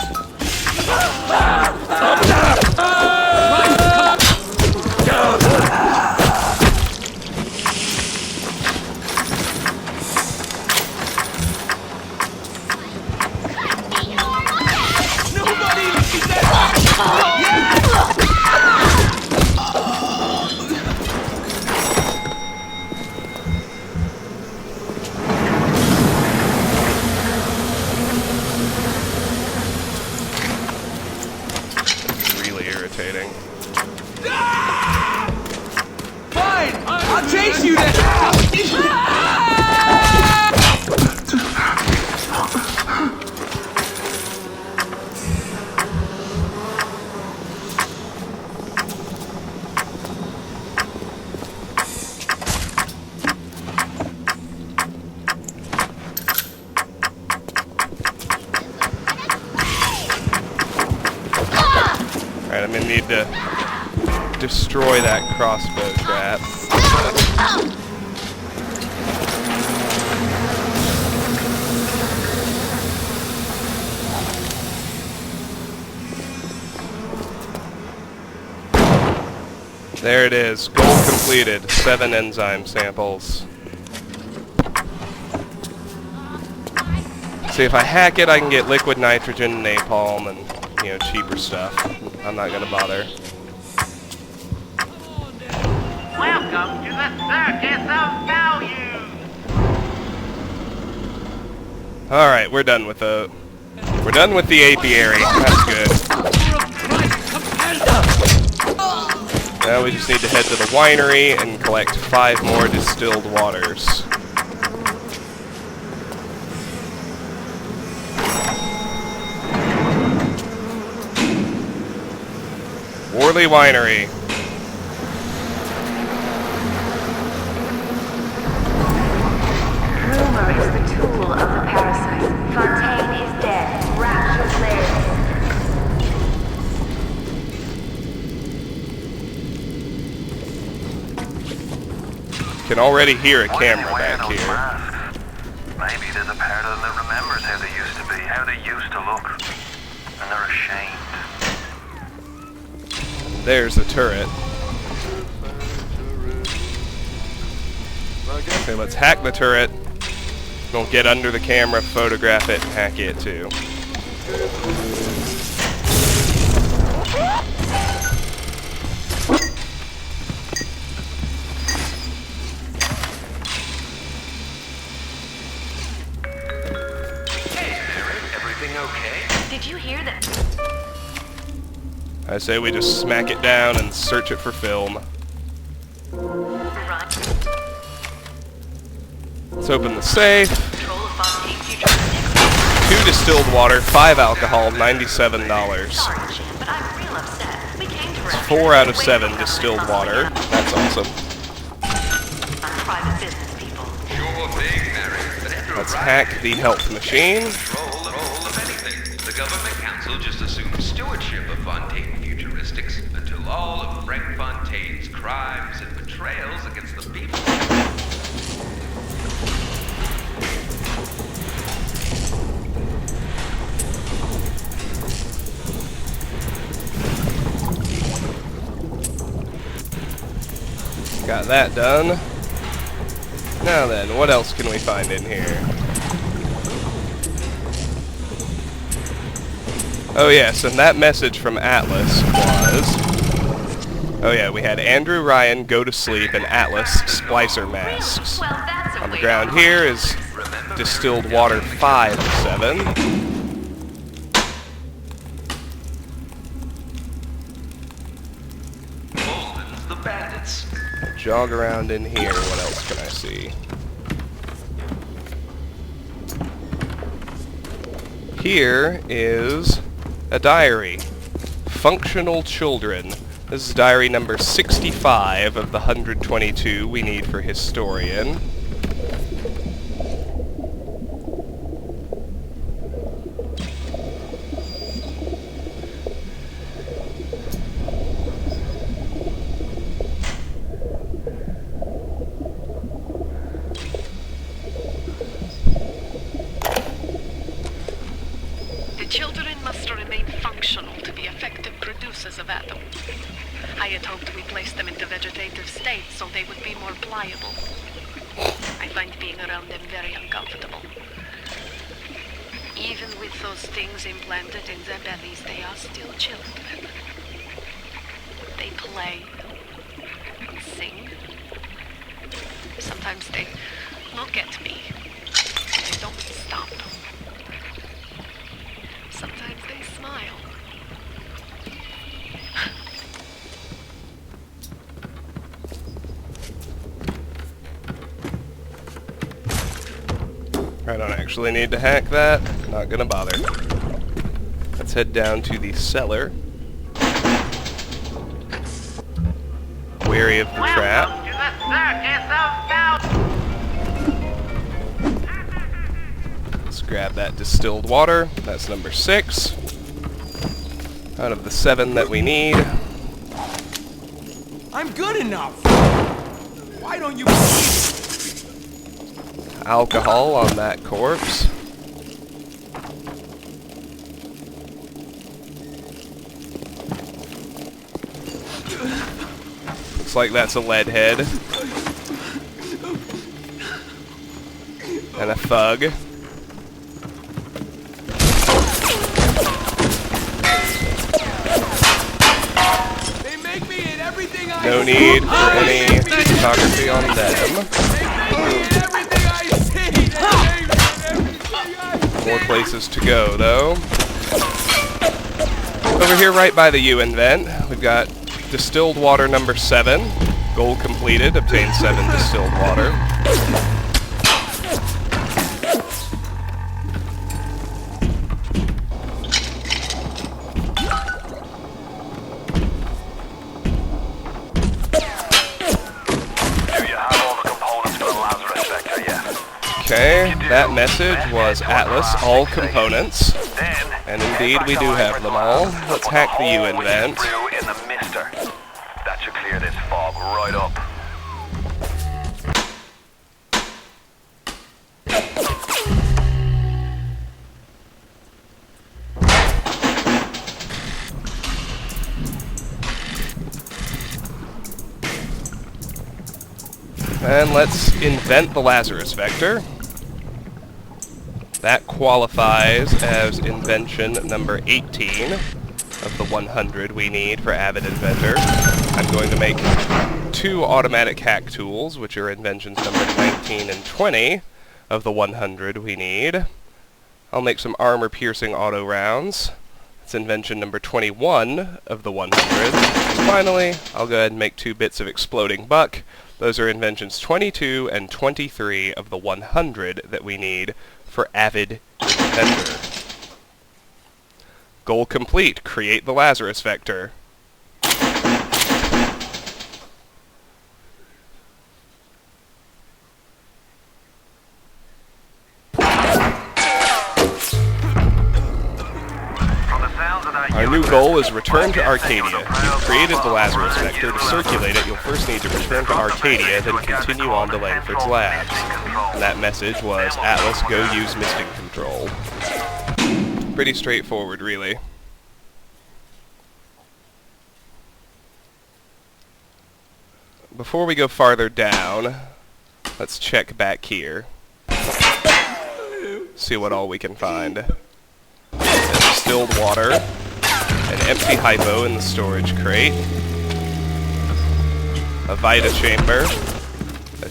I'm gonna need to destroy that crossbow trap. There it is. Goal completed. 7 enzyme samples. See, if I hack it, I can get liquid nitrogen, napalm, and, you know, cheaper stuff. I'm not gonna bother. Welcome to the Circus of Value! Alright, we're done with the apiary. That's good. Now we just need to head to the winery and collect 5 more distilled waters. Worley Winery. Rumor is the tool of the parasite. Fontaine is dead. Rapture lives. Can already hear a camera back here. Maybe there's a part of them that remembers how they used to be, how they used to look. And they're ashamed. There's the turret. Okay, let's hack the turret. We'll get under the camera, photograph it, and hack it too. Everything okay? Did you hear that? I say we just smack it down and search it for film. Let's open the safe. 2 distilled water, 5 alcohol, $97. It's 4 out of 7 distilled water. That's awesome. Let's hack the health machine. The government council just assumed stewardship of Fontaine Futuristics until all of Frank Fontaine's crimes and betrayals against the people. Got that done. Now then, what else can we find in here? Oh yes, and that message from Atlas was... Oh yeah, we had Andrew Ryan go to sleep and Atlas splicer masks. On the ground here is distilled water 5 of 7. The bandits. Jog around in here, what else can I see? Here is a diary. Functional Children. This is diary number 65 of the 122 we need for Historian. Of Atom. I had hoped we placed them into vegetative state so they would be more pliable. I find being around them very uncomfortable. Even with those things implanted in their bellies, they are still children. They play and sing. Sometimes they look at me. They don't stop. Sometimes they smile. I don't actually need to hack that. Not gonna bother. Let's head down to the cellar. Wary of the trap. Let's grab that distilled water. That's number 6. out of the 7 that we need. I'm good enough. Why don't you... Alcohol on that corpse. Looks like that's a lead head. And a thug. No need for any photography on them. More places to go, though. Over here, right by the UN vent, we've got distilled water number 7. Goal completed. Obtain 7 distilled water. Okay, that message was Atlas, all components. And indeed, we do have them all. Let's hack the UN vent. That should clear this fog right up. And let's invent the Lazarus vector. That qualifies as invention number 18 of the 100 we need for Avid Inventor. I'm going to make 2 automatic hack tools, which are inventions number 19 and 20 of the 100 we need. I'll make some armor-piercing auto rounds. That's invention number 21 of the 100. And finally, I'll go ahead and make 2 bits of exploding buck. Those are inventions 22 and 23 of the 100 that we need for Avid Inventor. Goal complete. Create the Lazarus vector. Our new goal is return to Arcadia. If you created the Lazarus vector, to circulate it, you'll first need to return to Arcadia, then continue on to Langford's labs. And that message was, Atlas, go use misting control. Pretty straightforward, really. Before we go farther down, let's check back here. See what all we can find. Distilled water. An empty hypo in the storage crate. A Vita-Chamber. A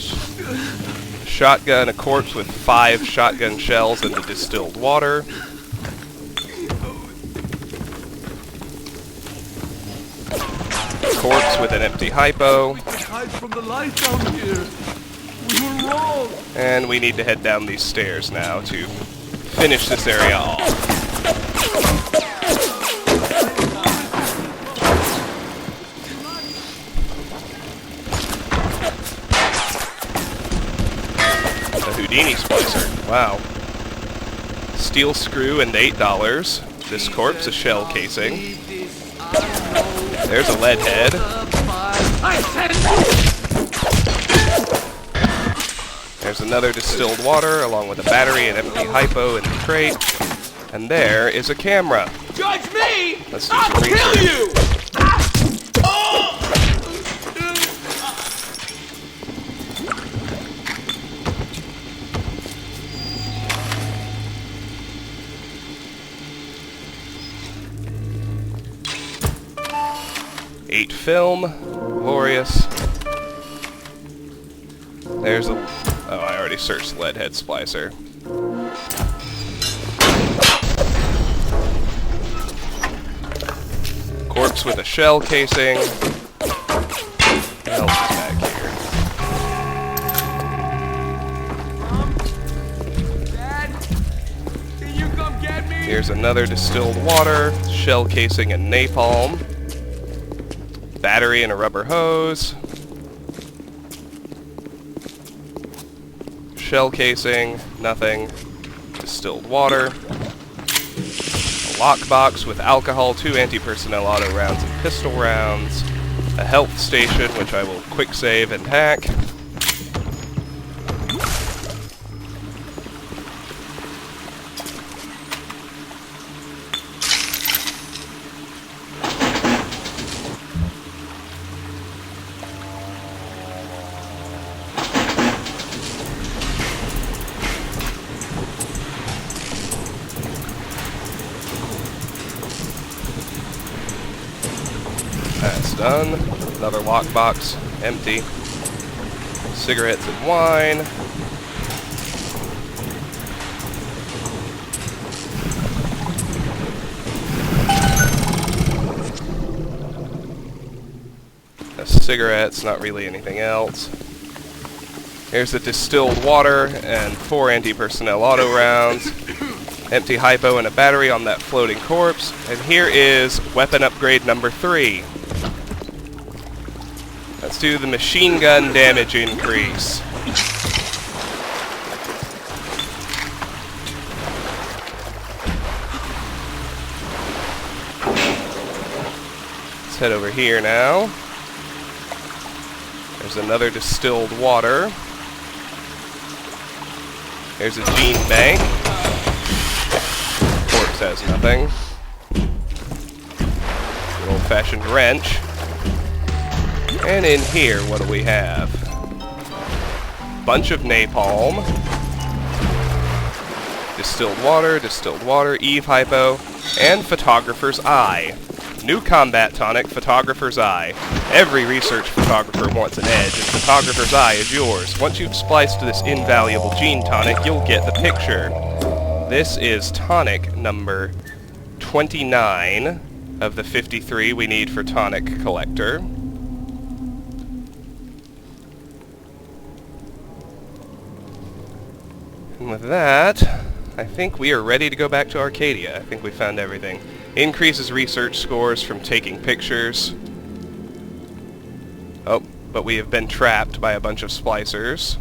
shotgun, a corpse with 5 shotgun shells and the distilled water. A corpse with an empty hypo. Hide from the light down here. We were wrong. And we need to head down these stairs now to finish this area off. Houdini splicer. Wow. Steel screw and $8. This corpse, a shell casing. There's a lead head. There's another distilled water, along with a battery and empty hypo in the crate. And there is a camera. Judge me! Let's do some research. Kill you! Eight film. Glorious. There's a... Oh, I already searched the lead head splicer. Corpse with a shell casing. What else is back here? Dad? Can you come get me? Here's another distilled water, shell casing and napalm. Battery and a rubber hose. Shell casing, nothing. Distilled water. A lockbox with alcohol, 2 anti-personnel auto rounds and pistol rounds, a health station, which I will quick save and hack. That's done. Another lockbox, empty. Cigarettes and wine. Cigarettes, not really anything else. Here's the distilled water and 4 anti-personnel auto rounds. Empty hypo and a battery on that floating corpse. And here is weapon upgrade number 3. Let's do the machine gun damage increase. Let's head over here now. There's another distilled water. There's a gene bank. Corpse has nothing. An old-fashioned wrench. And in here, what do we have? Bunch of napalm. Distilled water, Eve hypo, and photographer's eye. New combat tonic, photographer's eye. Every research photographer wants an edge, and photographer's eye is yours. Once you've spliced this invaluable gene tonic, you'll get the picture. This is tonic number 29 of the 53 we need for tonic collector. And with that, I think we are ready to go back to Arcadia. I think we found everything. Increases research scores from taking pictures. Oh, but we have been trapped by a bunch of splicers.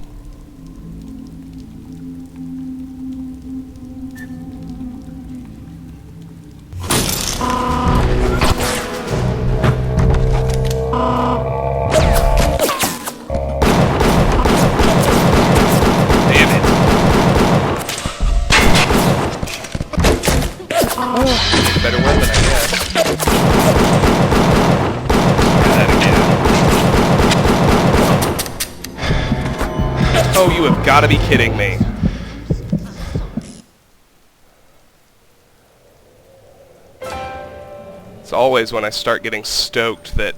Better weapon, I guess. Try that again. Oh, you have got to be kidding me. It's always when I start getting stoked that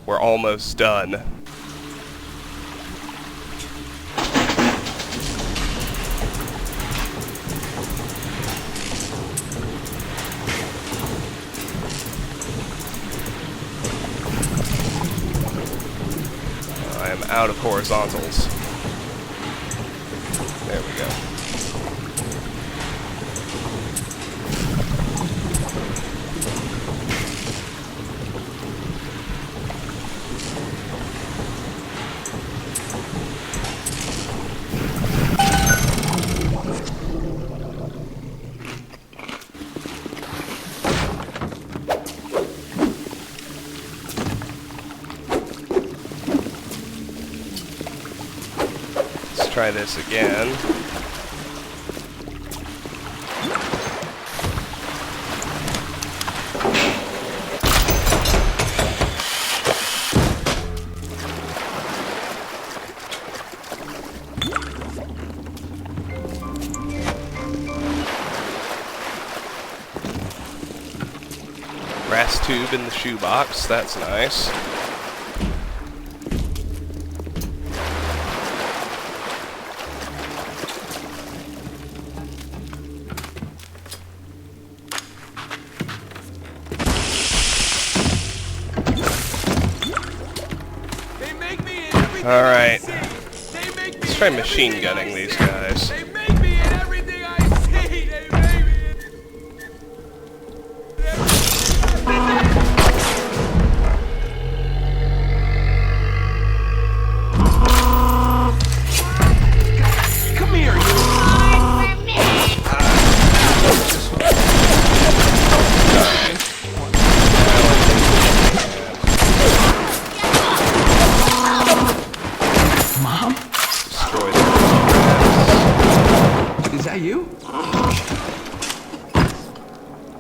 we're almost done. Out of horizontals. There we go. Try this again. Brass tube in the shoebox, that's nice. Alright, let's try machine gunning these guys. Come here, you!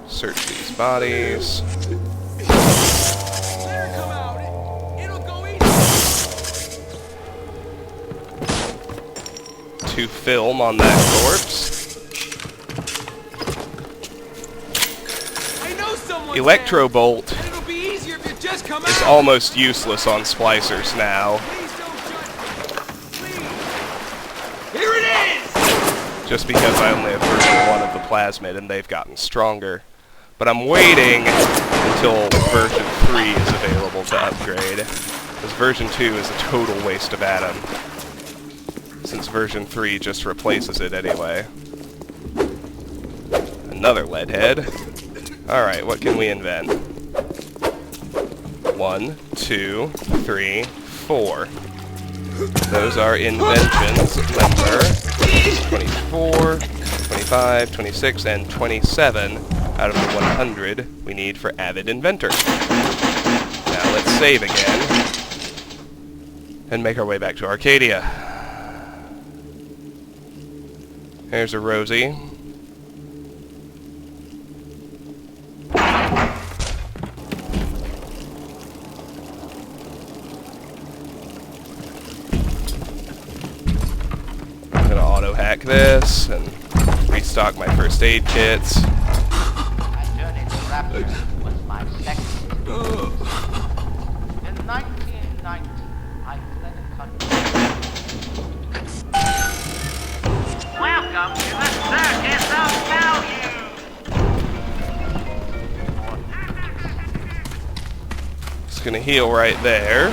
Search these bodies. To film on that corpse. Electro Bolt is almost useless on splicers now. Here it is! Just because I only have version 1 of the plasmid and they've gotten stronger. But I'm waiting until version 3 is available to upgrade, because version 2 is a total waste of atom, since version 3 just replaces it anyway. Another lead head. Alright, what can we invent? 1, 2, 3, 4. Those are inventions number 24, 25, 26, and 27 out of the 100 we need for Avid Inventor. Now let's save again and make our way back to Arcadia. There's a Rosie. I'm gonna auto-hack this and restock my first aid kits. My journey to Rapture was my second. In 1990, I fled a country. Welcome to the Circus of Value! Just gonna heal right there.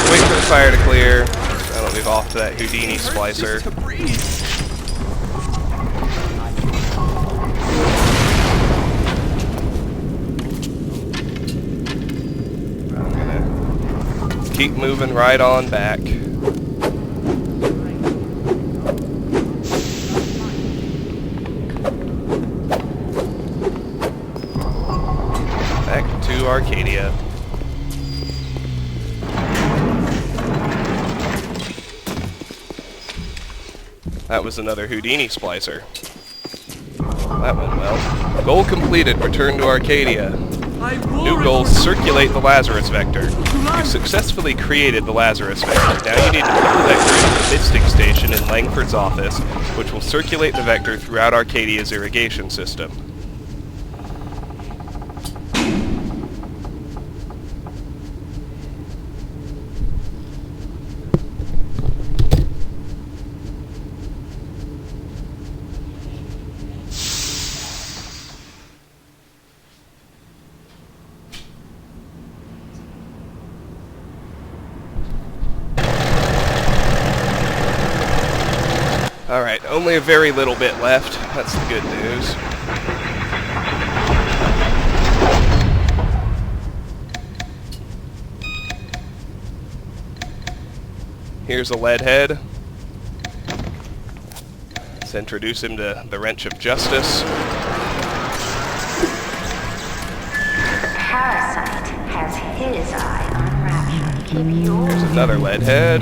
Wait for the fire to clear. That'll move off to that Houdini splicer. I'm gonna keep moving right on back. Back to Arcadia. That was another Houdini splicer. That went well. Goal completed. Return to Arcadia. New goal, circulate the Lazarus vector. You've successfully created the Lazarus vector. Now you need to put the vector into the Mystic Station in Langford's office, which will circulate the vector throughout Arcadia's irrigation system. Alright, only a very little bit left. That's the good news. Here's a lead head. Let's introduce him to the wrench of justice. The parasite has his eye on Rapture. Keep yours. Here's another lead head.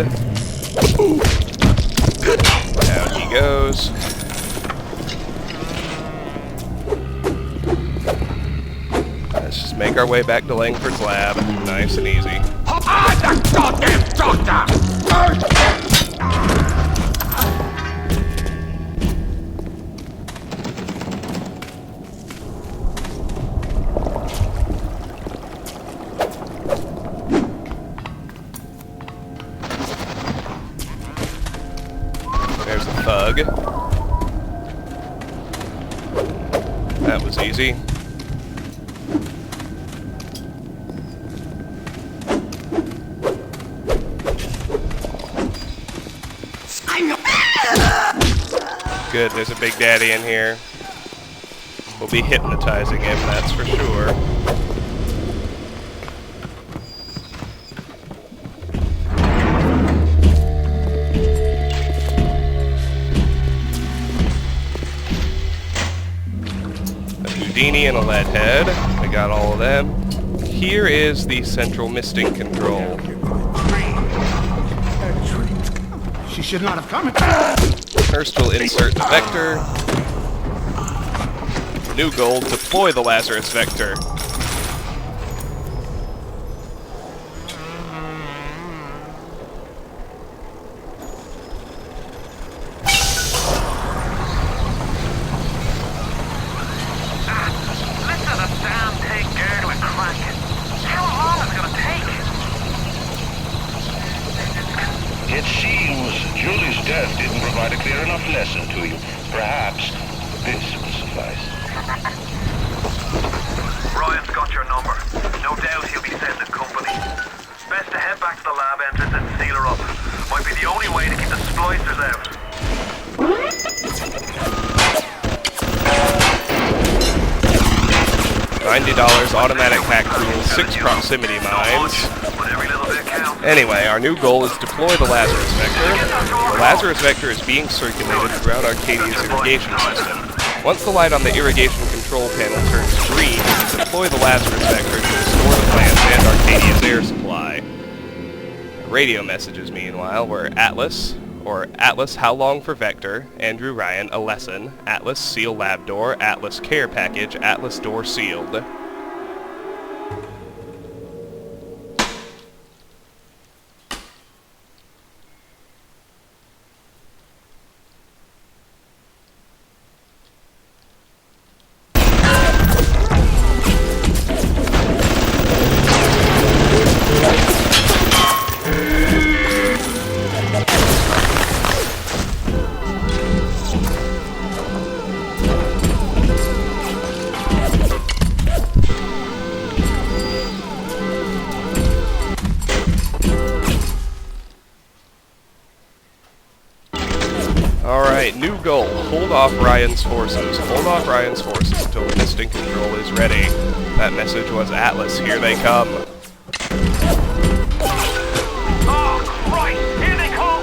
Down he goes. Let's just make our way back to Langford's lab. Nice and easy. The goddamn doctor! There's a thug. That was easy. Good, there's a big daddy in here. We'll be hypnotizing him, that's for sure. Houdini and a lead head. I got all of them. Here is the central misting control. should not have come. First we'll insert the vector. New goal, deploy the Lazarus vector. It seems Julie's death didn't provide a clear enough lesson to you. Perhaps this will suffice. Ryan's got your number. No doubt he'll be sending company. Best to head back to the lab entrance and seal her up. Might be the only way to keep the splicers out. $90 automatic hack tool, 6 proximity mines. Anyway, our new goal is deploy the Lazarus vector. The Lazarus vector is being circulated throughout Arcadia's irrigation system. Once the light on the irrigation control panel turns green, deploy the Lazarus vector to restore the plants and Arcadia's air supply. Radio messages, meanwhile, were Atlas, or Atlas, how long for vector, Andrew Ryan, a lesson, Atlas, seal lab door, Atlas, care package, Atlas, door sealed. Alright, new goal. Hold off Ryan's forces. Hold off Ryan's forces until the Mystic Control is ready. That message was Atlas. Here they come. Oh, Christ! Here they come!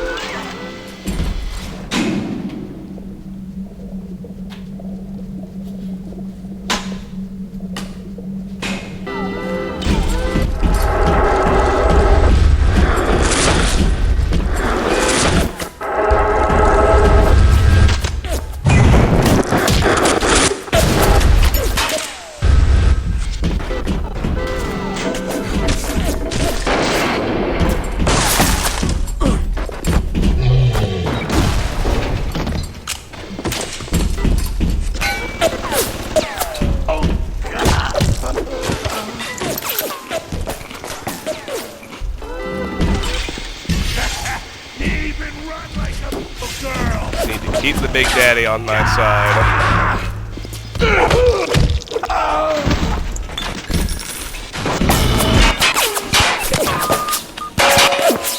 Keep the big daddy on my side.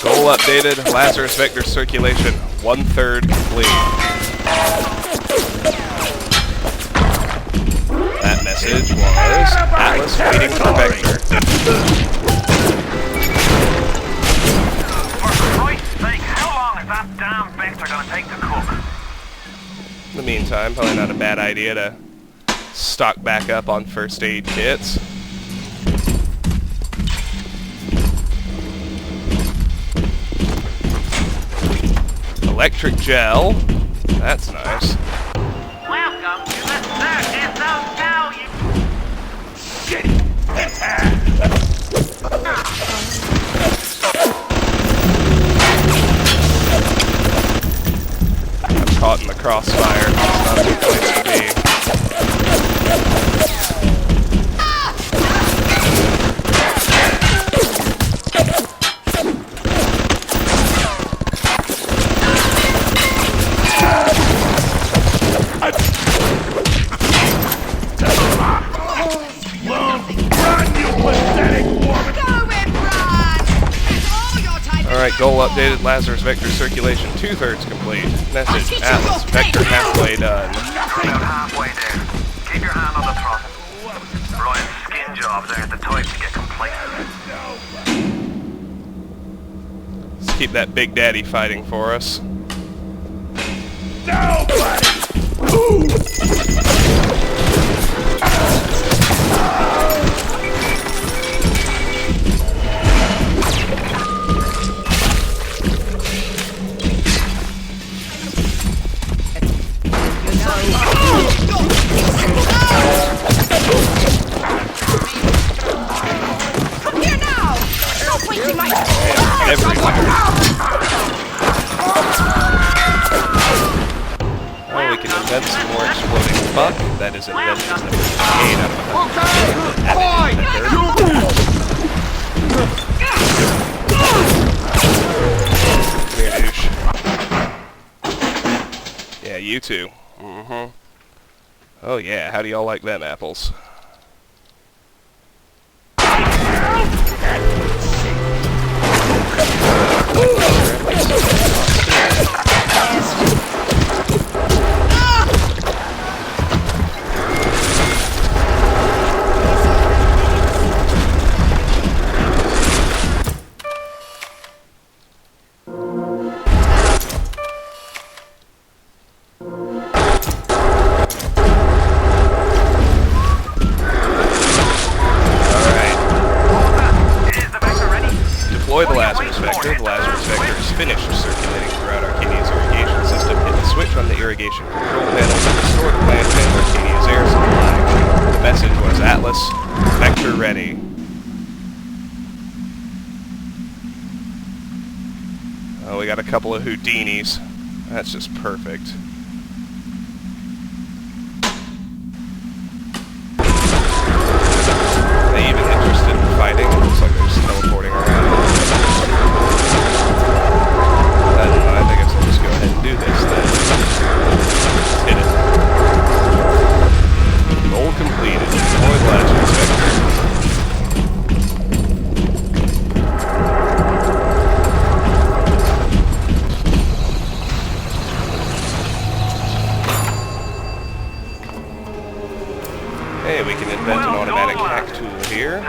Goal updated. Lazarus vector circulation 1/3 complete. That message was Atlas waiting for vector. For Christ's sake, how long is that damn vector gonna take to cook? In the meantime, probably not a bad idea to stock back up on first aid kits. Electric gel. That's nice. Welcome to the circus of value. I'm caught in the crossfire. It's not a good place to be. Alright, goal updated. Lazarus vector circulation 2/3 complete. Message Atlas vector halfway done. You're about halfway there. Keep your hand on the throttle. Ryan's skin jobs aren't the type to get complacent. Let's keep that big daddy fighting for us. Everywhere. Oh, we can invent some more exploding buck. That is Inventions number 8 out of 100. Come here, douche. Yeah, you too. Mm-hmm. Oh yeah, how do y'all like them apples? Deploy the Lazarus vector. The Lazarus vector is finished circulating throughout Arcadia's irrigation system. Hit the switch on the irrigation control panel to restore the plant and Arcadia's air supply. The message was Atlas, vector ready. Oh, we got a couple of Houdinis. That's just perfect. Are they even interested in fighting? It looks like they're just teleporting around. Never mind, I guess I'll just go ahead and do this then. Hit it. Goal completed. Deploy the Lazarus vector. Hey, we can invent an automatic hack tool here.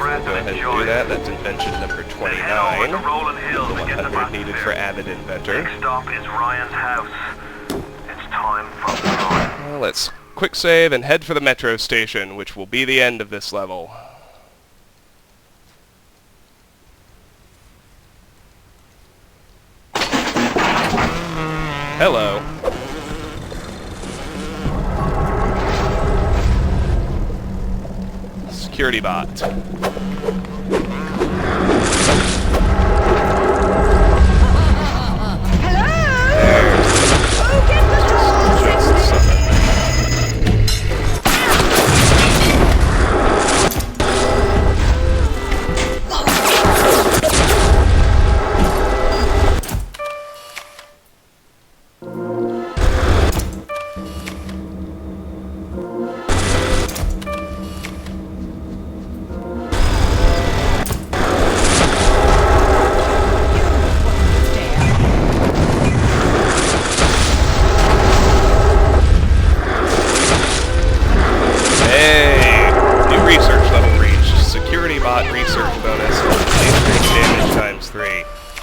We'll go ahead and do that. That's invention number 29. The 100 needed for Avid Inventor. Next stop is Ryan's house. It's time for fun. Well, let's quick save and head for the metro station, which will be the end of this level. Hello. Security bot.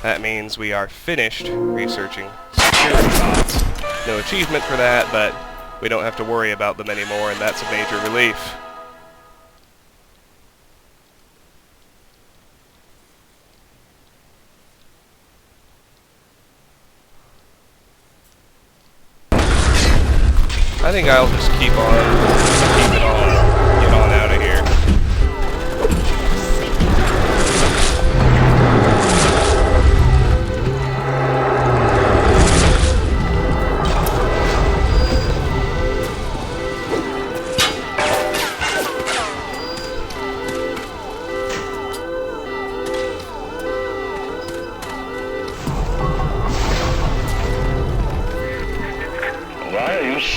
That means we are finished researching security bots. No achievement for that, but we don't have to worry about them anymore, and that's a major relief. I think I'll just keep it on, get on out of here.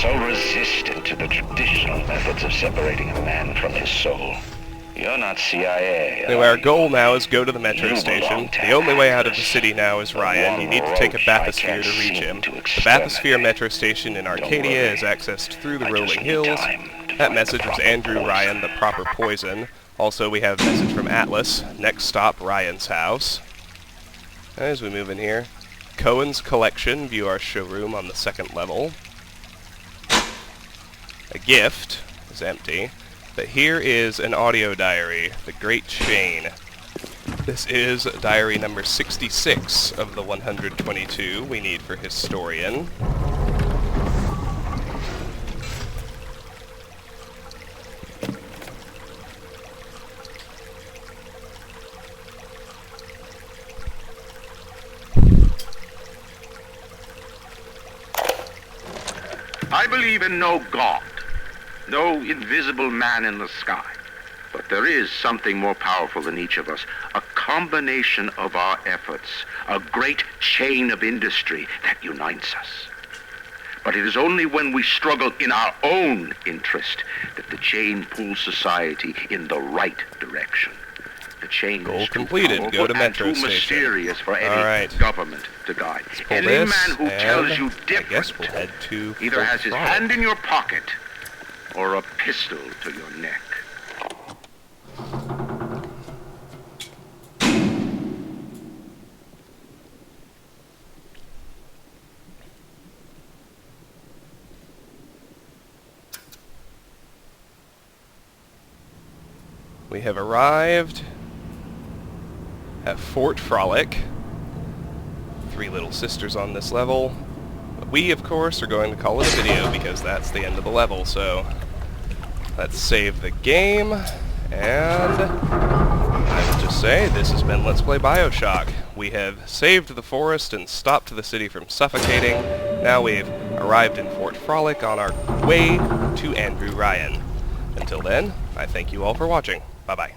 So resistant to the traditional methods of separating a man from his soul. You're not CIA. Anyway, our goal now is go to the metro station. The only way out of the city now is Ryan. You need to take a bathysphere to reach him. The bathysphere metro station in Arcadia is accessed through the rolling hills. That message was Andrew Ryan, the proper poison. Also, we have a message from Atlas. Next stop, Ryan's house. As we move in here, Cohen's Collection. View our showroom on the second level. A gift is empty, but here is an audio diary, The Great Chain. This is diary number 66 of the 122 we need for Historian. I believe in no God, no invisible man in the sky. But there is something more powerful than each of us, a combination of our efforts, a great chain of industry that unites us. But it is only when we struggle in our own interest that the chain pulls society in the right direction. The chain Goal is too completed. powerful Go to and Metro too Station. mysterious for any Alright. government to guide. Pull Any this, man who tells you I different guess we'll head to either Fort has his Frolic. hand in your pocket or a pistol to your neck. We have arrived at Fort Frolic. 3 little sisters on this level. But we, of course, are going to call it a video because that's the end of the level, so let's save the game, and I will just say this has been Let's Play Bioshock. We have saved the forest and stopped the city from suffocating. Now we've arrived in Fort Frolic on our way to Andrew Ryan. Until then, I thank you all for watching. Bye-bye.